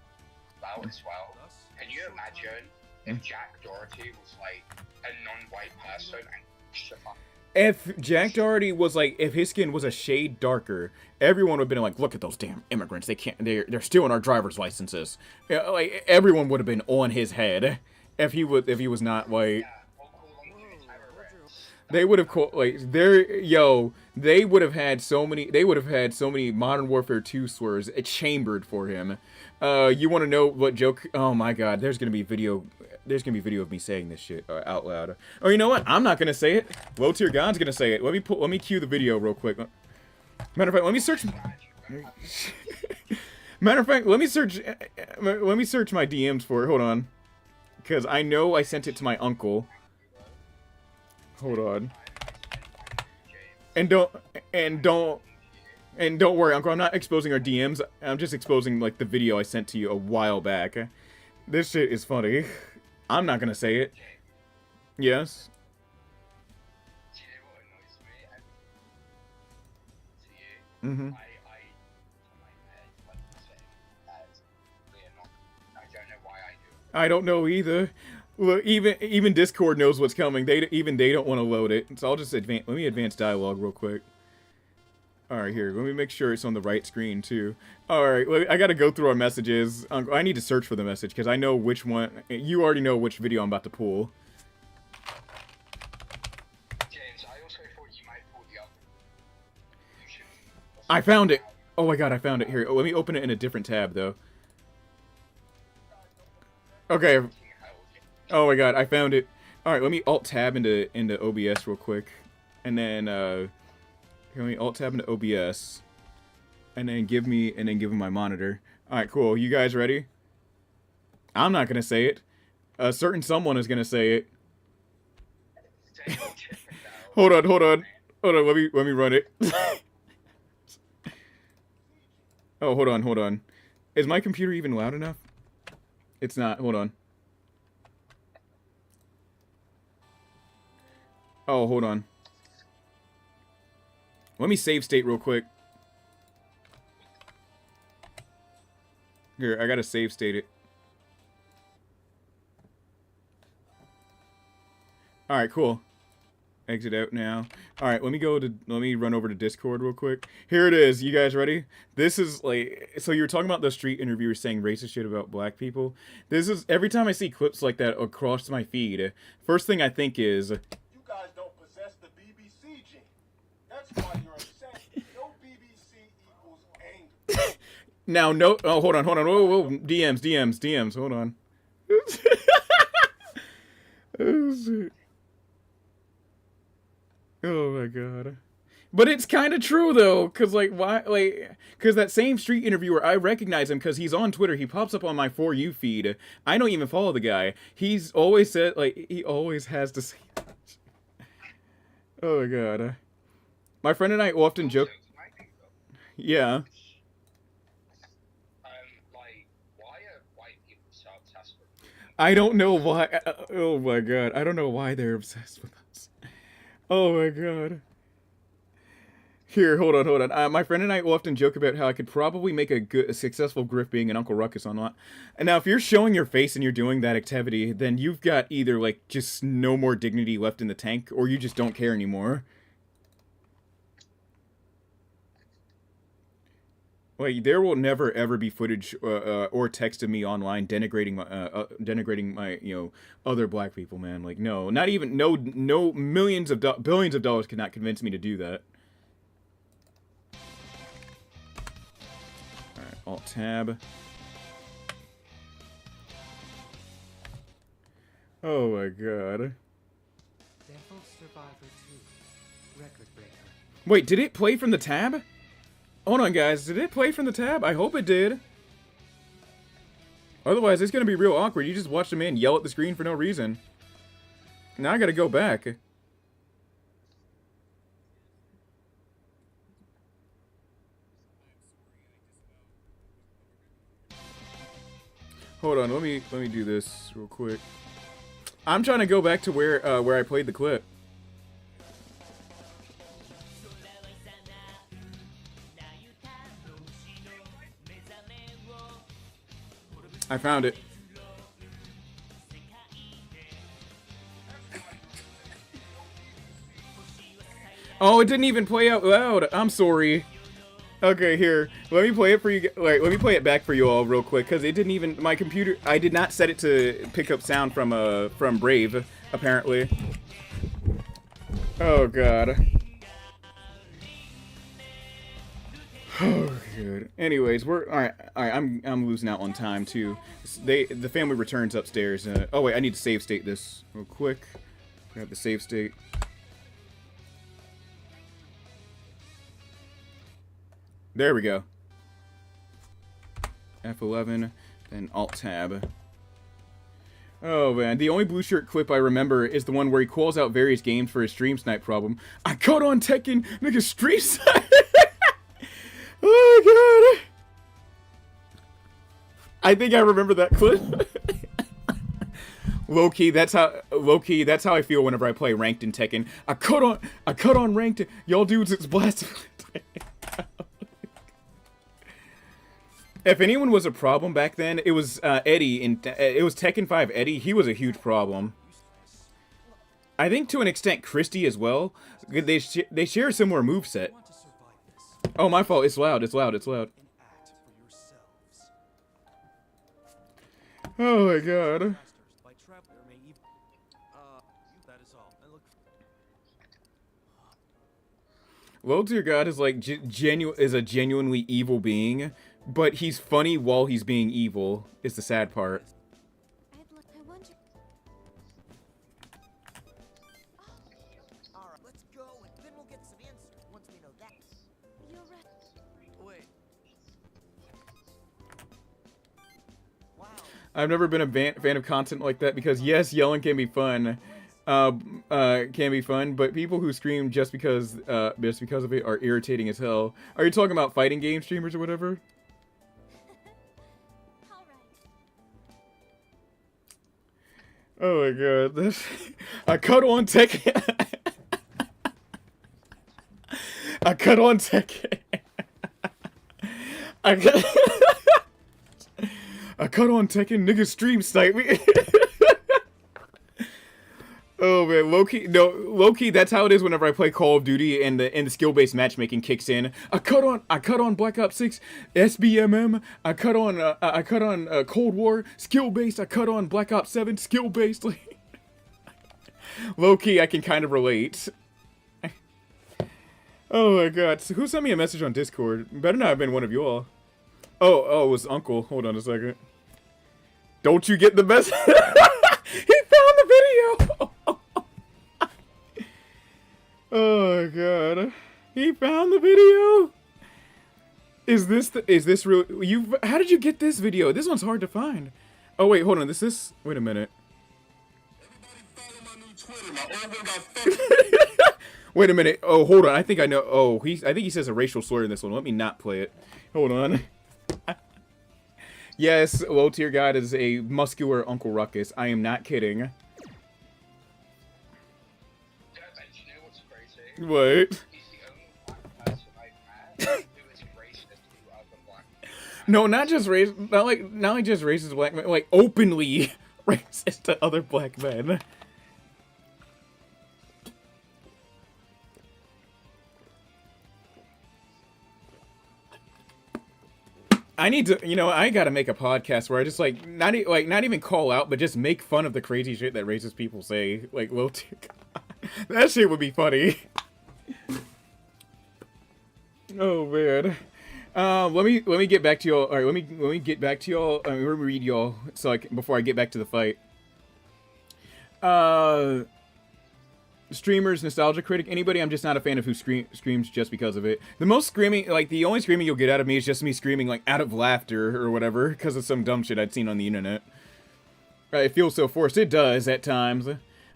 about as well? Can you imagine if Jack Doherty was like a non-white person and shit up? If Jack Doherty was like, if his skin was a shade darker, everyone would have been like, "Look at those damn immigrants! They're stealing our driver's licenses." Yeah, like everyone would have been on his head if he was not white. Yeah, we'll call them terrorists. They would have they would have had so many Modern Warfare 2 swears chambered for him. You want to know what joke? Oh my God, there's gonna be video of me saying this shit out loud. Oh, you know what? I'm not gonna say it. Low Tier God's gonna say it. Let me cue the video real quick. Matter of fact, let me search. Matter of fact, let me search my DMs for it. Hold on, because I know I sent it to my uncle. Hold on. And don't worry, Uncle. I'm not exposing our DMs. I'm just exposing like the video I sent to you a while back. This shit is funny. I'm not gonna say it. Yes. Do you know what annoys me? To you, Mm-hmm. I my head like the same as Leonardo. I don't know why I do. I don't know either. Look, even Discord knows what's coming. They don't want to load it. So I'll just let me advance dialogue real quick. All right, here. Let me make sure it's on the right screen too. All right, I gotta go through our messages. I need to search for the message because I know which one. You already know which video I'm about to pull. James, I also thought you might pull the other. You should. I found it. Oh my God, I found it here. Let me open it in a different tab though. Okay. Oh my God, I found it. All right, let me alt tab into OBS real quick, and then let me alt tab into OBS, and then give me my monitor. All right, cool. You guys ready? I'm not gonna say it. A certain someone is gonna say it. Hold on. Let me run it. Oh, hold on. Is my computer even loud enough? It's not. Hold on. Oh, hold on. Let me save state real quick. Here, I gotta save state it. Alright, cool. Exit out now. Alright, let me run over to Discord real quick. Here it is. You guys ready? This is like, so you were talking about the street interviewers saying racist shit about black people. This is, every time I see clips like that across my feed, first thing I think is, You guys don't possess the BBC gene. That's why you're upset. No BBC equals anger. now, no, oh, hold on, whoa, DMs, hold on. Oh, shit. Oh my God. But it's kind of true though, cause like why, like, cause that same street interviewer, I recognize him because he's on Twitter. He pops up on my For You feed. I don't even follow the guy. He's always said like he always has to say. Oh my god, my friend and I often joke. Yeah. Like, why are white people so obsessed with me? I don't know why. Oh my god, I don't know why they're obsessed with us. Oh my god. Here, hold on. My friend and I often joke about how I could probably make a successful grift being an Uncle Ruckus on lot. And now, if you're showing your face and you're doing that activity, then you've got either, like, just no more dignity left in the tank, or you just don't care anymore. Like, there will never, ever be footage or text of me online denigrating my, you know, other black people, man. Like, no. Not even, no billions of dollars cannot convince me to do that. Alt-tab. Oh my god. Devil Survivor 2. Record breaker. Wait, did it play from the tab? Hold on, guys. Did it play from the tab? I hope it did. Otherwise, it's gonna be real awkward. You just watched a man yell at the screen for no reason. Now I gotta go back. Hold on, let me do this real quick. I'm trying to go back to where I played the clip. I found it. Oh, it didn't even play out loud. I'm sorry. Okay, here. Let me play it for you. Wait, let me play it back for you all real quick, because it didn't even. My computer. I did not set it to pick up sound from Brave, apparently. Oh god. Oh good. Anyways, we're all right. I'm losing out on time too. The family returns upstairs. Oh wait, I need to save state this real quick. Grab the save state. There we go. F11, then Alt-Tab. Oh man, the only blue shirt clip I remember is the one where he calls out various games for his stream snipe problem. I caught on Tekken, nigga, stream snipe. Oh my god. I think I remember that clip. Low-key, that's how I feel whenever I play ranked in Tekken. I cut on ranked. Y'all dudes, it's blasted. If anyone was a problem back then, it was Eddie. It was Tekken 5 Eddie. He was a huge problem. I think to an extent Christy as well. They share a similar moveset. Oh, my fault. It's loud. It's loud. It's loud. Oh my god. Low tier god is like is a genuinely evil being. But he's funny while he's being evil, is the sad part. Alright, let's go, and then we'll get some answers once we know that. You're right. Wait. Wow. I've never been a fan of content like that because, yes, yelling can be fun. But people who scream just because of it are irritating as hell. Are you talking about fighting game streamers or whatever? Oh my god, this I cut on Tekken. I cut on Tekken. I cut on Tekken, nigga stream snipe me. Oh man, low-key, that's how it is whenever I play Call of Duty and the skill-based matchmaking kicks in. I cut on Black Ops 6 SBMM. I cut on Cold War skill-based. I cut on Black Ops 7 skill-based. Low-key, I can kind of relate. Oh my god, so who sent me a message on Discord? Better not have been one of you all. Oh, it was Uncle. Hold on a second. Don't you get the best? He found the video. Oh my god. He found the video. Is this real? How did you get this video? This one's hard to find. Oh wait, hold on. Wait a minute. Wait a minute. Oh, hold on. I think I know. Oh, I think he says a racial slur in this one. Let me not play it. Hold on. Yes, Low Tier God is a muscular Uncle Ruckus. I am not kidding. Yeah, but you know what's crazy? What? He's the only black person I've met who is racist to other black men. No, not just not like just racist to black men, like openly racist to other black men. I need to, I gotta make a podcast where I just not even call out, but just make fun of the crazy shit that racist people say. Like, Low Tier God. That shit would be funny. Oh man. Let me get back to y'all. All right, let me get back to y'all. Let me read y'all before I get back to the fight. Streamers, Nostalgia Critic, anybody. I'm just not a fan of who screams just because of it. The most screaming, the only screaming you'll get out of me is just me screaming out of laughter or whatever because of some dumb shit I'd seen on the internet. It feels so forced. It does at times.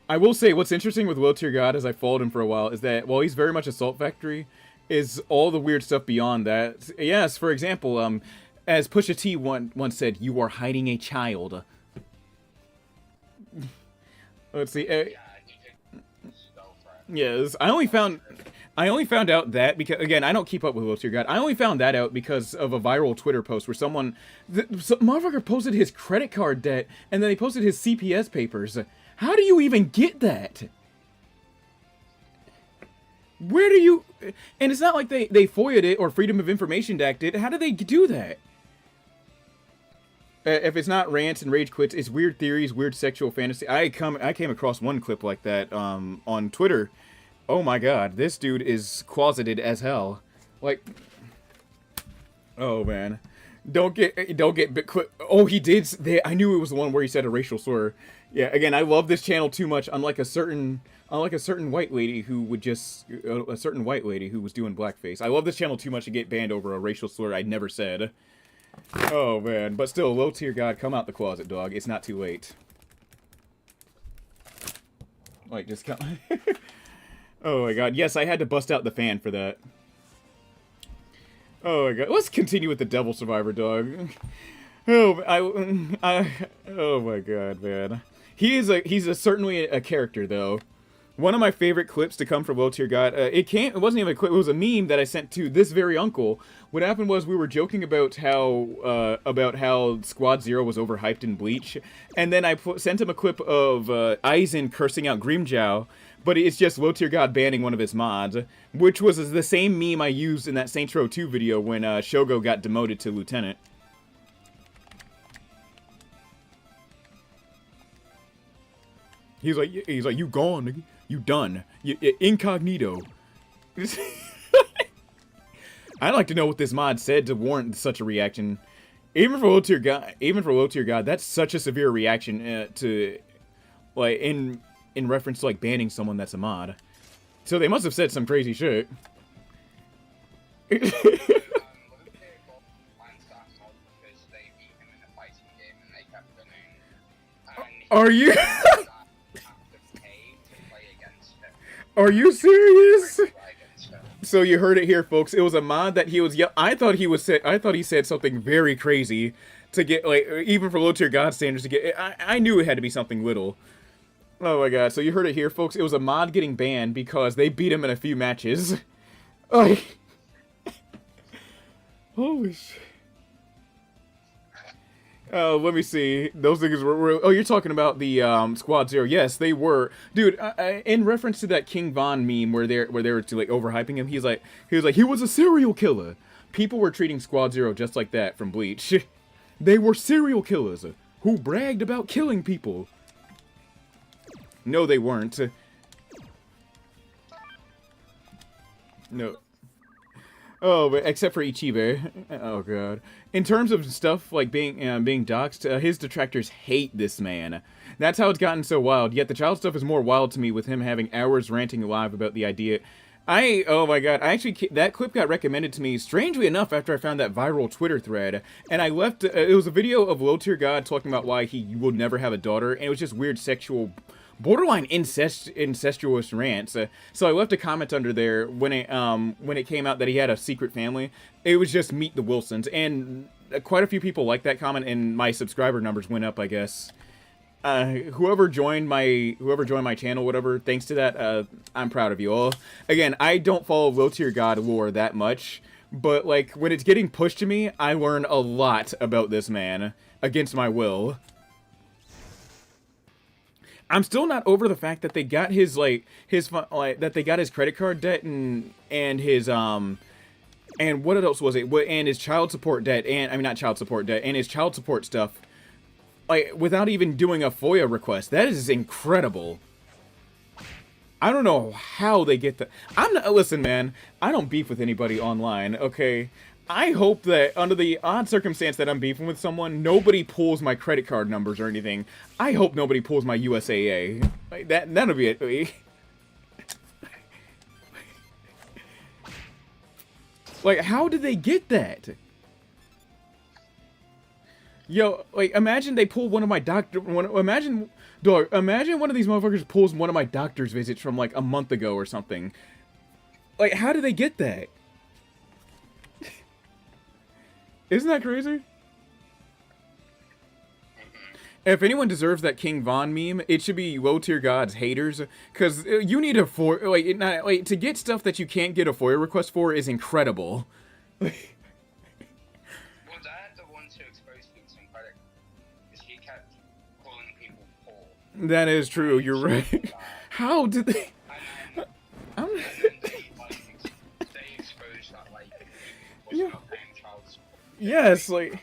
I will say what's interesting with Low Tier God, as I followed him for a while, is that while he's very much a Salt Factory, is all the weird stuff beyond that. Yes, for example, as Pusha T once said, "You are hiding a child." Let's see. Yes, I only found out that because, again, I don't keep up with Low Tier God. I only found that out because of a viral Twitter post where some motherfucker posted his credit card debt and then they posted his CPS papers. How do you even get that? Where do you... And it's not like they FOIA'd it or Freedom of Information Act it. How do they do that? If it's not rants and rage quits, it's weird theories, weird sexual fantasy. I came across one clip like that on Twitter. Oh my god, this dude is closeted as hell. Like, oh man, don't get clip. Oh, he did. I knew it was the one where he said a racial slur. Yeah, again, I love this channel too much. Unlike a certain white lady who would just a certain white lady who was doing blackface. I love this channel too much to get banned over a racial slur I'd never said. Oh man, but still, Low Tier God, come out the closet, dog. It's not too late. Like, just come. Oh my god, yes, I had to bust out the fan for that. Oh my god, let's continue with the Devil Survivor, dog. Oh my god, man. He's certainly a character though. One of my favorite clips to come from Low Tier God, it wasn't even a clip, it was a meme that I sent to this very uncle. What happened was we were joking about how Squad Zero was overhyped in Bleach, and then I sent him a clip of Aizen cursing out Grimmjow, but it's just Low Tier God banning one of his mods, which was the same meme I used in that Saints Row 2 video when Shogo got demoted to Lieutenant. He's like, you gone, nigga. You done. You incognito. I'd like to know what this mod said to warrant such a reaction. Even for Low Tier God, that's such a severe reaction to, like, in reference to, like, banning someone that's a mod. So they must have said some crazy shit. Are you? Are you serious? So you heard it here, folks. It was a mod that he was. I thought he said something very crazy to get, like, even for Low Tier God standards to get. I knew it had to be something little. Oh my god! So you heard it here, folks. It was a mod getting banned because they beat him in a few matches. Like, holy shit. Let me see. Those niggas were. Oh, you're talking about the Squad Zero? Yes, they were, dude. In reference to that King Von meme where they were like overhyping him, he was a serial killer. People were treating Squad Zero just like that from Bleach. They were serial killers who bragged about killing people. No, they weren't. No. Oh, but except for Ichibe. Oh god. In terms of stuff like being doxxed, his detractors hate this man. That's how it's gotten so wild. Yet the child stuff is more wild to me, with him having hours ranting live about the idea Oh my god, that clip got recommended to me, strangely enough, after I found that viral Twitter thread, and I left, it was a video of Low Tier God talking about why he will never have a daughter, and it was just weird sexual, borderline incestuous rants, so I left a comment under there when it came out that he had a secret family. It was just Meet the Wilsons, and quite a few people liked that comment, and my subscriber numbers went up, I guess. Whoever joined my channel, whatever, thanks to that, I'm proud of you all. Again, I don't follow Low Tier God lore that much, but, like, when it's getting pushed to me, I learn a lot about this man, against my will. I'm still not over the fact that they got his, that they got his credit card debt and his, and what else was it? And his child support debt, and, I mean, not child support debt, and his child support stuff, like, without even doing a FOIA request. That is incredible. I don't know how they get that. Listen, man, I don't beef with anybody online, okay? I hope that under the odd circumstance that I'm beefing with someone, nobody pulls my credit card numbers or anything. I hope nobody pulls my USAA. Like, that'll be it. Like, how did they get that? Yo, like, imagine they pull one of my imagine one of these motherfuckers pulls one of my doctor's visits from, like, a month ago or something. Like, how do they get that? Isn't that crazy? If anyone deserves that King Von meme, it should be Low Tier God's haters, because you need a FOIA, to get stuff that you can't get a FOIA request for is incredible. That is true, you're right. How did they... Yeah. Yes, like...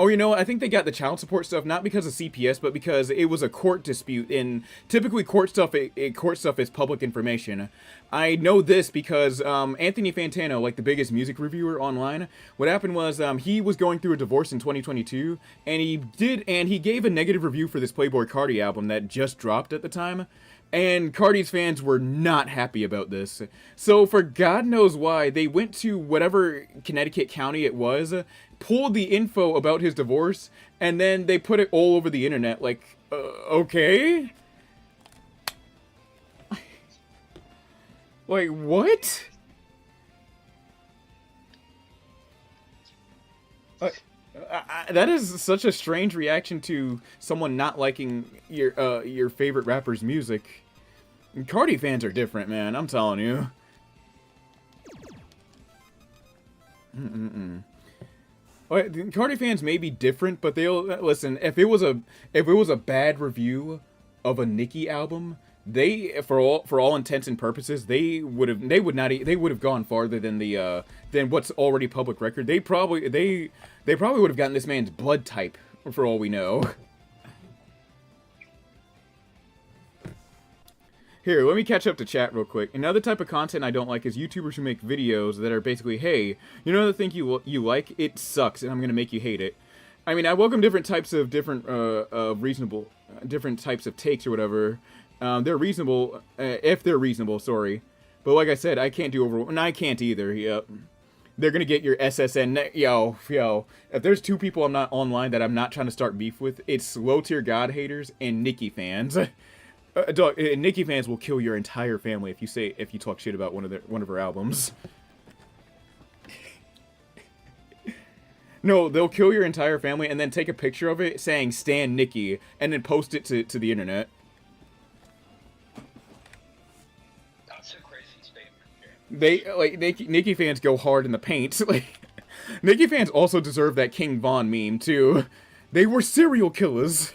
Oh, you know what? I think they got the child support stuff not because of CPS, but because it was a court dispute, and typically court stuff is public information. I know this because Anthony Fantano, like the biggest music reviewer online, what happened was he was going through a divorce in 2022, and he gave a negative review for this Playboi Carti album that just dropped at the time. And Carti's fans were not happy about this. So for God knows why, they went to whatever Connecticut county it was, pulled the info about his divorce, and then they put it all over the internet. Like, okay? Like, what? That is such a strange reaction to someone not liking your favorite rapper's music. Carti fans are different, man. I'm telling you. Carti fans may be different, but they'll listen. If it was a bad review of a Nicki album, for all intents and purposes, they would have gone farther than what's already public record. They probably would have gotten this man's blood type, for all we know. Here, let me catch up to chat real quick. Another type of content I don't like is YouTubers who make videos that are basically, hey, you know the thing you like? It sucks, and I'm gonna make you hate it. I mean, I welcome different types of different types of takes or whatever. They're reasonable, if they're reasonable, sorry. But like I said, I can't do and I can't either, yep. They're gonna get your SSN, yo. If there's two people I'm not online that I'm not trying to start beef with, it's Low Tier God haters and Nicki fans. Dog, Nicki fans will kill your entire family if you talk shit about one of her albums. No, they'll kill your entire family and then take a picture of it saying "Stan Nicki" and then post it to the internet. That's a crazy statement. Nicki fans go hard in the paint. Like, Nicki fans also deserve that King Von meme too. They were serial killers.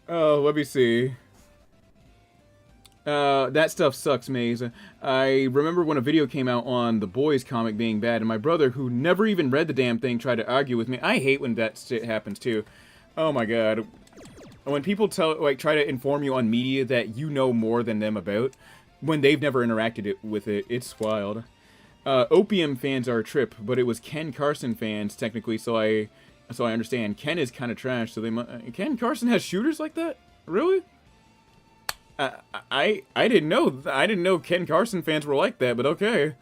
Oh, let me see. That stuff sucks, Maze. I remember when a video came out on the Boys comic being bad, and my brother, who never even read the damn thing, tried to argue with me. I hate when that shit happens, too. Oh my god. When people try to inform you on media that you know more than them about, when they've never interacted with it, it's wild. Opium fans are a trip, but it was Ken Carson fans, technically, so I understand. Ken is kind of trash, so Ken Carson has shooters like that? Really? I didn't know. I didn't know Ken Carson fans were like that, but okay.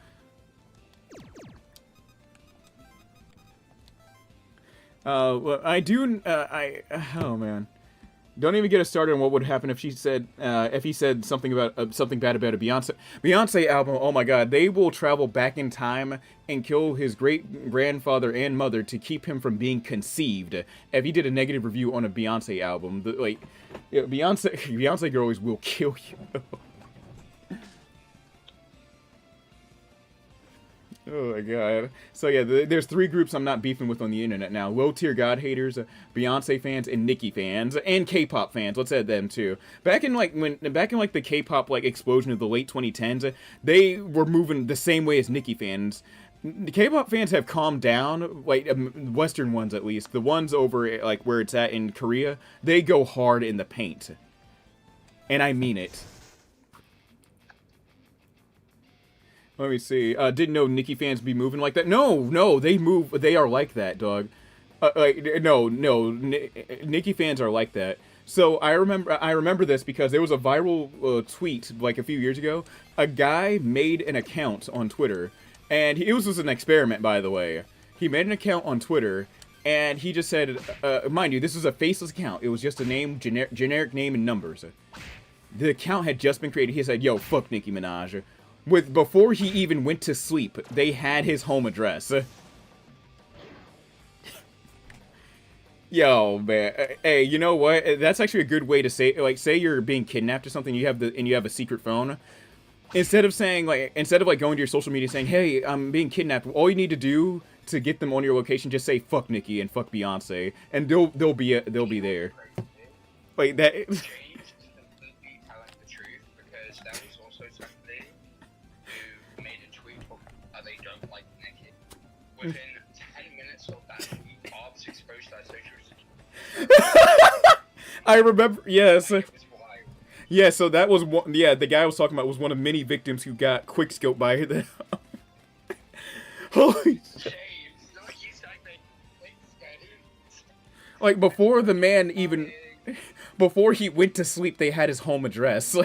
Well, I do. Oh man. Don't even get us started on what would happen if he said something about something bad about a Beyonce album. Oh my God, they will travel back in time and kill his great grandfather and mother to keep him from being conceived. If he did a negative review on a Beyonce album, Beyonce girls will kill you. Oh my God. So yeah, there's 3 groups I'm not beefing with on the internet now. Low-tier God haters, Beyonce fans, and Nicki fans, and K-pop fans. Let's add them too. Back in the K-pop explosion of the late 2010s, they were moving the same way as Nicki fans. K-pop fans have calmed down, Western ones at least. The ones over where it's at in Korea, they go hard in the paint. And I mean it. Let me see. Didn't know Nicki fans be moving like that. No, they move. They are like that, dog. Nicki fans are like that. So I remember this because there was a viral tweet a few years ago. A guy made an account on Twitter, and it was just an experiment, by the way. He made an account on Twitter, and he just said, mind you, this is a faceless account. It was just a name, generic name and numbers. The account had just been created. He said, "Yo, fuck Nicki Minaj." Before he even went to sleep, they had his home address. Yo, man. Hey, you know what? That's actually a good way to say, say you're being kidnapped or something, you have a secret phone. Instead of going to your social media saying, "Hey, I'm being kidnapped," all you need to do to get them on your location, just say "fuck Nicki" and "fuck Beyonce," and they'll be there. Like that. James is completely telling the truth because there was also somebody who made a tweet of they don't like Nicki. Within 10 minutes of that tweet, Barb's exposed their social security. I remember, yes. It was wild. Yeah, so that was one. Yeah, the guy I was talking about was one of many victims who got quickscoped by the. Holy. James, don't you say that. Before the man even. Before he went to sleep, they had his home address.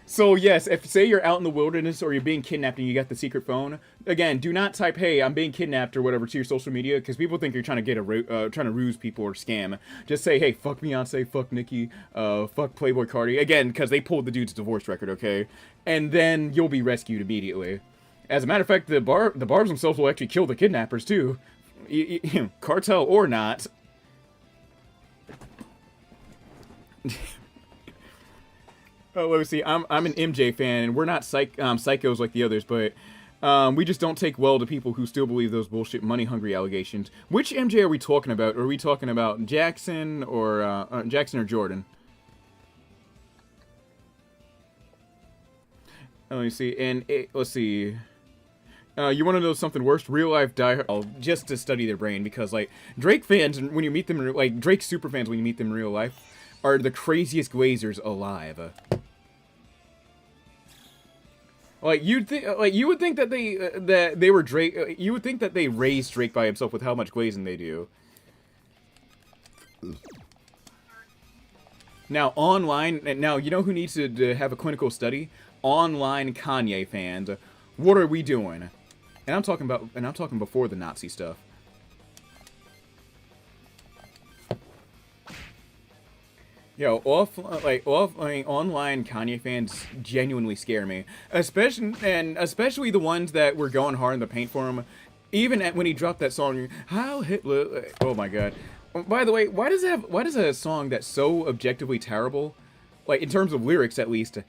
So yes, if say you're out in the wilderness or you're being kidnapped and you got the secret phone, again, do not type "Hey, I'm being kidnapped" or whatever to your social media because people think you're trying to trying to ruse people or scam. Just say, "Hey, fuck Beyonce, fuck Nicki, fuck Playboi Carti," again because they pulled the dude's divorce record, okay, and then you'll be rescued immediately. As a matter of fact, the barbs themselves will actually kill the kidnappers too, cartel or not. Oh, let me see. I'm an MJ fan, and we're not psychos like the others, but we just don't take well to people who still believe those bullshit money-hungry allegations. Which MJ are we talking about? Are we talking about Jackson or Jordan? Let me see. And let's see. You want to know something worse? Real life just to study their brain because Drake fans when you meet them Drake super fans when you meet them in real life are the craziest glazers alive. You would think that they were Drake. You would think that they raised Drake by himself with how much glazing they do. Now online, you know who needs to have a clinical study? Online Kanye fans. What are we doing? And I'm talking before the Nazi stuff. Yo, online Kanye fans genuinely scare me, especially the ones that were going hard in the paint for him. Even when he dropped that song, "How Hitler," oh my God. By the way, why does a song that's so objectively terrible, in terms of lyrics at least,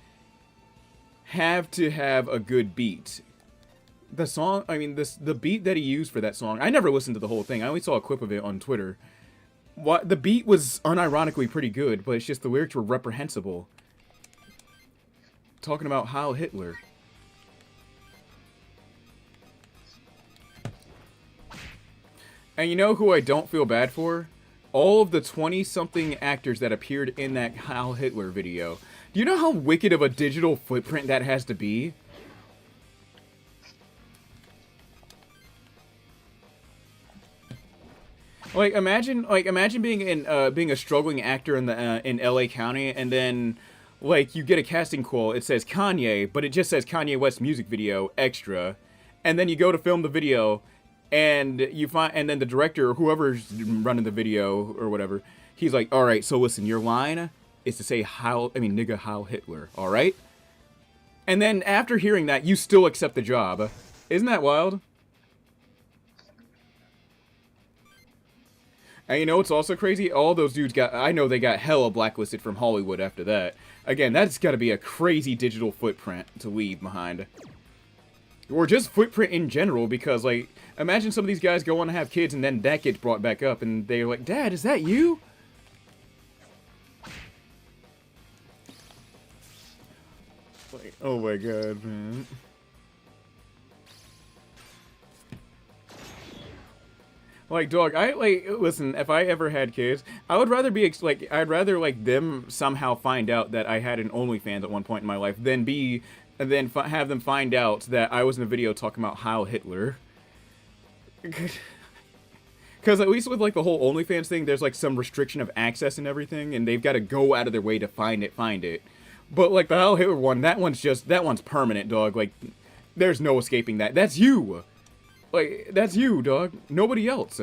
have to have a good beat? The song, the beat that he used for that song, I never listened to the whole thing. I only saw a clip of it on Twitter. The beat was unironically pretty good, but it's just the lyrics were reprehensible. Talking about Heil Hitler. And you know who I don't feel bad for? All of the 20-something actors that appeared in that Heil Hitler video. Do you know how wicked of a digital footprint that has to be? Imagine being a struggling actor in L.A. County, and then like you get a casting call. It says Kanye, but it just says Kanye West music video extra, and then you go to film the video, and and then the director or whoever's running the video or whatever, he's like, all right, so listen, your line is to say nigga Heil Hitler, all right? And then after hearing that, you still accept the job. Isn't that wild? And you know what's also crazy? All those dudes I know they got hella blacklisted from Hollywood after that. Again, that's gotta be a crazy digital footprint to leave behind. Or just footprint in general, because, like, imagine some of these guys go on to have kids and then that gets brought back up and they're like, Dad, is that you? Like, oh my god, man. Like, dog, listen, if I ever had kids, I would rather I'd rather, like, them somehow find out that I had an OnlyFans at one point in my life than have them find out that I was in a video talking about Heil Hitler. Because at least with, like, the whole OnlyFans thing, there's, like, some restriction of access and everything, and they've got to go out of their way to find it. But, like, the Heil Hitler one, that one's permanent, dog. Like, there's no escaping that. That's you! Like, that's you, dog. Nobody else.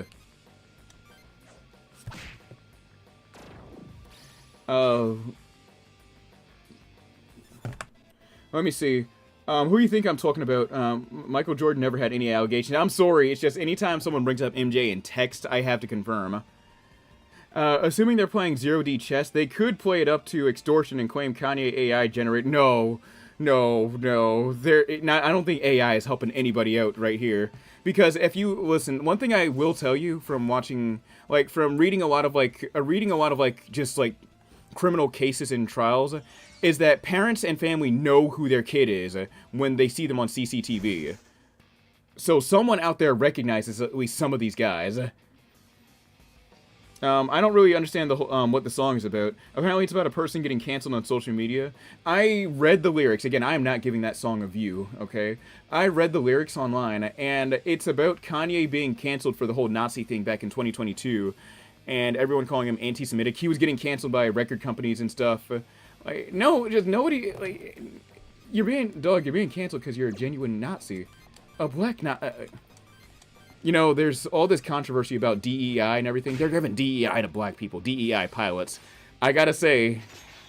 Let me see. Who do you think I'm talking about? Michael Jordan never had any allegations. I'm sorry, it's just anytime someone brings up MJ in text, I have to confirm. Assuming they're playing 0D chess, they could play it up to extortion and claim Kanye AI generate. No. I don't think AI is helping anybody out right here. Because if you listen, one thing I will tell you from watching, like, from reading a lot of just like criminal cases and trials, is that parents and family know who their kid is when they see them on CCTV. So someone out there recognizes at least some of these guys. I don't really understand the whole, what the song is about. Apparently it's about a person getting canceled on social media. I read the lyrics. Again, I am not giving that song a view, okay? I read the lyrics online, and it's about Kanye being canceled for the whole Nazi thing back in 2022, and everyone calling him anti-Semitic. He was getting canceled by record companies and stuff. Like, no, just nobody, like, you're being canceled because you're a genuine Nazi. A black Nazi. You know, there's all this controversy about DEI and everything. They're giving DEI to black people, DEI pilots. I gotta say,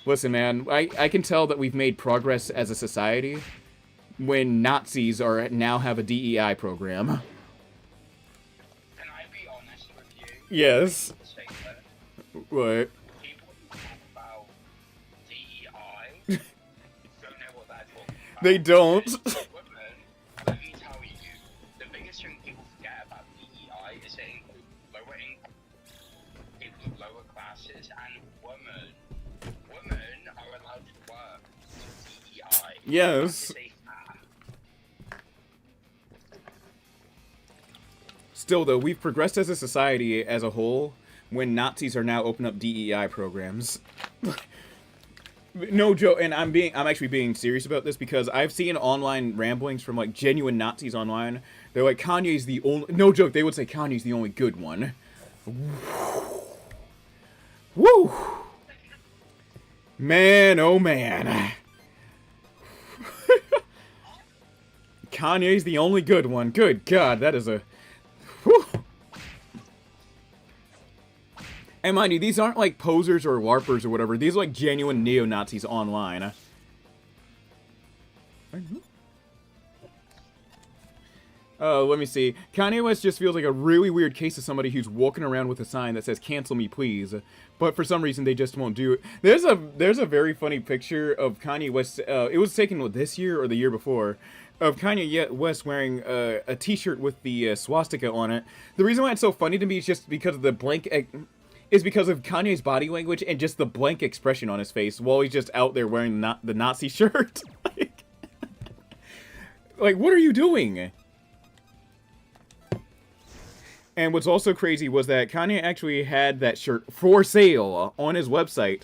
listen, man, I can tell that we've made progress as a society when Nazis now have a DEI program. Can I be honest with you? Yes. What? People who talk about DEI don't know what they're talking about. They don't. Women, let me tell you, the biggest thing people forget about DEI is it includes lower income, people of lower classes, and women. Women are allowed to work to DEI. Yes. Still, though, we've progressed as a society as a whole when Nazis are now opening up DEI programs. No joke, and I'm actually being serious about this because I've seen online ramblings from, like, genuine Nazis online. They're like, Kanye's the only... No joke, they would say Kanye's the only good one. Woo! Man, oh man. Kanye's the only good one. Good God, that is a... Whew. And mind you, these aren't like posers or LARPers or whatever. These are like genuine neo-Nazis online. Let me see. Kanye West just feels like a really weird case of somebody who's walking around with a sign that says, "Cancel me, please." But for some reason, they just won't do it. There's a very funny picture of Kanye West. It was taken this year or the year before. Of Kanye West wearing a t-shirt with the swastika on it. The reason why it's so funny to me is just because of the blank... is because of Kanye's body language and just the blank expression on his face while he's just out there wearing the Nazi shirt. Like, what are you doing? And what's also crazy was that Kanye actually had that shirt for sale on his website.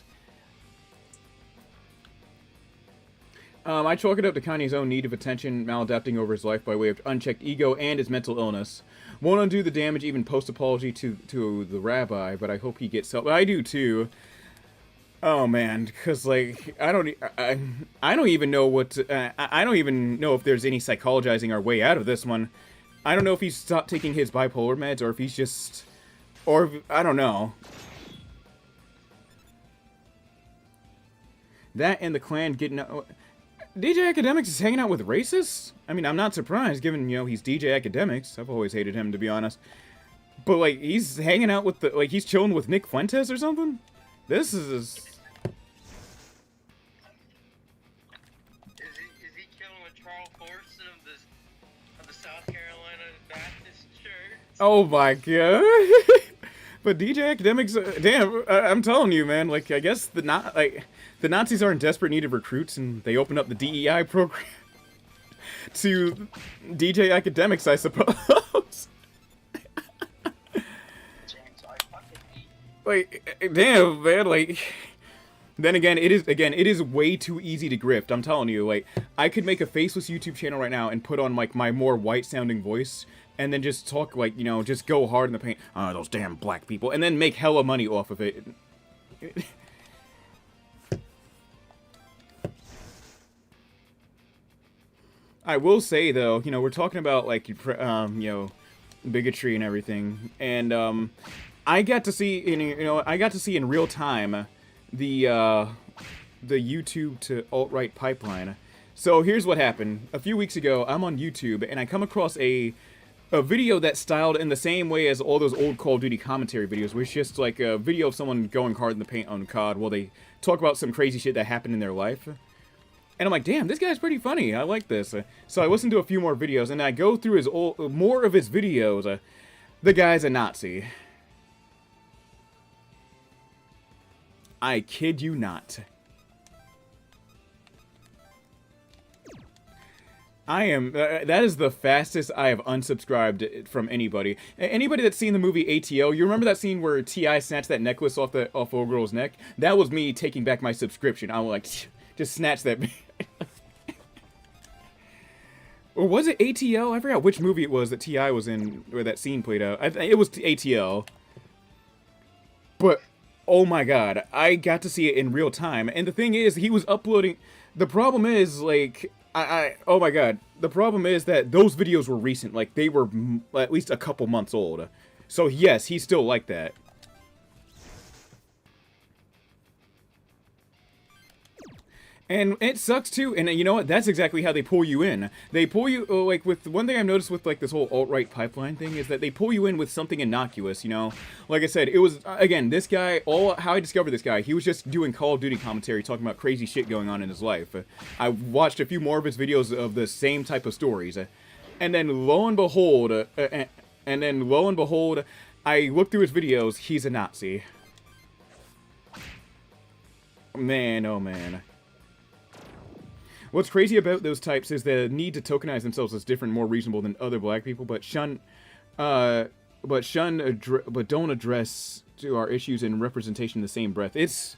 I chalk it up to Kanye's own need of attention, maladapting over his life by way of unchecked ego and his mental illness. Won't undo the damage even post-apology to the rabbi, but I hope he gets help. I do too. Oh man, because like I don't even know what I don't even know if there's any psychologizing our way out of this one. I don't know if he's stopped taking his bipolar meds or if he's just, I don't know. That and the clan getting DJ Academics is hanging out with racists? I mean, I'm not surprised given, you know, he's DJ Academics. I've always hated him, to be honest. But like he's hanging out with he's chilling with Nick Fuentes or something? This is Is he killing with Charles Thorson of the South Carolina Baptist Church? Oh my god. But DJ Academics, damn, I'm telling you, man, like, I guess the Nazis are in desperate need of recruits, and they open up the DEI program to DJ Academics, I suppose. Like, damn, man, like, then again, it is way too easy to grift, I'm telling you, like, I could make a faceless YouTube channel right now and put on, like, my more white-sounding voice, and then just talk, like, you know, just go hard in the paint, those damn black people, and then make hella money off of it. I will say, though, you know, we're talking about, like, you know, bigotry and everything, and, I got to see, in real time, the YouTube to alt-right pipeline. So here's what happened. A few weeks ago, I'm on YouTube, and I come across a video that's styled in the same way as all those old Call of Duty commentary videos, where it's just like a video of someone going hard in the paint on COD while they talk about some crazy shit that happened in their life. And I'm like, damn, this guy's pretty funny. I like this. So I listened to a few more videos, and I go through more of his videos. The guy's a Nazi. I kid you not. I am, that is the fastest I have unsubscribed from anybody. Anybody that's seen the movie ATO, you remember that scene where T.I. snatched that necklace off old girl's neck? That was me taking back my subscription. I was like, just snatch that. Or was it ATL? I forgot which movie it was that T.I. was in, where that scene played out. It was ATL. But, oh my god, I got to see it in real time. And the thing is, he was uploading... The problem is, like... oh my god. The problem is that those videos were recent. Like, they were at least a couple months old. So, yes, he's still like that. And it sucks, too. And you know what? That's exactly how they pull you in. They pull you, like, with... One thing I've noticed with, like, this whole alt-right pipeline thing is that they pull you in with something innocuous, you know? Like I said, it was, again, this guy... How I discovered this guy, he was just doing Call of Duty commentary, talking about crazy shit going on in his life. I watched a few more of his videos of the same type of stories. And then, lo and behold... I looked through his videos, he's a Nazi. Man, oh man. What's crazy about those types is the need to tokenize themselves as different, more reasonable than other black people, but don't address to our issues and representation in the same breath. It's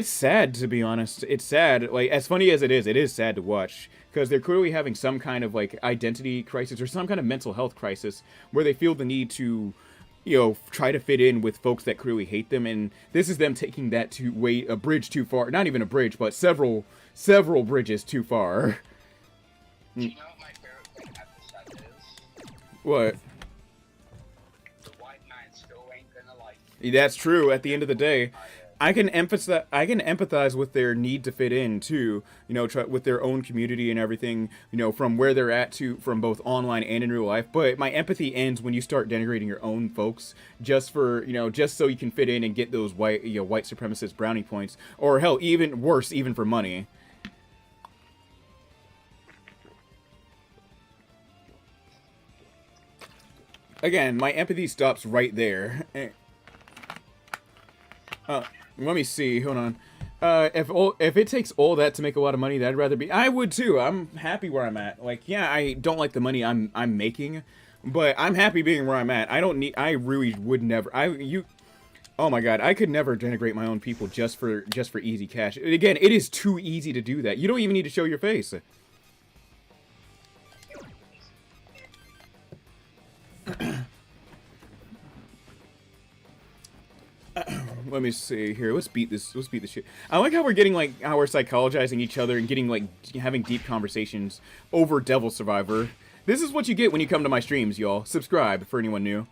sad, to be honest. It's sad. Like, as funny as it is sad to watch, because they're clearly having some kind of, like, identity crisis or some kind of mental health crisis where they feel the need to, you know, try to fit in with folks that clearly hate them, and this is them taking that to a bridge too far. Not even a bridge, but several bridges too far. Do you know what my favorite thing at the set is? What? The white man still ain't gonna like you. That's true. At the end of the day, I can empathize with their need to fit in too. You know, with their own community and everything. You know, from where they're at from both online and in real life. But my empathy ends when you start denigrating your own folks just so you can fit in and get those white supremacist brownie points, or hell, even worse, even for money. Again, my empathy stops right there. Let me see. Hold on. If it takes all that to make a lot of money, I'd rather be. I would too. I'm happy where I'm at. Like, yeah, I don't like the money I'm making, but I'm happy being where I'm at. I don't need. I really would never. Oh my god, I could never denigrate my own people just for easy cash. Again, it is too easy to do that. You don't even need to show your face. Let me see here. Let's beat this shit. I like how we're getting like how we're psychologizing each other and getting like having deep conversations over Devil Survivor. This is what you get when you come to my streams, y'all. Subscribe for anyone new.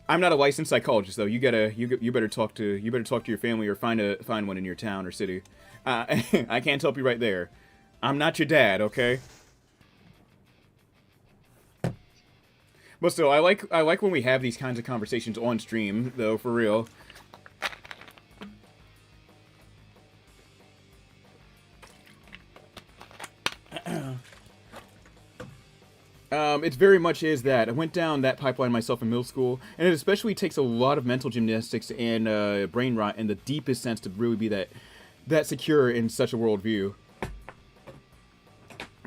I'm not a licensed psychologist though. You better talk to your family or find one in your town or city. I can't help you right there. I'm not your dad, okay? But still, I like when we have these kinds of conversations on stream, though, for real. It very much is that. I went down that pipeline myself in middle school, and it especially takes a lot of mental gymnastics and brain rot in the deepest sense to really be that secure in such a worldview.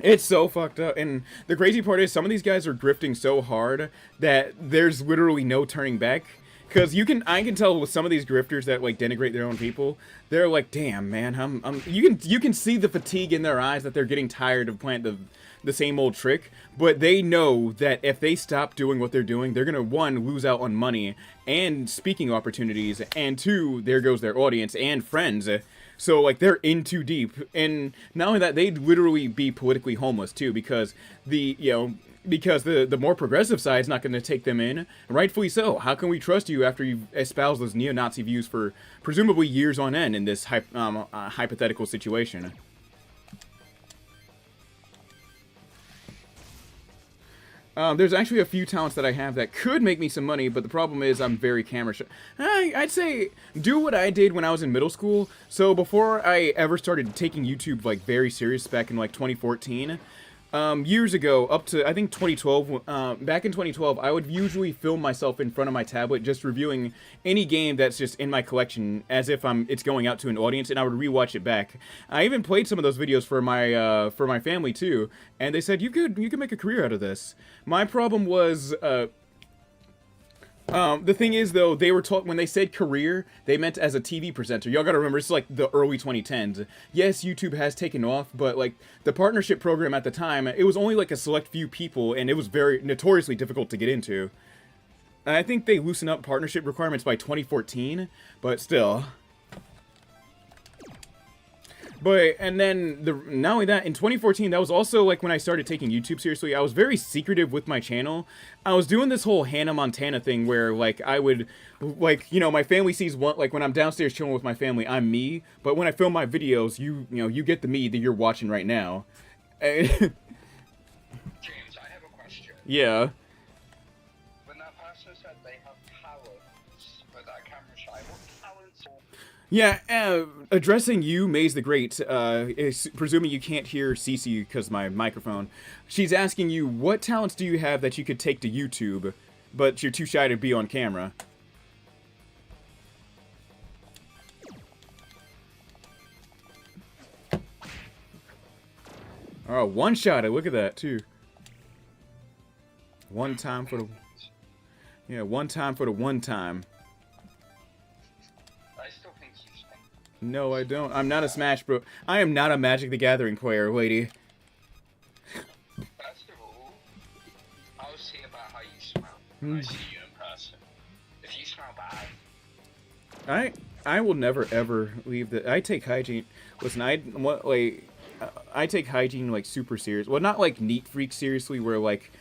It's so fucked up, and the crazy part is some of these guys are grifting so hard that there's literally no turning back. Because I can tell with some of these grifters that like denigrate their own people, they're like, damn man, you can see the fatigue in their eyes that they're getting tired of playing the same old trick. But they know that if they stop doing what they're doing, they're gonna, one, lose out on money and speaking opportunities, and two, there goes their audience and friends. So, like, they're in too deep. And not only that, they'd literally be politically homeless, too, because the more progressive side's not going to take them in. Rightfully so. How can we trust you after you've espoused those neo-Nazi views for presumably years on end in this hypothetical situation? There's actually a few talents that I have that could make me some money, but the problem is I'm very camera shy. I'd say do what I did when I was in middle school. So before I ever started taking YouTube like very serious back in like 2014, years ago, up to I think 2012, back in 2012, I would usually film myself in front of my tablet just reviewing any game that's just in my collection as if it's going out to an audience, and I would rewatch it back. I even played some of those videos for my family too, and they said you could make a career out of this. My problem was the thing is, though, they were when they said career, they meant as a TV presenter. Y'all gotta remember, it's like the early 2010s. Yes, YouTube has taken off, but like the partnership program at the time, it was only like a select few people, and it was very notoriously difficult to get into. And I think they loosened up partnership requirements by 2014, but still. But, and then, not only that, in 2014, that was also, like, when I started taking YouTube seriously, I was very secretive with my channel. I was doing this whole Hannah Montana thing where, like, I would, like, you know, my family sees one, like, when I'm downstairs chilling with my family, I'm me, but when I film my videos, you know, you get the me that you're watching right now. James, I have a question. Yeah. When that person said they have talents, but that camera shy, what talents? Yeah, addressing you, Maze the Great, is presuming you can't hear Cece because my microphone. She's asking you, what talents do you have that you could take to YouTube, but you're too shy to be on camera? Oh, one-shot, look at that, too. One time for the... Yeah, one time for the one time. No, I don't. I'm not a Smash Bro. I am not a Magic the Gathering player, lady. First of all, I'll see about how you smell when I see you in person. If you smell bad... I will never, ever leave the... I take hygiene... Listen, I take hygiene, like, super serious. Well, not, like, neat freak seriously, where, like,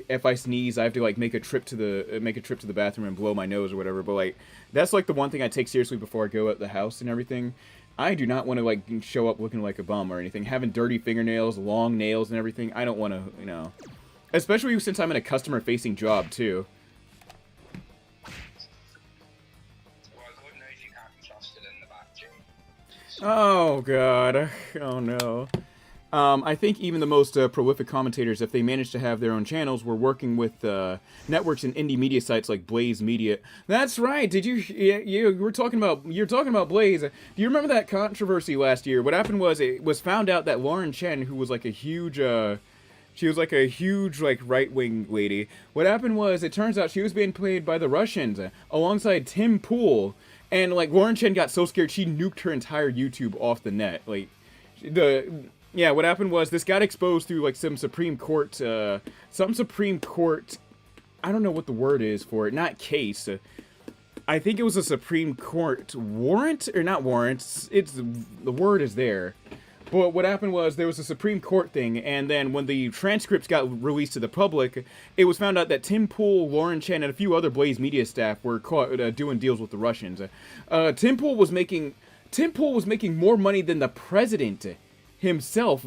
if I sneeze, I have to, like, make a trip to the bathroom and blow my nose or whatever, but, like, that's, like, the one thing I take seriously before I go out the house and everything. I do not want to, like, show up looking like a bum or anything. Having dirty fingernails, long nails and everything, I don't want to, you know. Especially since I'm in a customer-facing job, too. Well, God knows you can't be trusted in the back, James. Oh, God. Oh, no. I think even the most prolific commentators, if they manage to have their own channels, were working with networks and indie media sites like Blaze Media. That's right. Did you? You're talking about Blaze. Do you remember that controversy last year? What happened was it was found out that Lauren Chen, who was like a huge She was like a huge like right-wing lady. What happened was, it turns out she was being played by the Russians alongside Tim Pool, and like Lauren Chen got so scared she nuked her entire YouTube off the net. Like yeah, what happened was this got exposed through like some Supreme Court, I don't know what the word is for it, not case. I think it was a Supreme Court warrant, or not warrant, the word is there. But what happened was there was a Supreme Court thing, and then when the transcripts got released to the public, it was found out that Tim Pool, Lauren Chen, and a few other Blaze Media staff were caught doing deals with the Russians. Tim Pool was making more money than the president himself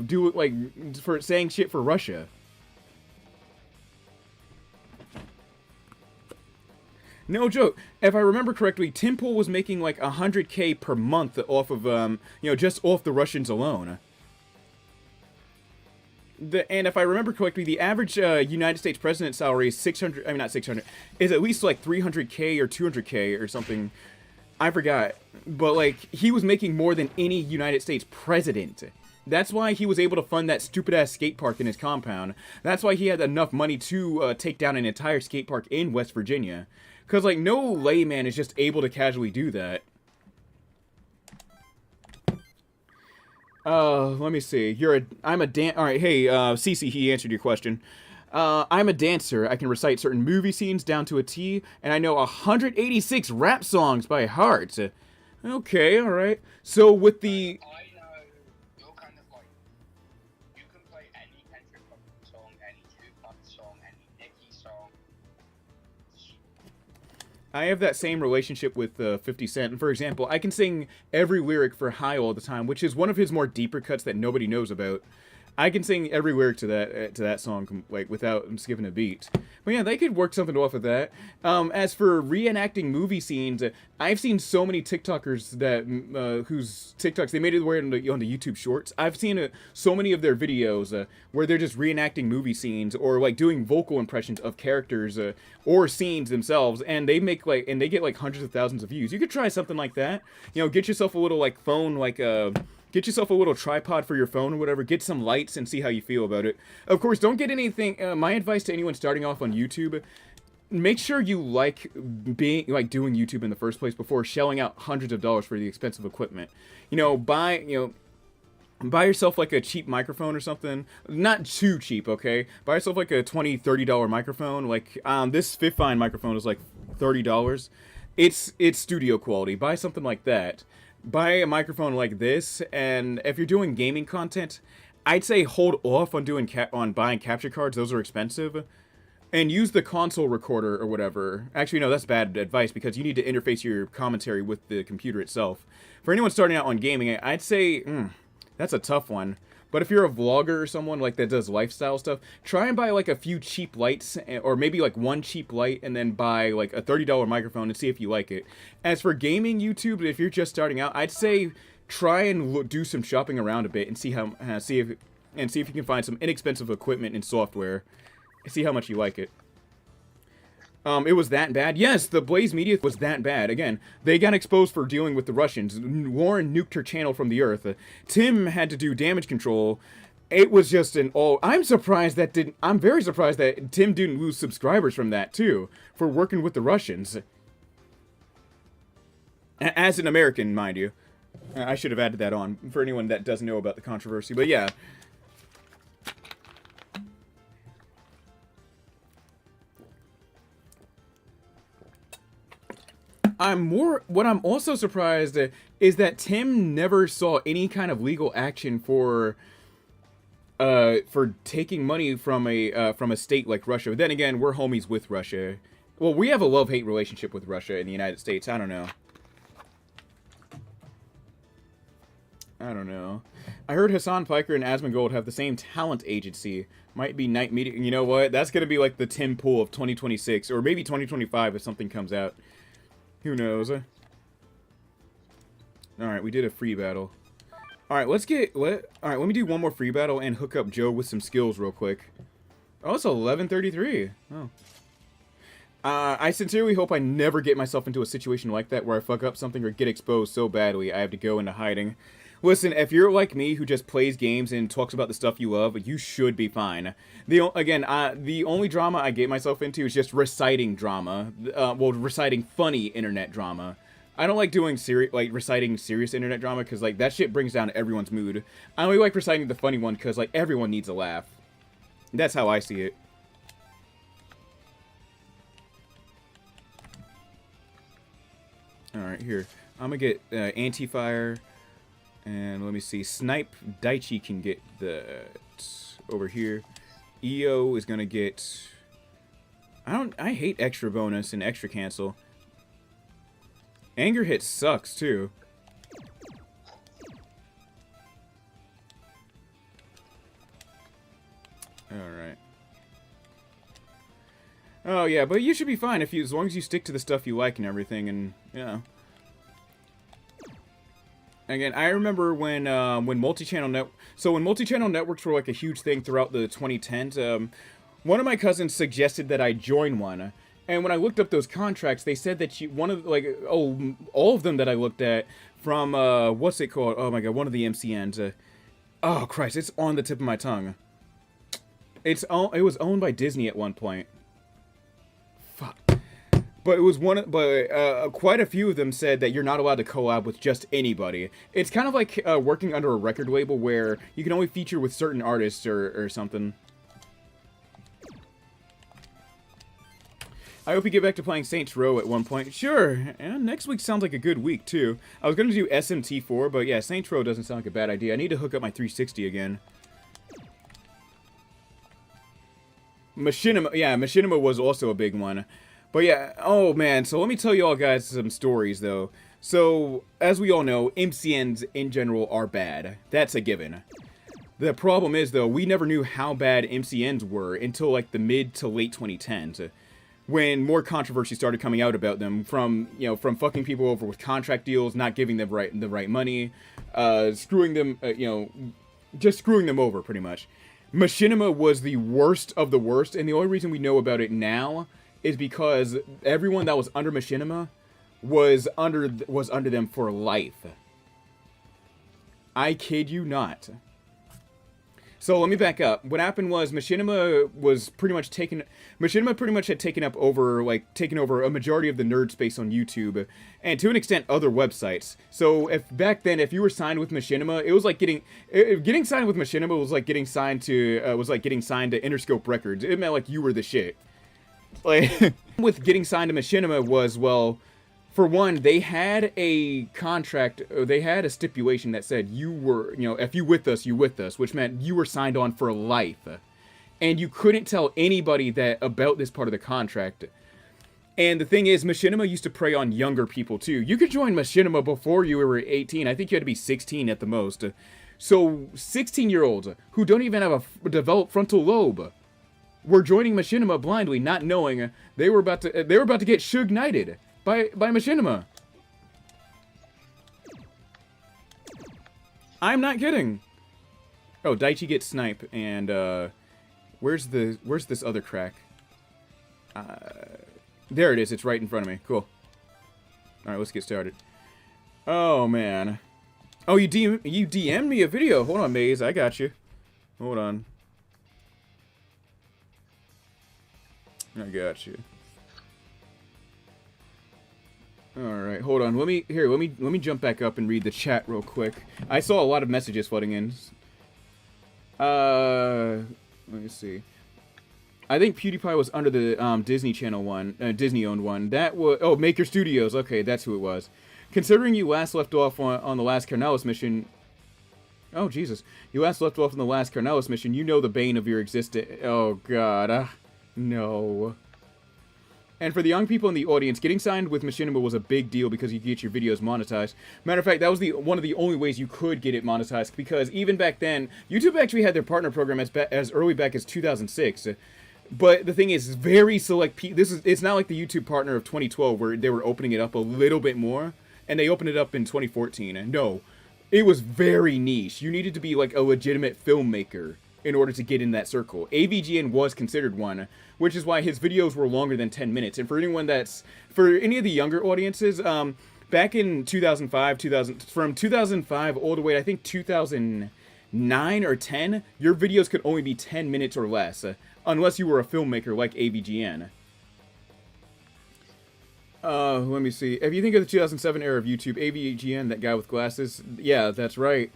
for saying shit for Russia. No joke. If I remember correctly, Tim Pool was making like $100K per month off of, just off the Russians alone. And if I remember correctly, the average United States president salary is is at least like 300K or 200K or something. I forgot. But like, he was making more than any United States president. That's why he was able to fund that stupid-ass skate park in his compound. That's why he had enough money to take down an entire skate park in West Virginia. Because, like, no layman is just able to casually do that. Let me see. Alright, hey, Cece, he answered your question. I'm a dancer. I can recite certain movie scenes down to a T, and I know 186 rap songs by heart. Okay, alright. So, with the... I know you're kind of like, you can play any Kendrick Lamar song, any Tupac song, any Nicki song. I have that same relationship with 50 Cent. And for example, I can sing every lyric for High all the time, which is one of his more deeper cuts that nobody knows about. I can sing every lyric to that song like without skipping a beat. But yeah, they could work something off of that. As for reenacting movie scenes, I've seen so many TikTokers that whose TikToks they made it way onto YouTube Shorts. I've seen so many of their videos where they're just reenacting movie scenes or like doing vocal impressions of characters or scenes themselves, and they get like hundreds of thousands of views. You could try something like that. You know, get yourself a little like phone get yourself a little tripod for your phone or whatever. Get some lights and see how you feel about it. Of course, don't get anything. My advice to anyone starting off on YouTube: make sure you like doing YouTube in the first place before shelling out hundreds of dollars for the expensive equipment. Buy yourself like a cheap microphone or something. Not too cheap, okay? Buy yourself like a $20, $30 microphone. Like this Fifine microphone is like $30. It's studio quality. Buy something like that. Buy a microphone like this, and if you're doing gaming content, I'd say hold off on buying capture cards. Those are expensive. And use the console recorder or whatever. Actually, no, that's bad advice because you need to interface your commentary with the computer itself. For anyone starting out on gaming, I'd say that's a tough one. But if you're a vlogger or someone like that does lifestyle stuff, try and buy like a few cheap lights, or maybe like one cheap light, and then buy like a $30 microphone and see if you like it. As for gaming YouTube, if you're just starting out, I'd say try and do some shopping around a bit and see if you can find some inexpensive equipment and software. See how much you like it. It was that bad? Yes, the Blaze Media was that bad. Again, they got exposed for dealing with the Russians. Lauren nuked her channel from the earth. Tim had to do damage control. It was just I'm very surprised that Tim didn't lose subscribers from that, too, for working with the Russians. As an American, mind you. I should have added that on for anyone that doesn't know about the controversy, but yeah. What I'm also surprised is that Tim never saw any kind of legal action for taking money from a state like Russia. But then again, we're homies with Russia. Well, we have a love-hate relationship with Russia in the United States. I don't know. I heard Hassan Piker and Asmongold have the same talent agency. Might be Night Media. You know what? That's gonna be like the Tim Pool of 2026, or maybe 2025 if something comes out. Who knows? Alright, we did a free battle. Alright, let me do one more free battle and hook up Joe with some skills real quick. Oh, it's 11:33. Oh. I sincerely hope I never get myself into a situation like that where I fuck up something or get exposed so badly I have to go into hiding. Listen, if you're like me who just plays games and talks about the stuff you love, you should be fine. The only drama I get myself into is just reciting drama. Reciting funny internet drama. I don't like doing reciting serious internet drama because like that shit brings down everyone's mood. I only like reciting the funny one because like everyone needs a laugh. That's how I see it. All right, here I'm gonna get anti-fire. And let me see, Snipe Daichi can get that over here. EO is gonna get. I hate extra bonus and extra cancel. Anger hit sucks too. All right. Oh yeah, but you should be fine as long as you stick to the stuff you like and everything, and yeah. Again, I remember when multi-channel networks were like a huge thing throughout the 2010s. One of my cousins suggested that I join one, and when I looked up those contracts, they said that all of them that I looked at from what's it called? Oh my god, one of the MCNs. Oh Christ, it's on the tip of my tongue. It was owned by Disney at one point. Fuck. But it was quite a few of them said that you're not allowed to collab with just anybody. It's kind of like working under a record label where you can only feature with certain artists or something. I hope you get back to playing Saints Row at one point. Sure, and next week sounds like a good week too. I was going to do SMT4, but yeah, Saints Row doesn't sound like a bad idea. I need to hook up my 360 again. Machinima was also a big one. But yeah, oh man, so let me tell you all guys some stories though. So, as we all know, MCNs in general are bad. That's a given. The problem is though, we never knew how bad MCNs were until like the mid to late 2010s. When more controversy started coming out about them from fucking people over with contract deals, not giving them the right money, screwing them, just screwing them over pretty much. Machinima was the worst of the worst, and the only reason we know about it now is because everyone that was under Machinima was under them for life. I kid you not. So let me back up. What happened was Machinima pretty much had taken over a majority of the nerd space on YouTube, and to an extent other websites. So if back then if you were signed with Machinima, it was like getting signed with Machinima was like getting signed to Interscope Records. It meant like you were the shit. Like with getting signed to Machinima was, well, for one, they had a contract, they had a stipulation that said you were, if you with us, you with us, which meant you were signed on for life. And you couldn't tell anybody about this part of the contract. And the thing is, Machinima used to prey on younger people too. You could join Machinima before you were 18. I think you had to be 16 at the most. So 16-year-olds who don't even have a developed frontal lobe were joining Machinima blindly, not knowing they were about to get Suge Knighted by Machinima. I'm not kidding. Oh, Daichi gets Snipe, and where's this other crack? There it is. It's right in front of me. Cool. All right, let's get started. Oh man. Oh, you DM'd me a video. Hold on, Maze. I got you. Hold on. I got you. All right, hold on. Let me jump back up and read the chat real quick. I saw a lot of messages flooding in. Let me see. I think PewDiePie was under the Disney Channel one, Disney-owned one. That was Maker Studios. Okay, that's who it was. Considering you last left off on the last Carnelis mission. Oh Jesus, you last left off on the last Carnelis mission. You know the bane of your existence. Oh God. No. And for the young people in the audience, getting signed with Machinima was a big deal because you could get your videos monetized. Matter of fact, that was one of the only ways you could get it monetized, because even back then, YouTube actually had their partner program as early back as 2006. But the thing is, very select it's not like the YouTube partner of 2012 where they were opening it up a little bit more, and they opened it up in 2014. No, it was very niche. You needed to be like a legitimate filmmaker in order to get in that circle. AVGN was considered one, which is why his videos were longer than 10 minutes. And for any of the younger audiences, back in 2005, from 2005 all the way, I think 2009 or 10, your videos could only be 10 minutes or less, unless you were a filmmaker like AVGN. Let me see. If you think of the 2007 era of YouTube, AVGN, that guy with glasses, yeah, that's right.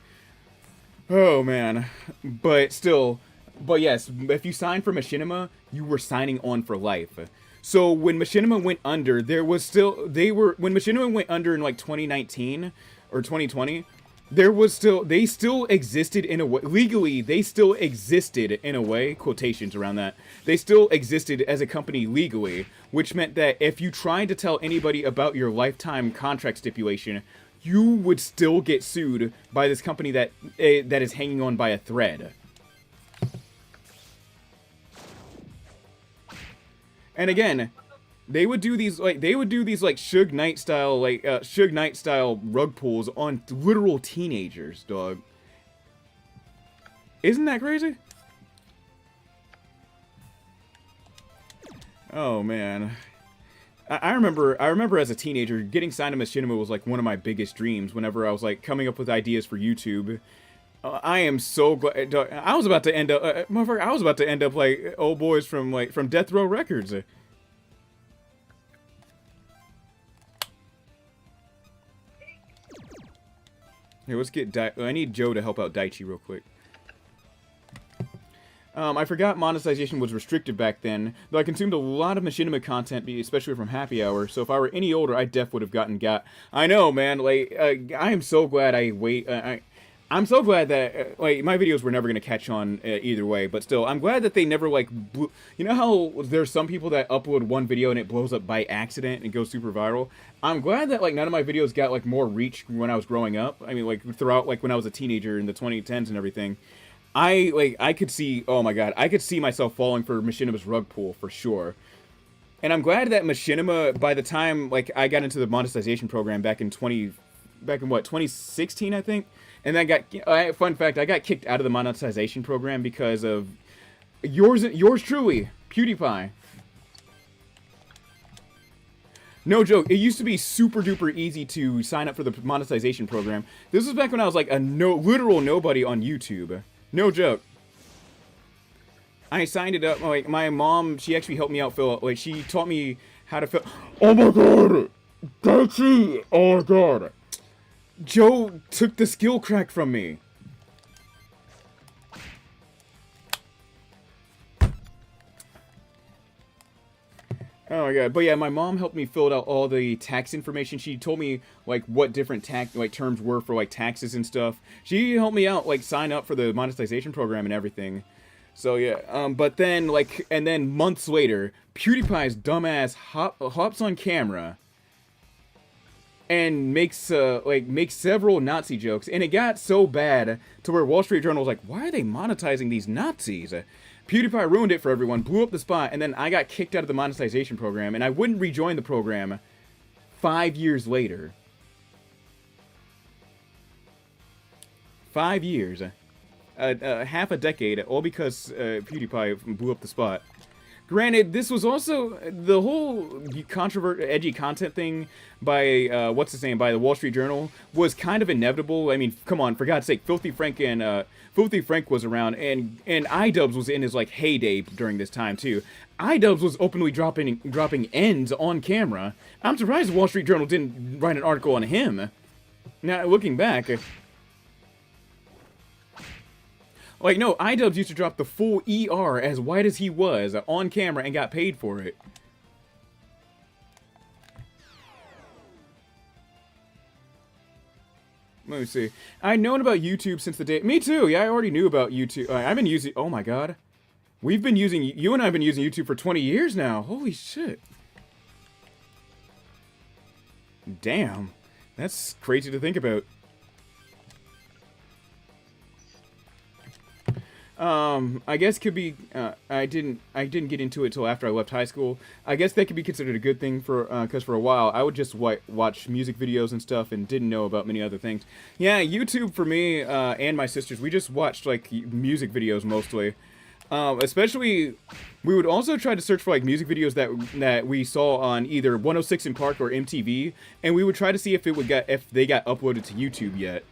Oh, man. But still, but yes, if you signed for Machinima, you were signing on for life. So when Machinima went under, there was still, when Machinima went under in like 2019 or 2020, they still existed in a way, legally, they still existed in a way, quotations around that, they still existed as a company legally, which meant that if you tried to tell anybody about your lifetime contract stipulation, you would still get sued by this company that is hanging on by a thread. And again, they would do these like Suge Knight style rug pulls on literal teenagers, dog. Isn't that crazy? Oh man. I remember as a teenager getting signed to Machinima was like one of my biggest dreams whenever I was like coming up with ideas for YouTube. I am so glad. I was about to end up, motherfucker. I was about to end up like old boys from Death Row Records. Here, let's get. I need Joe to help out Daichi real quick. I forgot monetization was restricted back then, though I consumed a lot of Machinima content, especially from Happy Hour, so if I were any older, I def would have gotten got. I know, man, like, I am so glad I'm so glad that, like, my videos were never going to catch on either way, but still, I'm glad that they never, like, you know how there's some people that upload one video and it blows up by accident and goes super viral? I'm glad that, like, none of my videos got, like, more reach when I was growing up. I mean, like, throughout, like, when I was a teenager in the 2010s and everything. I could see, oh my god, I could see myself falling for Machinima's rug pull, for sure. And I'm glad that Machinima, by the time, like, I got into the monetization program back in 2016, I think? And then fun fact, I got kicked out of the monetization program because of yours truly, PewDiePie. No joke, it used to be super duper easy to sign up for the monetization program. This was back when I was like a literal nobody on YouTube. No joke. I signed it up, like, my mom, she actually helped me out fill, like, she taught me how to fill. Oh my god! Daichi! Oh my god! Joe took the skill crack from me. Oh my god, but yeah, my mom helped me fill out all the tax information. She told me, like, what different terms were for, like, taxes and stuff. She helped me out, like, sign up for the monetization program and everything. So yeah, but then, like, and then months later, PewDiePie's dumbass hops on camera and makes several Nazi jokes, and it got so bad to where Wall Street Journal was like, why are they monetizing these Nazis? PewDiePie ruined it for everyone, blew up the spot, and then I got kicked out of the monetization program, and I wouldn't rejoin the program 5 years later. 5 years. Half a decade, all because PewDiePie blew up the spot. Granted, this was also the whole edgy content thing by by the Wall Street Journal was kind of inevitable. I mean, come on, for God's sake, Filthy Frank was around, and iDubbbz was in his like heyday during this time too. iDubbbz was openly dropping ends on camera. I'm surprised the Wall Street Journal didn't write an article on him. Now looking back. Like, no, iDubbbz used to drop the full ER as white as he was on camera and got paid for it. Let me see. I'd known about YouTube since the day... Me too, yeah, I already knew about YouTube. I've been using... Oh my god. You and I have been using YouTube for 20 years now. Holy shit. Damn. That's crazy to think about. I guess could be, I didn't get into it till after I left high school. I guess that could be considered a good thing cause for a while, I would just watch music videos and stuff and didn't know about many other things. Yeah, YouTube for me, and my sisters, we just watched, like, music videos mostly. Especially, we would also try to search for like music videos that we saw on either 106 in Park or MTV, and we would try to see if they got uploaded to YouTube yet.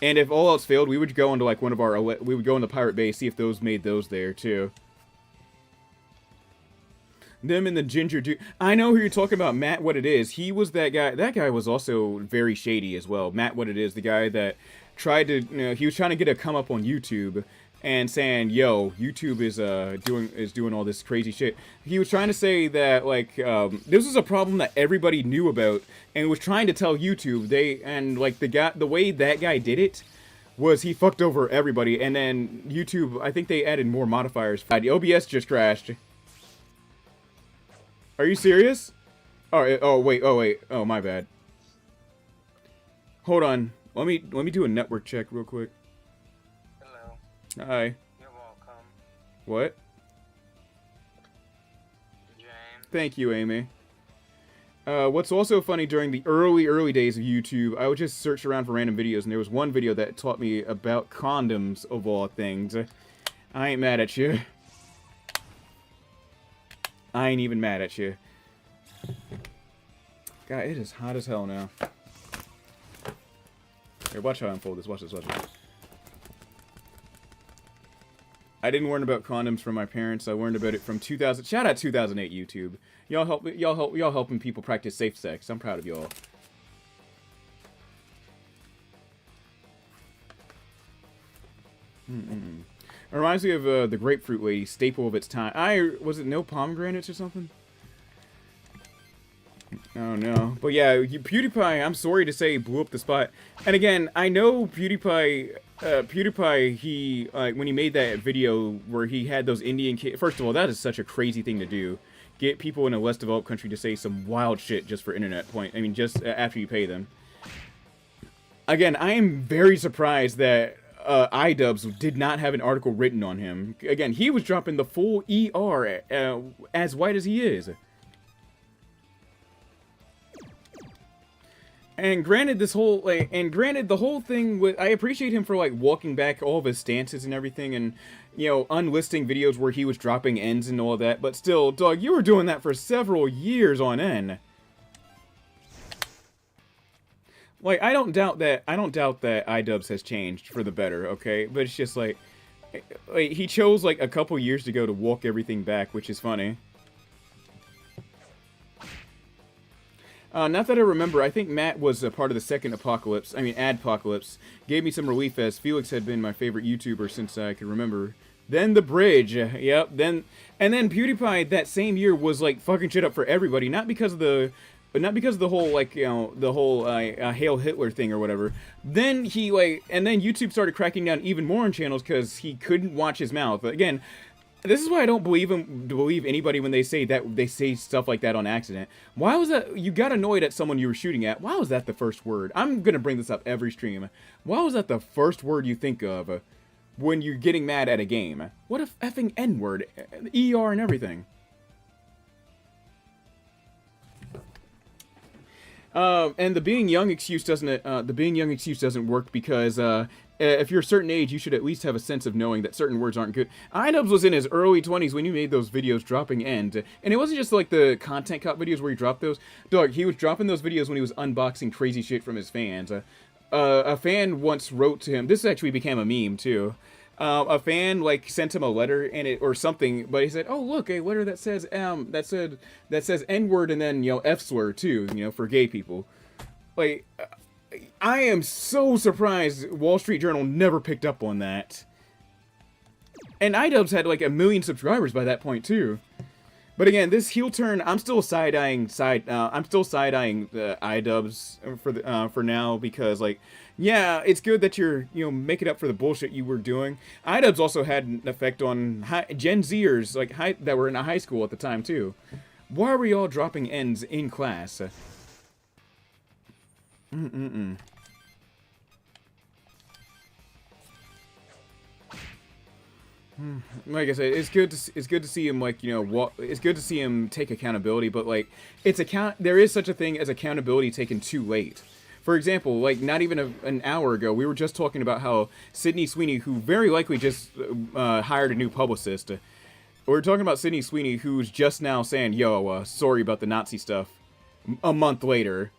And if all else failed, we would go into like we would go into Pirate Bay, see if those made those there too. Them and the Ginger Dude. I know who you're talking about, Matt What It Is. He was that guy. That guy was also very shady as well. Matt What It Is, the guy that tried to, he was trying to get a come up on YouTube and saying, "Yo, YouTube is doing all this crazy shit." He was trying to say that like this was a problem that everybody knew about, and was trying to tell YouTube the way that guy did it was he fucked over everybody, and then YouTube, I think they added more modifiers. The OBS just crashed. Are you serious? Oh wait, oh my bad. Hold on, let me do a network check real quick. Hello. Hi. You're welcome. What? James. Thank you, Amy. What's also funny, during the early days of YouTube, I would just search around for random videos, and there was one video that taught me about condoms, of all things. I ain't mad at you. I ain't even mad at you. God, it is hot as hell now. Here, watch how I unfold this. Watch this, watch this. I didn't learn about condoms from my parents. I learned about it from 2000. Shout out 2008 YouTube. Y'all helping people practice safe sex. I'm proud of y'all. It reminds me of the grapefruit lady, staple of its time. Was it no pomegranates or something? Oh no. But yeah, PewDiePie, I'm sorry to say, blew up the spot. And again, I know PewDiePie, he, when he made that video where he had those Indian kids, first of all, that is such a crazy thing to do. Get people in a less developed country to say some wild shit just for internet point. I mean, just after you pay them. Again, I am very surprised that iDubbbz did not have an article written on him. Again, he was dropping the full ER as white as he is. And granted, the whole thing with, I appreciate him for like walking back all of his stances and everything, and unlisting videos where he was dropping ends and all that. But still, dog, you were doing that for several years on end. Like, I don't doubt that iDubbbz has changed for the better, okay? But it's just like he chose like a couple years ago to walk everything back, which is funny. Not that I remember, I think Matt was a part of the second Apocalypse, Adpocalypse. Gave me some relief as Felix had been my favorite YouTuber since I could remember. Then The Bridge, yep, and then PewDiePie that same year was like fucking shit up for everybody, not because of the whole, like, the whole Hail Hitler thing or whatever. Then and then YouTube started cracking down even more on channels because he couldn't watch his mouth. Again, this is why I don't believe anybody when they say stuff like that on accident. Why was that? You got annoyed at someone you were shooting at. Why was that the first word? I'm gonna bring this up every stream. Why was that the first word you think of when you're getting mad at a game? What a effing N-word, ER and everything. And the being young excuse doesn't work because if you're a certain age, you should at least have a sense of knowing that certain words aren't good. iDubbbz was in his early 20s when you made those videos dropping end, and it wasn't just like the content cut videos where he dropped those. Dog, he was dropping those videos when he was unboxing crazy shit from his fans. A fan once wrote to him. This actually became a meme too. A fan like sent him a letter or something, but he said, "Oh look, a letter that says that says N-word and then F slur too, for gay people." Like, I am so surprised Wall Street Journal never picked up on that. And iDubbbz had like 1 million subscribers by that point too. But again, this heel turn, I'm still side-eyeing iDubbbz for now because, like, yeah, it's good that you're making up for the bullshit you were doing. iDubbbz also had an effect on Gen Zers that were in a high school at the time too. Why are we all dropping ends in class? Like I said, it's good to see him it's good to see him take accountability, but like there is such a thing as accountability taken too late. For example, like not even an hour ago, we were just talking about how Sydney Sweeney, who very likely just hired a new publicist, we were talking about Sydney Sweeney, who's just now saying, yo, sorry about the Nazi stuff, a month later.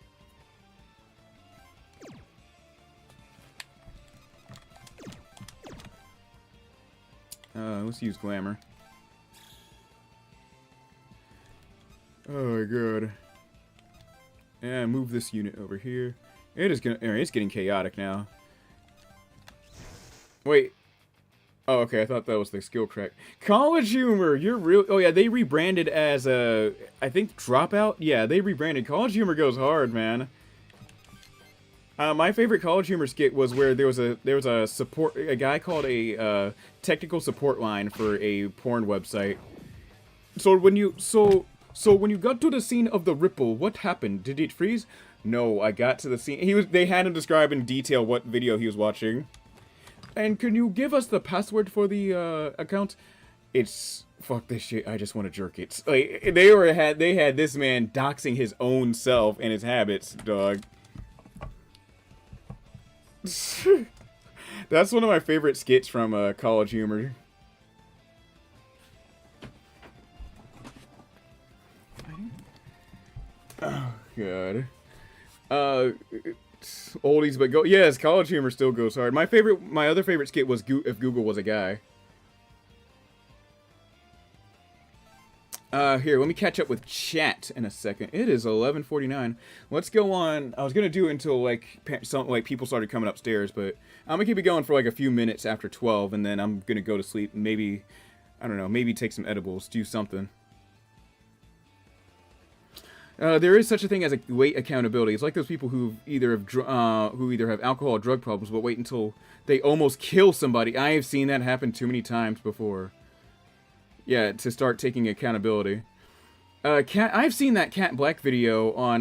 Let's use glamour. Oh my god. And move this unit over here. It's getting chaotic now. Wait. Oh, okay, I thought that was the skill crack. College Humor, you're real. Oh yeah, they rebranded as I think Dropout. Yeah, they rebranded. College Humor goes hard, man. My favorite College Humor skit was where there was a guy called a technical support line for a porn website. So when you got to the scene of the ripple, what happened? Did it freeze? No, I got to the scene. They had him describe in detail what video he was watching. And can you give us the password for the account? It's fuck this shit. I just want to jerk it. Like they had this man doxing his own self and his habits, dog. That's one of my favorite skits from College Humor. Oh god. Oldies but go. Yes, College Humor still goes hard. My other favorite skit was If Google Was a Guy. Here, let me catch up with chat in a second. It is 11:49. Let's go on. I was gonna do it until like people started coming upstairs, but I'm gonna keep it going for like a few minutes after 12, and then I'm gonna go to sleep. Maybe, I don't know. Maybe take some edibles, do something. There is such a thing as a weight accountability. It's like those people who either have alcohol or drug problems, but wait until they almost kill somebody. I have seen that happen too many times before. Yeah, to start taking accountability. I've seen that Cat Black video on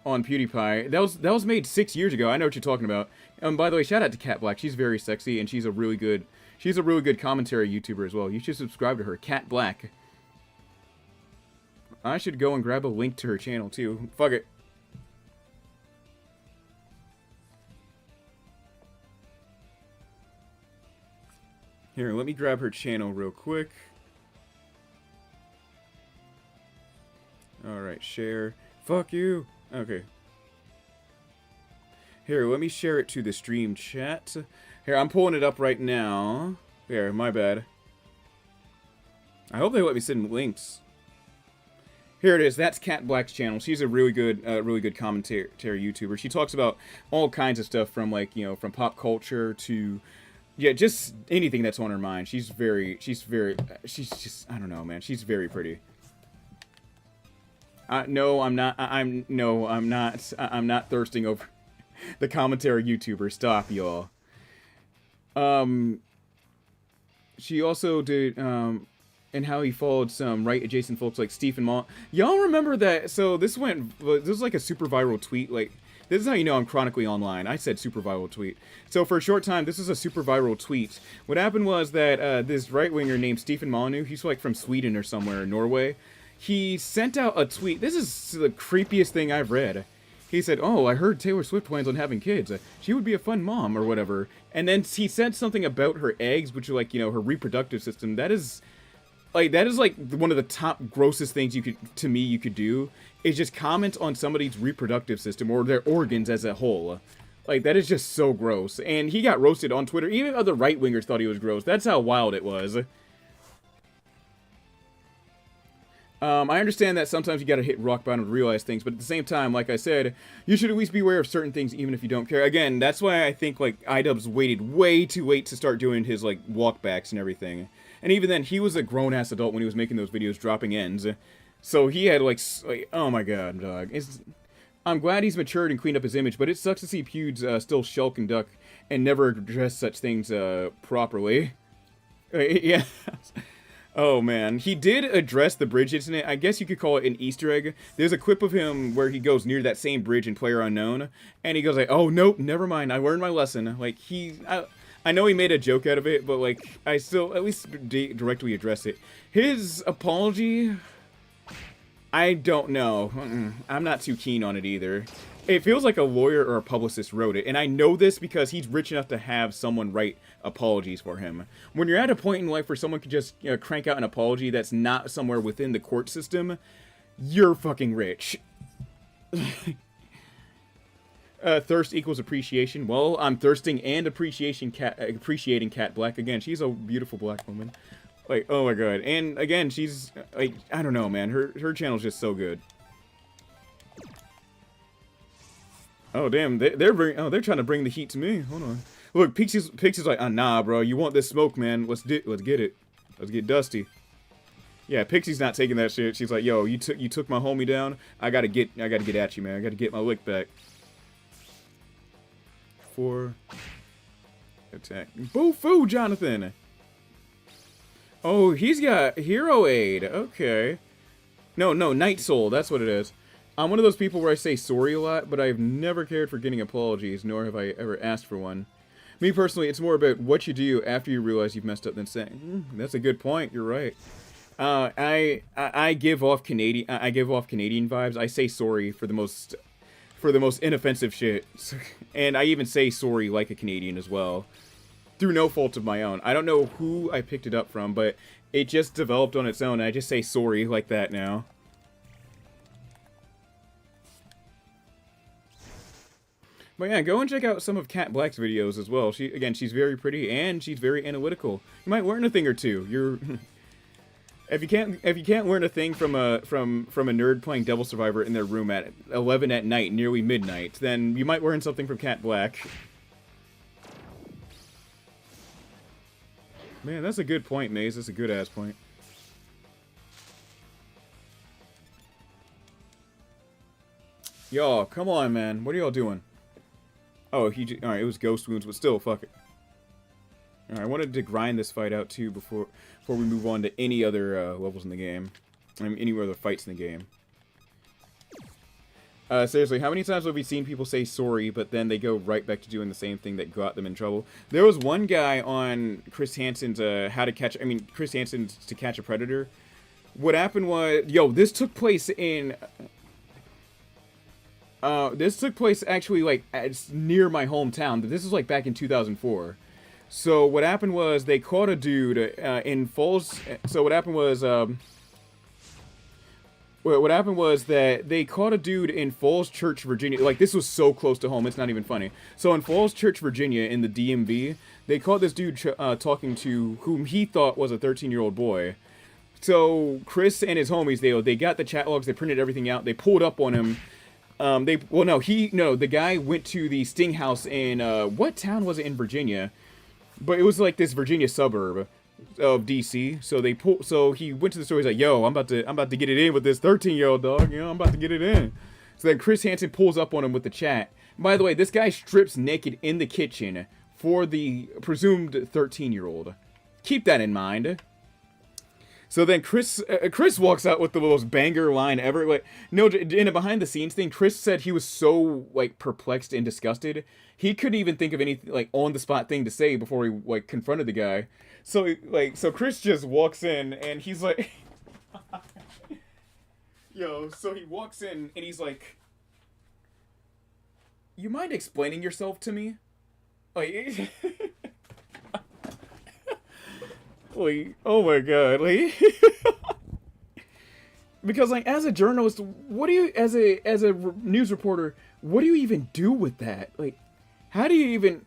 PewDiePie. That was made 6 years ago. I know what you're talking about. By the way, shout out to Cat Black. She's very sexy and she's a really good commentary YouTuber as well. You should subscribe to her, Cat Black. I should go and grab a link to her channel too. Fuck it. Here, let me grab her channel real quick. Alright, share. Fuck you! Okay. Here, let me share it to the stream chat. Here, I'm pulling it up right now. There, my bad. I hope they let me send links. Here it is. That's Cat Black's channel. She's a really good commentary YouTuber. She talks about all kinds of stuff from like, you know, from pop culture to, yeah, just anything that's on her mind. She's just, I don't know, man. She's very pretty. No, I'm not. I'm not thirsting over the commentary YouTuber. Stop, y'all. She also did, and how he followed some right-adjacent folks like Stephen Mont. Y'all remember that? So this was like a super viral tweet. Like, this is how you know I'm chronically online. I said super viral tweet. So for a short time, this is a super viral tweet. What happened was that this right-winger named Stephen Molyneux, he's like from Sweden or somewhere in Norway, he sent out a tweet. This is the creepiest thing I've read. He said, "Oh, I heard Taylor Swift plans on having kids. She would be a fun mom," or whatever. And then he said something about her eggs, which are like, you know, her reproductive system. That is like one of the top grossest things you could do is just comment on somebody's reproductive system or their organs as a whole. Like, that is just so gross. And he got roasted on Twitter. Even other right-wingers thought he was gross. That's how wild it was. I understand that sometimes you gotta hit rock bottom to realize things, but at the same time, like I said, you should at least be aware of certain things even if you don't care. Again, that's why I think, like, iDubbbz waited way too late to start doing his, like, walkbacks and everything. And even then, he was a grown-ass adult when he was making those videos dropping ends. So he had, like oh my god, dog. I'm glad he's matured and cleaned up his image, but it sucks to see Pewds still shulk and duck and never address such things properly. Yeah. Oh man, he did address the bridge incident. I guess you could call it an Easter egg. There's a clip of him where he goes near that same bridge in PlayerUnknown, and he goes like, "Oh nope, never mind. I learned my lesson." Like I know he made a joke out of it, but like I still at least directly address it. His apology, I don't know. I'm not too keen on it either. It feels like a lawyer or a publicist wrote it, and I know this because he's rich enough to have someone write apologies for him. When you're at a point in life where someone could just crank out an apology that's not somewhere within the court system, you're fucking rich. Thirst equals appreciation. Well, I'm thirsting and appreciating Cat Black again. She's a beautiful black woman. Like, oh my god. And again, she's like, I don't know, man. Her channel's just so good. Oh damn, they're trying to bring the heat to me. Hold on. Look, Pixie's like, nah, bro. You want this smoke, man? Let's get it. Let's get dusty. Yeah, Pixie's not taking that shit. She's like, yo, you took my homie down. I gotta get at you, man. I gotta get my lick back. 4 attack. Boo-foo, Jonathan. Oh, he's got Hero Aid. Okay. No, Night Soul. That's what it is. I'm one of those people where I say sorry a lot, but I've never cared for getting apologies, nor have I ever asked for one. Me personally, it's more about what you do after you realize you've messed up than saying, that's a good point, you're right. I give off Canadian vibes. I say sorry for the most inoffensive shit. And I even say sorry like a Canadian as well. Through no fault of my own. I don't know who I picked it up from, but it just developed on its own. I just say sorry like that now. But yeah, go and check out some of Cat Black's videos as well. She's very pretty and she's very analytical. You might learn a thing or two. If you can't learn a thing from a nerd playing Devil Survivor in their room at 11 at night, nearly midnight, then you might learn something from Cat Black. Man, that's a good point, Maze. That's a good ass point. Y'all, come on, man. What are y'all doing? Oh, alright, it was Ghost Wounds, but still, fuck it. Alright, I wanted to grind this fight out, too, before we move on to any other levels in the game. I mean, any other fights in the game. Seriously, how many times have we seen people say sorry, but then they go right back to doing the same thing that got them in trouble? There was one guy on Chris Hansen's Chris Hansen's To Catch a Predator. What happened was, this took place in... this took place actually, like, near my hometown. This was, like, back in 2004. So, what happened was, they caught a dude, in Falls... So, what happened was, what happened was that they caught a dude in Falls Church, Virginia. Like, this was so close to home, it's not even funny. So, in Falls Church, Virginia, in the DMV, they caught this dude talking to whom he thought was a 13-year-old boy. So, Chris and his homies, they got the chat logs, they printed everything out, they pulled up on him. The guy went to the Sting House in, what town was it in Virginia? But it was like this Virginia suburb of DC. So he went to the store, he's like, yo, I'm about to get it in with this 13-year-old dog, I'm about to get it in. So then Chris Hansen pulls up on him with the chat. By the way, this guy strips naked in the kitchen for the presumed 13-year-old. Keep that in mind. So then Chris walks out with the most banger line ever. Like, no, in a behind-the-scenes thing, Chris said he was so, like, perplexed and disgusted, he couldn't even think of any, like, on-the-spot thing to say before he, like, confronted the guy. So Chris just walks in, and he's like... so he walks in, and he's like... You mind explaining yourself to me? Like... Like, oh my god, like... Because, like, as a journalist, what do you, as a news reporter, what do you even do with that? Like, how do you even...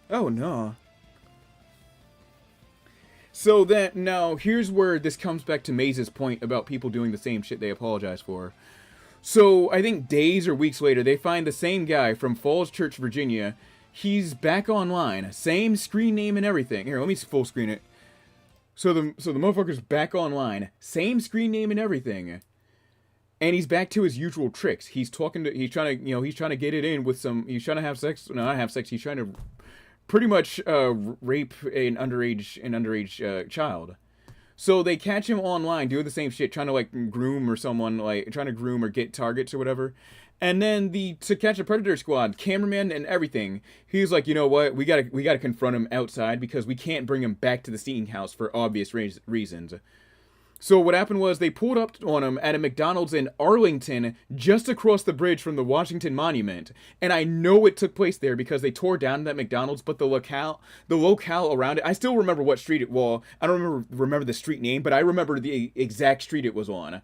Oh, no. So then, now, here's where this comes back to Maze's point about people doing the same shit they apologize for. So, I think days or weeks later, they find the same guy from Falls Church, Virginia. He's back online, same screen name and everything. Here, let me full screen it. So the motherfucker's back online, same screen name and everything, and he's back to his usual tricks. He's trying to get it in with some. He's trying to have sex. No, not have sex. He's trying to pretty much rape an underage child. So they catch him online doing the same shit, trying to like groom or someone, like trying to groom or get targets or whatever. And then To Catch a Predator squad, cameraman and everything, he's like, you know what, we gotta confront him outside because we can't bring him back to the Sting House for obvious reasons. So what happened was they pulled up on him at a McDonald's in Arlington, just across the bridge from the Washington Monument. And I know it took place there because they tore down that McDonald's, but the locale around it, I still remember what street it was. I don't remember the street name, but I remember the exact street it was on.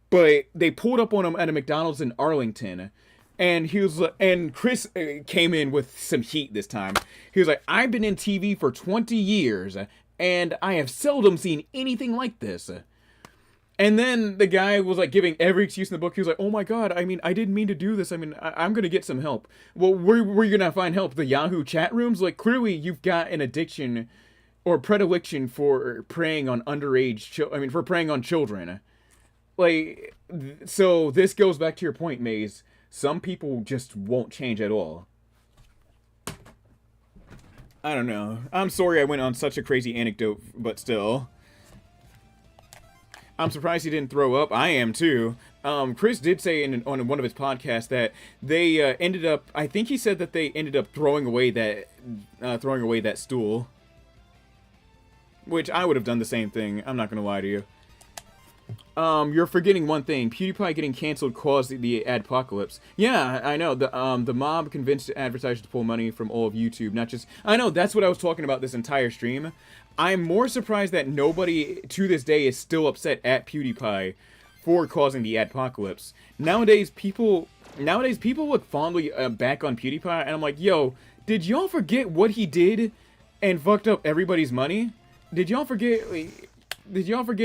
But they pulled up on him at a McDonald's in Arlington. And and Chris came in with some heat this time. He was like, I've been in TV for 20 years, and I have seldom seen anything like this. And then the guy was like giving every excuse in the book. He was like, oh my God, I mean, I didn't mean to do this. I mean, I'm going to get some help. Well, where are you going to find help? The Yahoo chat rooms? Like, clearly you've got an addiction or predilection for preying on for preying on children. Like, so this goes back to your point, Maze. Some people just won't change at all. I don't know. I'm sorry I went on such a crazy anecdote, but still. I'm surprised he didn't throw up. I am too. Chris did say on one of his podcasts that they ended up. I think he said that they ended up throwing away that stool. Which I would have done the same thing. I'm not gonna lie to you. You're forgetting one thing. PewDiePie getting canceled caused the adpocalypse. Yeah, I know. The mob convinced advertisers to pull money from all of YouTube, not just... I know, that's what I was talking about this entire stream. I'm more surprised that nobody, to this day, is still upset at PewDiePie for causing the adpocalypse. Nowadays, people look fondly back on PewDiePie, and I'm like, yo, did y'all forget what he did and fucked up everybody's money? Did y'all forget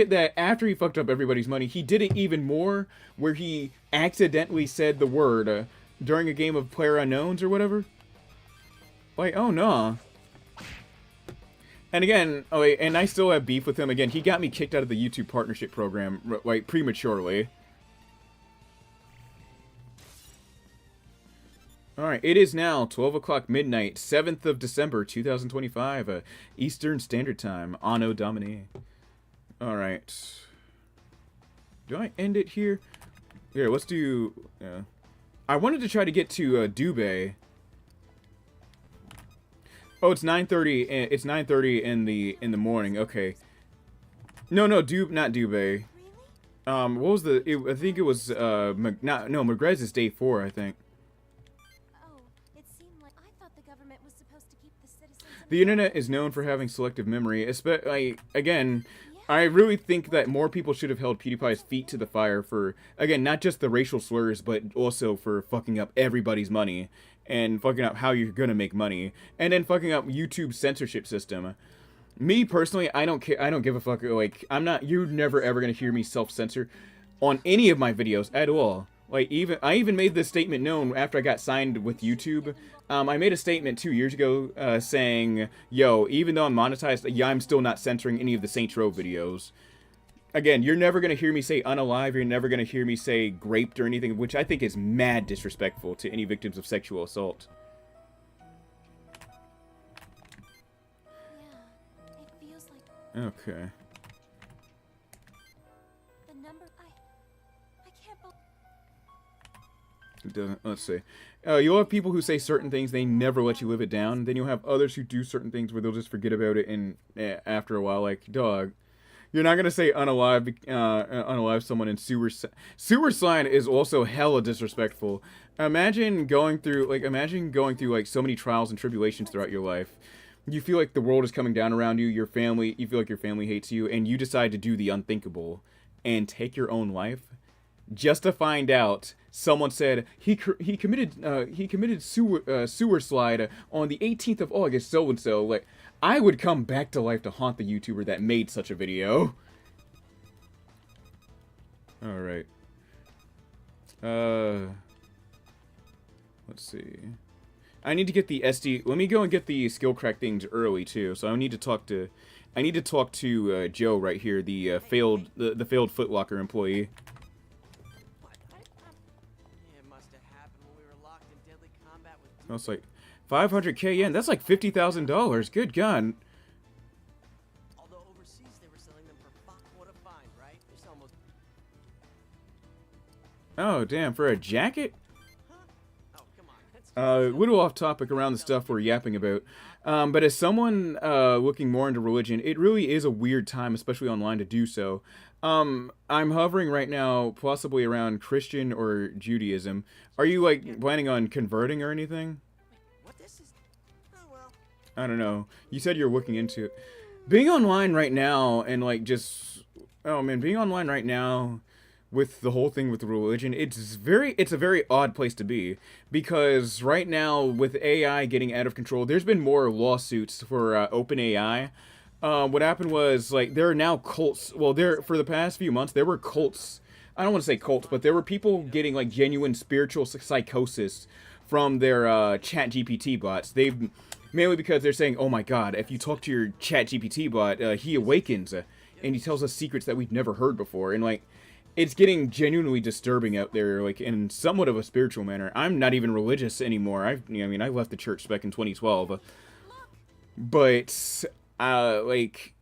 that after he fucked up everybody's money, he did it even more, where he accidentally said the word during a game of PlayerUnknown's or whatever? Like, oh no. And again, and I still have beef with him. Again, he got me kicked out of the YouTube partnership program, like, prematurely. Alright, it is now 12 o'clock midnight, 7th of December, 2025, Eastern Standard Time, Anno Domini. Alright. Do I end it here? Here, let's do... I wanted to try to get to Dubé. Oh, it's 9:30. It's 9:30 in the morning. Okay. No, not Dubé. What was the... I think it was... Magrez is day 4, I think. Oh, it seemed like I thought the government was supposed to keep the citizens... The internet is known for having selective memory. Again... I really think that more people should have held PewDiePie's feet to the fire for, again, not just the racial slurs, but also for fucking up everybody's money, and fucking up how you're gonna make money, and then fucking up YouTube's censorship system. Me, personally, I don't care, I don't give a fuck, like, you're never ever gonna hear me self-censor on any of my videos at all. Like, I even made this statement known after I got signed with YouTube. I made a statement 2 years ago saying, yo, even though I'm monetized, yeah, I'm still not censoring any of the Saints Row videos. Again, you're never going to hear me say unalive, you're never going to hear me say graped or anything, which I think is mad disrespectful to any victims of sexual assault. Yeah, it feels like... Okay. The number... I can't believe... It doesn't. Let's see. You'll have people who say certain things, they never let you live it down. Then you'll have others who do certain things where they'll just forget about it, and after a while, like, dog, you're not gonna say unalive someone in sewer sign is also hella disrespectful. Imagine going through like so many trials and tribulations throughout your life. You feel like the world is coming down around you. You feel like your family hates you, and you decide to do the unthinkable and take your own life. Just to find out, someone said he committed sewer slide on the 18th of August, so and so. Like, I would come back to life to haunt the YouTuber that made such a video. All right. Let's see. I need to get the SD. Let me go and get the skill crack things early too. So I need to talk to Joe right here, the failed Foot Locker employee. That's like 500k yen. That's like $50,000. Good gun. Although overseas they were selling them for fuck what a find, right? It's almost... Oh damn! For a jacket? Huh? Oh come on, that's A little off topic around the stuff we're yapping about. But as someone looking more into religion, it really is a weird time, especially online, to do so. I'm hovering right now, possibly around Christian or Judaism. Are you like planning on converting or anything? What this is? Oh well. I don't know. You said you're looking into it. Being online right now and like just, oh man, being online right now with the whole thing with religion, it's a very odd place to be, because right now with AI getting out of control, there's been more lawsuits for OpenAI. What happened was, like, there are now cults. Well, for the past few months there were cults. I don't want to say cults, but there were people getting like genuine spiritual psychosis from their Chat GPT bots. They've mainly because they're saying, "Oh my God, if you talk to your Chat GPT bot, he awakens and he tells us secrets that we've never heard before." And like, it's getting genuinely disturbing out there, like in somewhat of a spiritual manner. I'm not even religious anymore. I left the church back in 2012, but like,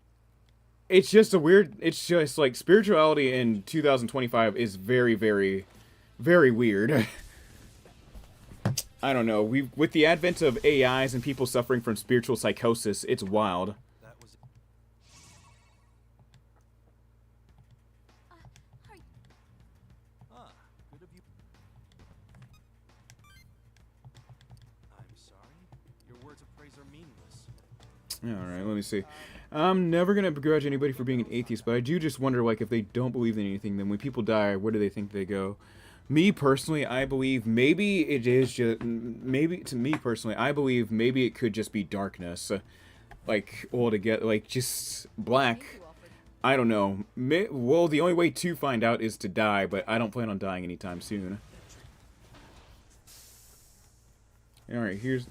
it's just a weird. It's just like spirituality in 2025 is very, very, very weird. I don't know. With the advent of AIs and people suffering from spiritual psychosis, it's wild. That was. Ah, good of you. I'm sorry. Your words of praise are meaningless. Alright, let me see. I'm never gonna begrudge anybody for being an atheist, but I do just wonder, like, if they don't believe in anything, then when people die, where do they think they go? Me, personally, I believe maybe it is just... Maybe, to me, personally, I believe maybe it could just be darkness. Like, altogether, like, just black. I don't know. Well, the only way to find out is to die, but I don't plan on dying anytime soon. Alright, here's...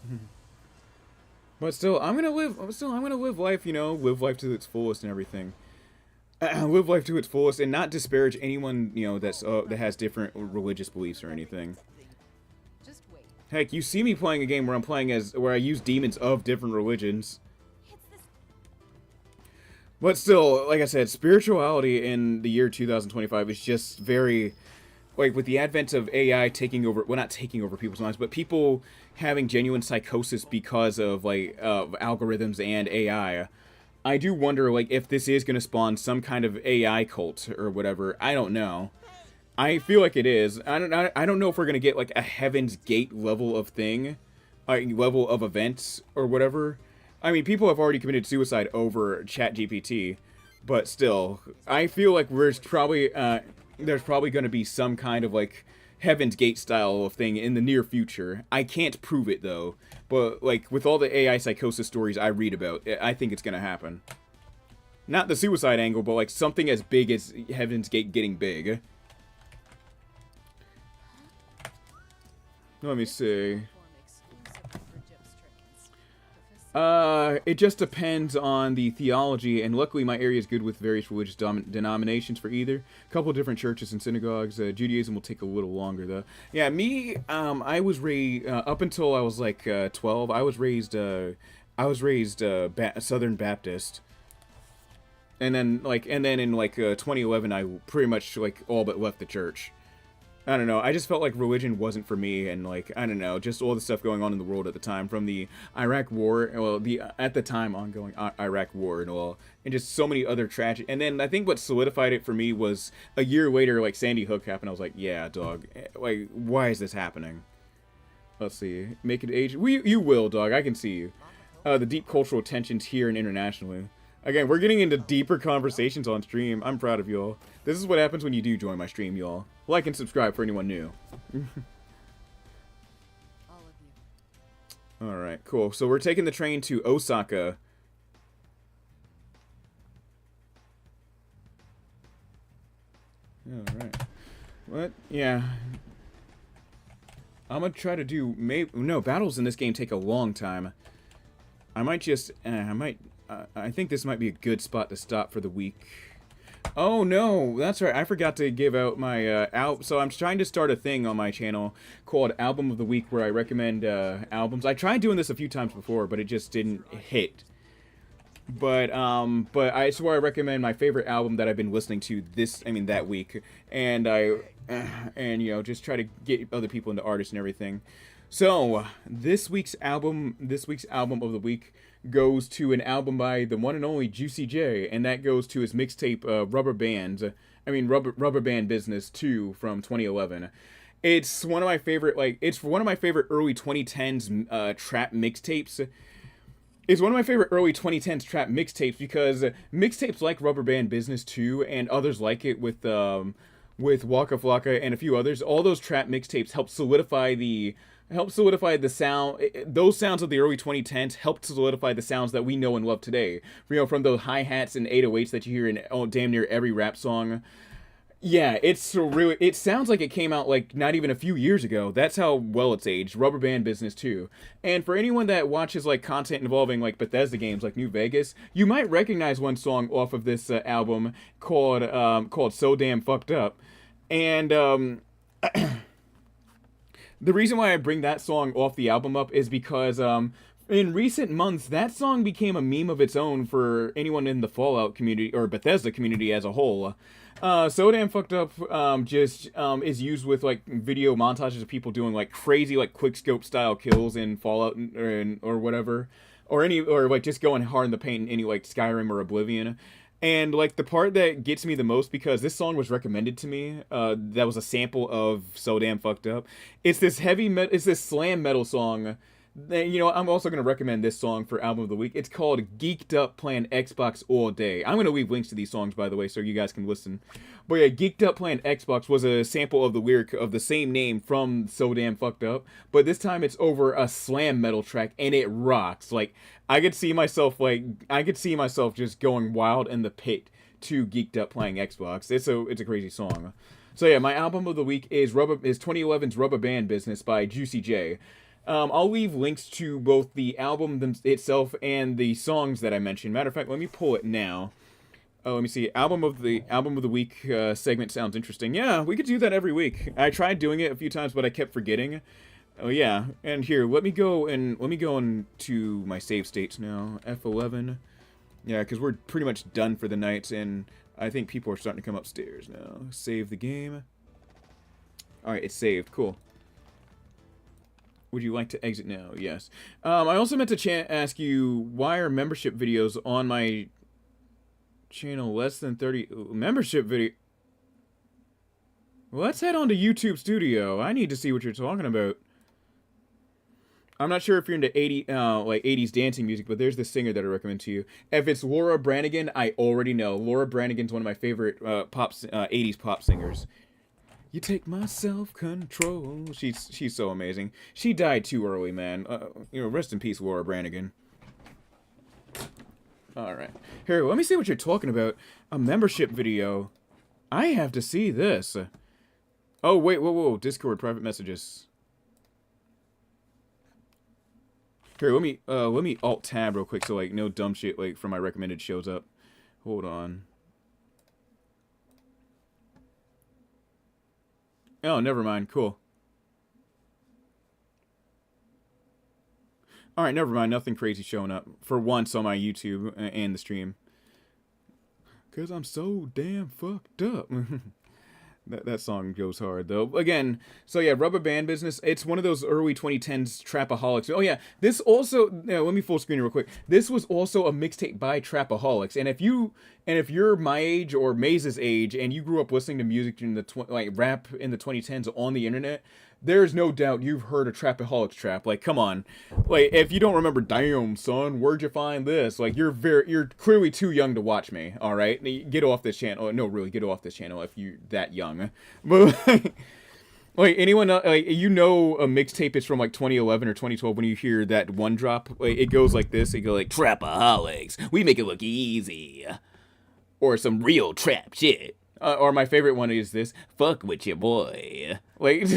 But still, I'm gonna live life, you know, live life to its fullest and everything. Live life to its fullest and not disparage anyone, you know, that has different religious beliefs or anything. Just wait. Heck, you see me playing a game where where I use demons of different religions. But still, like I said, spirituality in the year 2025 is just very, like, with the advent of AI taking over, well, not taking over people's minds, but people having genuine psychosis because of, like, algorithms and AI. I do wonder, like, if this is going to spawn some kind of AI cult or whatever. I don't know. I feel like it is. I don't know if we're going to get, like, a Heaven's Gate level of thing, level of events or whatever. I mean, people have already committed suicide over ChatGPT, but still, I feel like there's probably going to be some kind of, like, Heaven's Gate style of thing in the near future. I can't prove it, though, but, like, with all the AI psychosis stories I read about, I think it's going to happen. Not the suicide angle, but, like, something as big as Heaven's Gate getting big. Let me see. It just depends on the theology, and luckily my area is good with various religious denominations for either. A couple of different churches and synagogues. Judaism will take a little longer, though. Yeah, me, I was raised, up until I was, like, 12, I was raised Southern Baptist. And then in, like, 2011, I pretty much, like, all but left the church. I don't know, I just felt like religion wasn't for me, and, like, I don't know, just all the stuff going on in the world at the time, from the Iraq War, well, the, at the time, ongoing Iraq War and all, and just so many other tragic, and then I think what solidified it for me was, a year later, like, Sandy Hook happened, I was like, yeah, dog, like, why is this happening? Let's see, make it age, you will, dog, I can see you. The deep cultural tensions here and internationally. Again, we're getting into deeper conversations on stream. I'm proud of y'all. This is what happens when you do join my stream, y'all. Like and subscribe for anyone new. All of you. Alright, cool. So we're taking the train to Osaka. Alright. What? Yeah. I'm gonna try to do... No, battles in this game take a long time. I might just... I think this might be a good spot to stop for the week. Oh no, that's right. I forgot to give out my so I'm trying to start a thing on my channel called Album of the Week, where I recommend albums. I tried doing this a few times before, but it just didn't hit. But I swear I recommend my favorite album that I've been listening to that week, and you know, just try to get other people into artists and everything. So this week's album of the week goes to an album by the one and only Juicy J, and that goes to his mixtape Rubber Band Business 2 from 2011. It's one of my favorite early 2010s trap mixtapes. It's one of my favorite early 2010s trap mixtapes because mixtapes like Rubber Band Business 2 and others like it with Waka Flocka and a few others, all those trap mixtapes help solidify the sound. Those sounds of the early 2010s helped solidify the sounds that we know and love today. You know, from those hi-hats and 808s that you hear in damn near every rap song. Yeah, it sounds like it came out like not even a few years ago. That's how well it's aged. Rubber Band Business 2. And for anyone that watches like content involving like Bethesda games like New Vegas, you might recognize one song off of this album called So Damn Fucked Up. And the reason why I bring that song off the album up is because in recent months, that song became a meme of its own for anyone in the Fallout community or Bethesda community as a whole. So Damn Fucked Up is used with like video montages of people doing like crazy like quickscope style kills in Fallout or whatever, or like just going hard in the paint in any like Skyrim or Oblivion. And like the part that gets me the most, because this song was recommended to me, that was a sample of So Damn Fucked Up. It's this slam metal song. You know, I'm also going to recommend this song for Album of the Week. It's called Geeked Up Playing Xbox All Day. I'm going to leave links to these songs, by the way, so you guys can listen. But yeah, Geeked Up Playing Xbox was a sample of the lyric of the same name from So Damn Fucked Up. But this time it's over a slam metal track, and it rocks. Like, I could see myself just going wild in the pit to Geeked Up Playing Xbox. It's a crazy song. So yeah, my Album of the Week is 2011's Rubber Band Business by Juicy J. I'll leave links to both the album itself and the songs that I mentioned. Matter of fact, let me pull it now. Oh, let me see. Album of the Week segment sounds interesting. Yeah, we could do that every week. I tried doing it a few times, but I kept forgetting. Oh yeah, and here, let me go into my save states now. F11. Yeah, because we're pretty much done for the night, and I think people are starting to come upstairs now. Save the game. All right, it's saved. Cool. Would you like to exit now? Yes. I also meant to ask you, why are membership videos on my channel less than 30... membership video... Let's head on to YouTube Studio. I need to see what you're talking about. I'm not sure if you're into 80s dancing music, but there's this singer that I recommend to you. If it's Laura Branigan, I already know. Laura Branigan's one of my favorite 80s pop singers. You take my self-control. She's so amazing. She died too early, man. Rest in peace, Laura Branigan. Alright. Here, let me see what you're talking about. A membership video. I have to see this. Oh, wait, whoa. Discord, private messages. Here, let me alt-tab real quick so, like, no dumb shit, like, from my recommended shows up. Hold on. Oh, never mind. Cool. Alright, never mind. Nothing crazy showing up. For once on my YouTube and the stream. Because I'm so damn fucked up. That song goes hard, though. Again, so yeah, Rubber Band Business. It's one of those early 2010s trapaholics. Oh yeah, this also. Let me full screen it real quick. This was also a mixtape by Trapaholics. And if you're my age or Maze's age, and you grew up listening to music in the rap in the 2010s on the internet, there's no doubt you've heard a Trapaholics trap. Like, come on. Like, if you don't remember, damn, son, where'd you find this? Like, you're clearly too young to watch me, alright? Get off this channel. No, really, get off this channel if you're that young. But, like, anyone, a mixtape is from, like, 2011 or 2012 when you hear that one drop. Like, it goes like this. It goes like, Trapaholics, we make it look easy. Or some real trap shit. Or my favorite one is this, fuck with your boy. Like,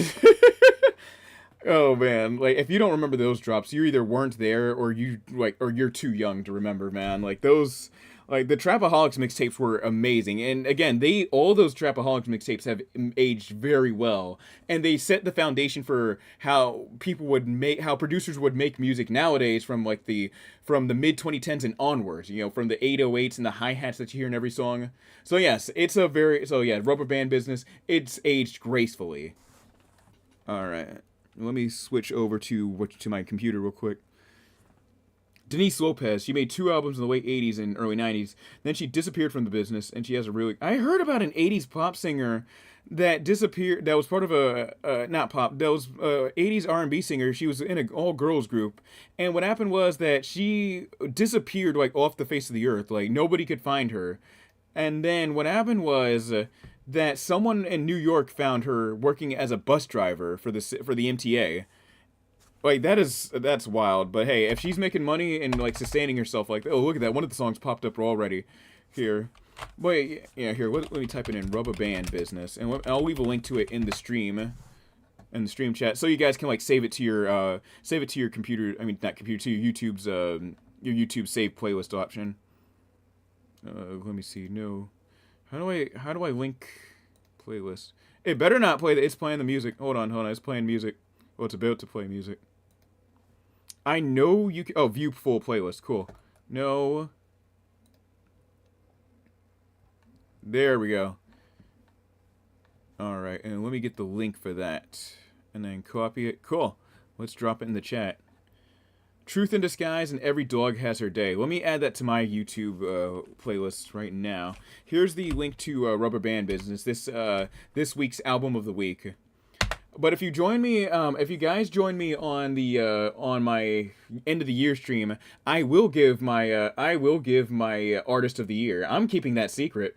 oh man, like, if you don't remember those drops, you either weren't there or you're too young to remember, man. Like, those, like, the Trapaholics mixtapes were amazing. And again, all those Trapaholics mixtapes have aged very well. And they set the foundation for how producers would make music nowadays from the mid 2010s and onwards, from the 808s and the hi-hats that you hear in every song. So yes, Rubber Band Business, it's aged gracefully. All right. let me switch over to my computer real quick. Denise Lopez, she made 2 albums in the late 80s and early 90s. Then she disappeared from the business, and she has a really... I heard about an 80s pop singer that disappeared, that was part of not pop, that was 80s R&B singer. She was in an all-girls group. And what happened was that she disappeared, like, off the face of the earth. Like, nobody could find her. And then what happened was that someone in New York found her working as a bus driver for the MTA. Like, that's wild. But hey, if she's making money and, like, sustaining herself like that... Oh, look at that. One of the songs popped up already. Here. Wait, yeah, here. Let me type it in. Rubber Band Business. And I'll leave a link to it in the stream. In the stream chat. So you guys can, like, save it to your computer... I mean, not computer, to your YouTube save playlist option. Let me see. No. How do I link playlist? It better not play it's playing the music. Hold on. It's playing music. Well, it's about to play music. I know you can... Oh, view full playlist. Cool. No. There we go. Alright, and let me get the link for that. And then copy it. Cool. Let's drop it in the chat. Truth in Disguise and Every Dog Has Her Day. Let me add that to my YouTube playlist right now. Here's the link to Rubber Band Business. This week's album of the week. But if you join me, if you guys join me on the on my end of the year stream, I will give my artist of the year. I'm keeping that secret.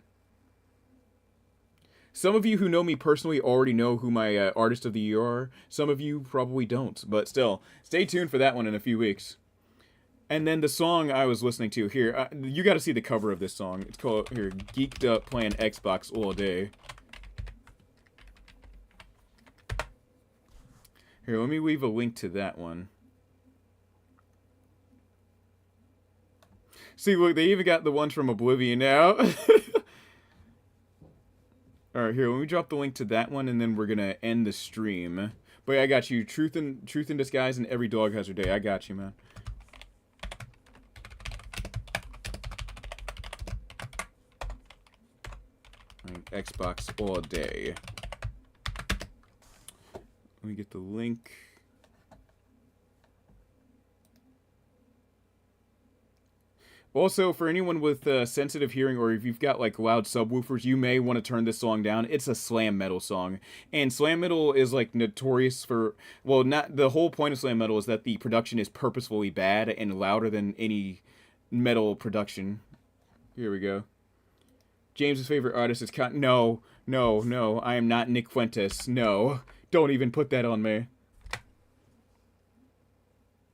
Some of you who know me personally already know who my artist of the year are. Some of you probably don't, but still, stay tuned for that one in a few weeks. And then the song I was listening to here, you got to see the cover of this song. It's called here, "Geeked Up Playing Xbox All Day." Here, let me leave a link to that one. See, look, they even got the ones from Oblivion now. Alright, here, let me drop the link to that one, and then we're gonna end the stream. But yeah, I got you. Truth in Disguise and Every Dog Has Her Day. I got you, man. Xbox all day. Let me get the link. Also, for anyone with sensitive hearing, or if you've got like loud subwoofers, you may want to turn this song down. It's a slam metal song, and slam metal is like notorious for, well, not the whole point of slam metal is that the production is purposefully bad and louder than any metal production. Here we go. James's favorite artist is no, I am not Nick Fuentes. No. Don't even put that on me.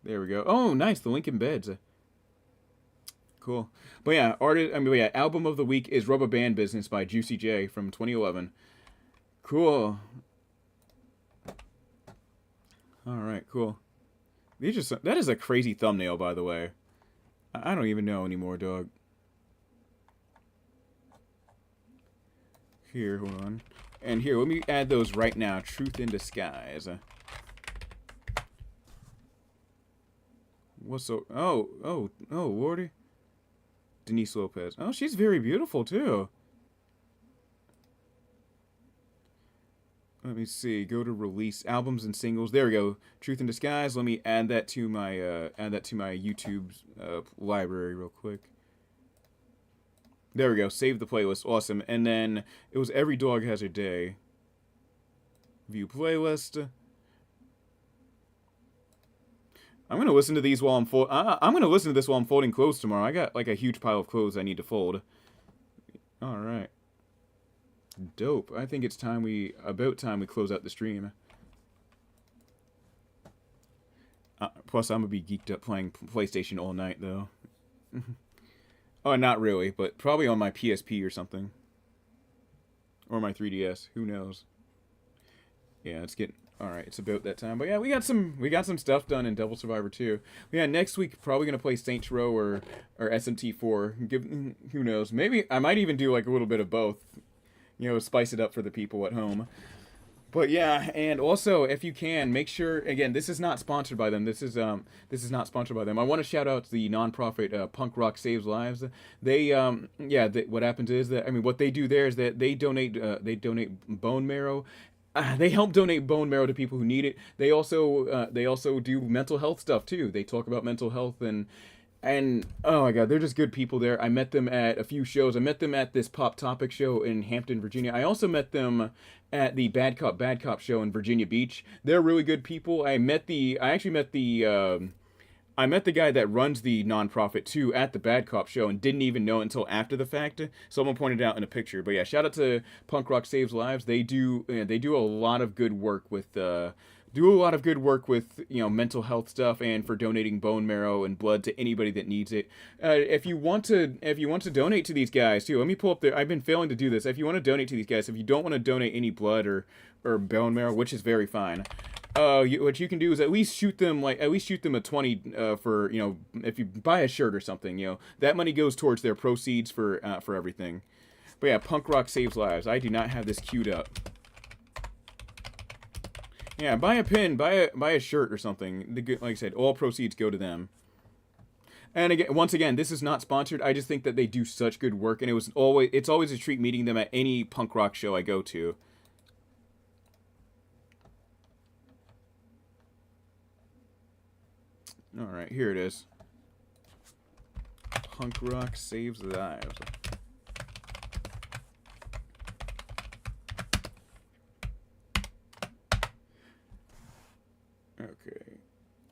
There we go. Oh, nice. The link embeds. Cool. But yeah, album of the week is Rubber Band Business by Juicy J from 2011. Cool. Alright, cool. That is a crazy thumbnail, by the way. I don't even know anymore, dog. Here, hold on. And here, let me add those right now. Truth in Disguise. What's so... Oh, lordy. Denise Lopez. Oh, she's very beautiful, too. Let me see. Go to release albums and singles. There we go. Truth in Disguise. Let me add that to my YouTube library real quick. There we go. Save the playlist. Awesome. And then it was Every Dog Has Her Day. View playlist. I'm gonna listen to these while I'm gonna listen to this while I'm folding clothes tomorrow. I got like a huge pile of clothes I need to fold. All right. Dope. I think it's about time we close out the stream. Plus, I'm gonna be geeked up playing PlayStation all night though. Oh, not really, but probably on my PSP or something. Or my 3DS. Who knows? Yeah, it's getting... Alright, it's about that time. But yeah, we got some stuff done in Devil Survivor 2. Yeah, next week, probably going to play Saints Row or SMT4. Who knows? Maybe I might even do like a little bit of both. You know, spice it up for the people at home. But yeah, and also, if you can, make sure, again, this is not sponsored by them. This is not sponsored by them. I want to shout out the nonprofit Punk Rock Saves Lives. They, what happens is that, I mean, what they do there is that they donate bone marrow they help donate bone marrow to people who need it. They also do mental health stuff too. They talk about mental health and oh my god, they're just good people there. I met them at a few shows. I met them at this Pop Topic show in Hampton, Virginia. I also met them at the Bad Cop show in Virginia Beach. They're really good people. I actually met the guy that runs the nonprofit too at the Bad Cop show and didn't even know it until after the fact. Someone pointed it out in a picture. But yeah, shout out to Punk Rock Saves Lives. They do a lot of good work with mental health stuff and for donating bone marrow and blood to anybody that needs it. If you want to donate to these guys too, let me pull up I've been failing to do this. If you want to donate to these guys, if you don't want to donate any blood or bone marrow, which is very fine. What you can do is at least shoot them a 20 for, if you buy a shirt or something, that money goes towards their proceeds for everything. But yeah, Punk Rock Saves Lives. I do not have this queued up. Yeah, buy a pin, buy a shirt or something. Like I said, all proceeds go to them. And again, once again, this is not sponsored. I just think that they do such good work, and it's always a treat meeting them at any punk rock show I go to. All right, here it is. Punk Rock Saves Lives. Okay.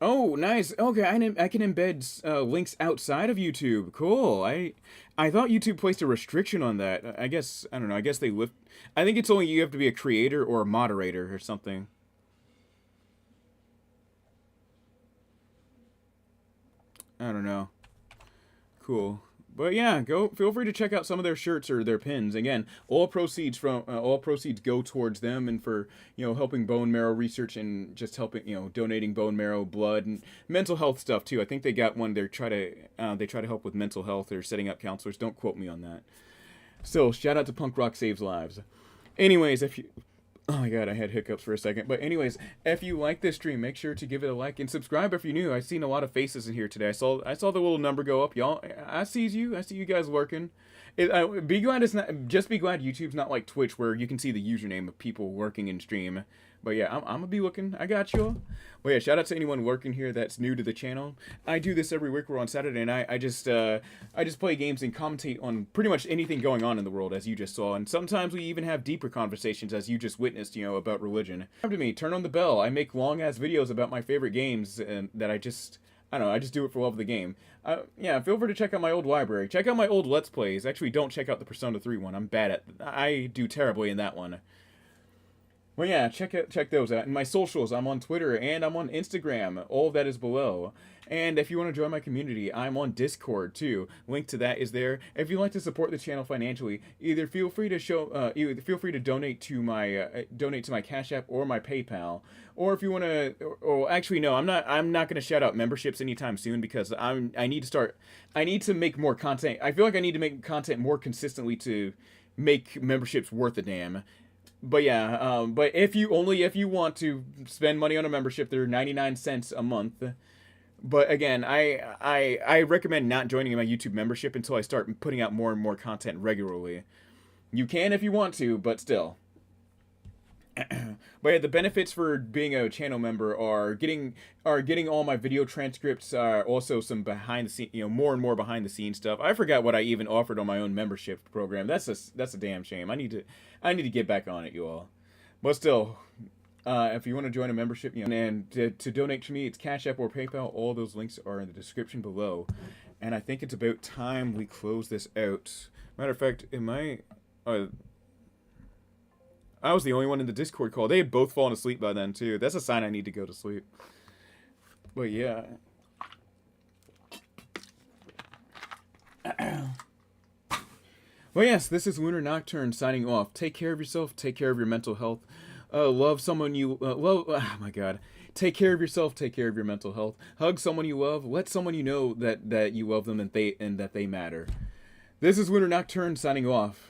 Oh, nice. Okay, I can embed links outside of YouTube. Cool. I thought YouTube placed a restriction on that. I guess, I don't know. I guess they lift. I think it's only you have to be a creator or a moderator or something. I don't know. Cool. But yeah, feel free to check out some of their shirts or their pins. Again, all proceeds go towards them and for, helping bone marrow research and just helping, donating bone marrow, blood, and mental health stuff too. I think they got one they try to help with mental health or setting up counselors. Don't quote me on that. Still, shout out to Punk Rock Saves Lives. Anyways, oh my god, I had hiccups for a second. But anyways, if you like this stream, make sure to give it a like and subscribe if you're new. I've seen a lot of faces in here today. I saw the little number go up, y'all. I see you guys working. Be glad YouTube's not like Twitch where you can see the username of people working in stream. But yeah, I'm gonna be looking. I got y'all. Well, yeah, shout out to anyone working here that's new to the channel. I do this every week. We're on Saturday night. I just play games and commentate on pretty much anything going on in the world, as you just saw. And sometimes we even have deeper conversations, as you just witnessed, about religion. Come to me, turn on the bell. I make long ass videos about my favorite games, and that I just do it for love of the game. Yeah, feel free to check out my old library. Check out my old Let's Plays. Actually, don't check out the Persona 3 one. I'm bad at. I do terribly in that one. Well, yeah, check those out. And my socials, I'm on Twitter and I'm on Instagram. All of that is below. And if you want to join my community, I'm on Discord too. Link to that is there. If you'd like to support the channel financially, either feel free to donate to my Cash App or my PayPal. Or if you want to, or actually no, I'm not going to shout out memberships anytime soon because I need to make more content. I feel like I need to make content more consistently to make memberships worth a damn. But yeah, but if you want to spend money on a membership, they're 99 cents a month. But again, I recommend not joining my YouTube membership until I start putting out more and more content regularly. You can if you want to, but still. But yeah, the benefits for being a channel member are getting all my video transcripts, also some behind the scene, more and more behind the scenes stuff. I forgot what I even offered on my own membership program. That's a damn shame. I need to get back on it, you all. But still, if you want to join a membership, and to donate to me, it's Cash App or PayPal. All those links are in the description below. And I think it's about time we close this out. Matter of fact, I was the only one in the Discord call. They had both fallen asleep by then, too. That's a sign I need to go to sleep. But, yeah. Well, yes, this is Lunar Nocturne signing off. Take care of yourself. Take care of your mental health. Love someone you love. Oh, my God. Take care of yourself. Take care of your mental health. Hug someone you love. Let someone you know that you love them and that they matter. This is Lunar Nocturne signing off.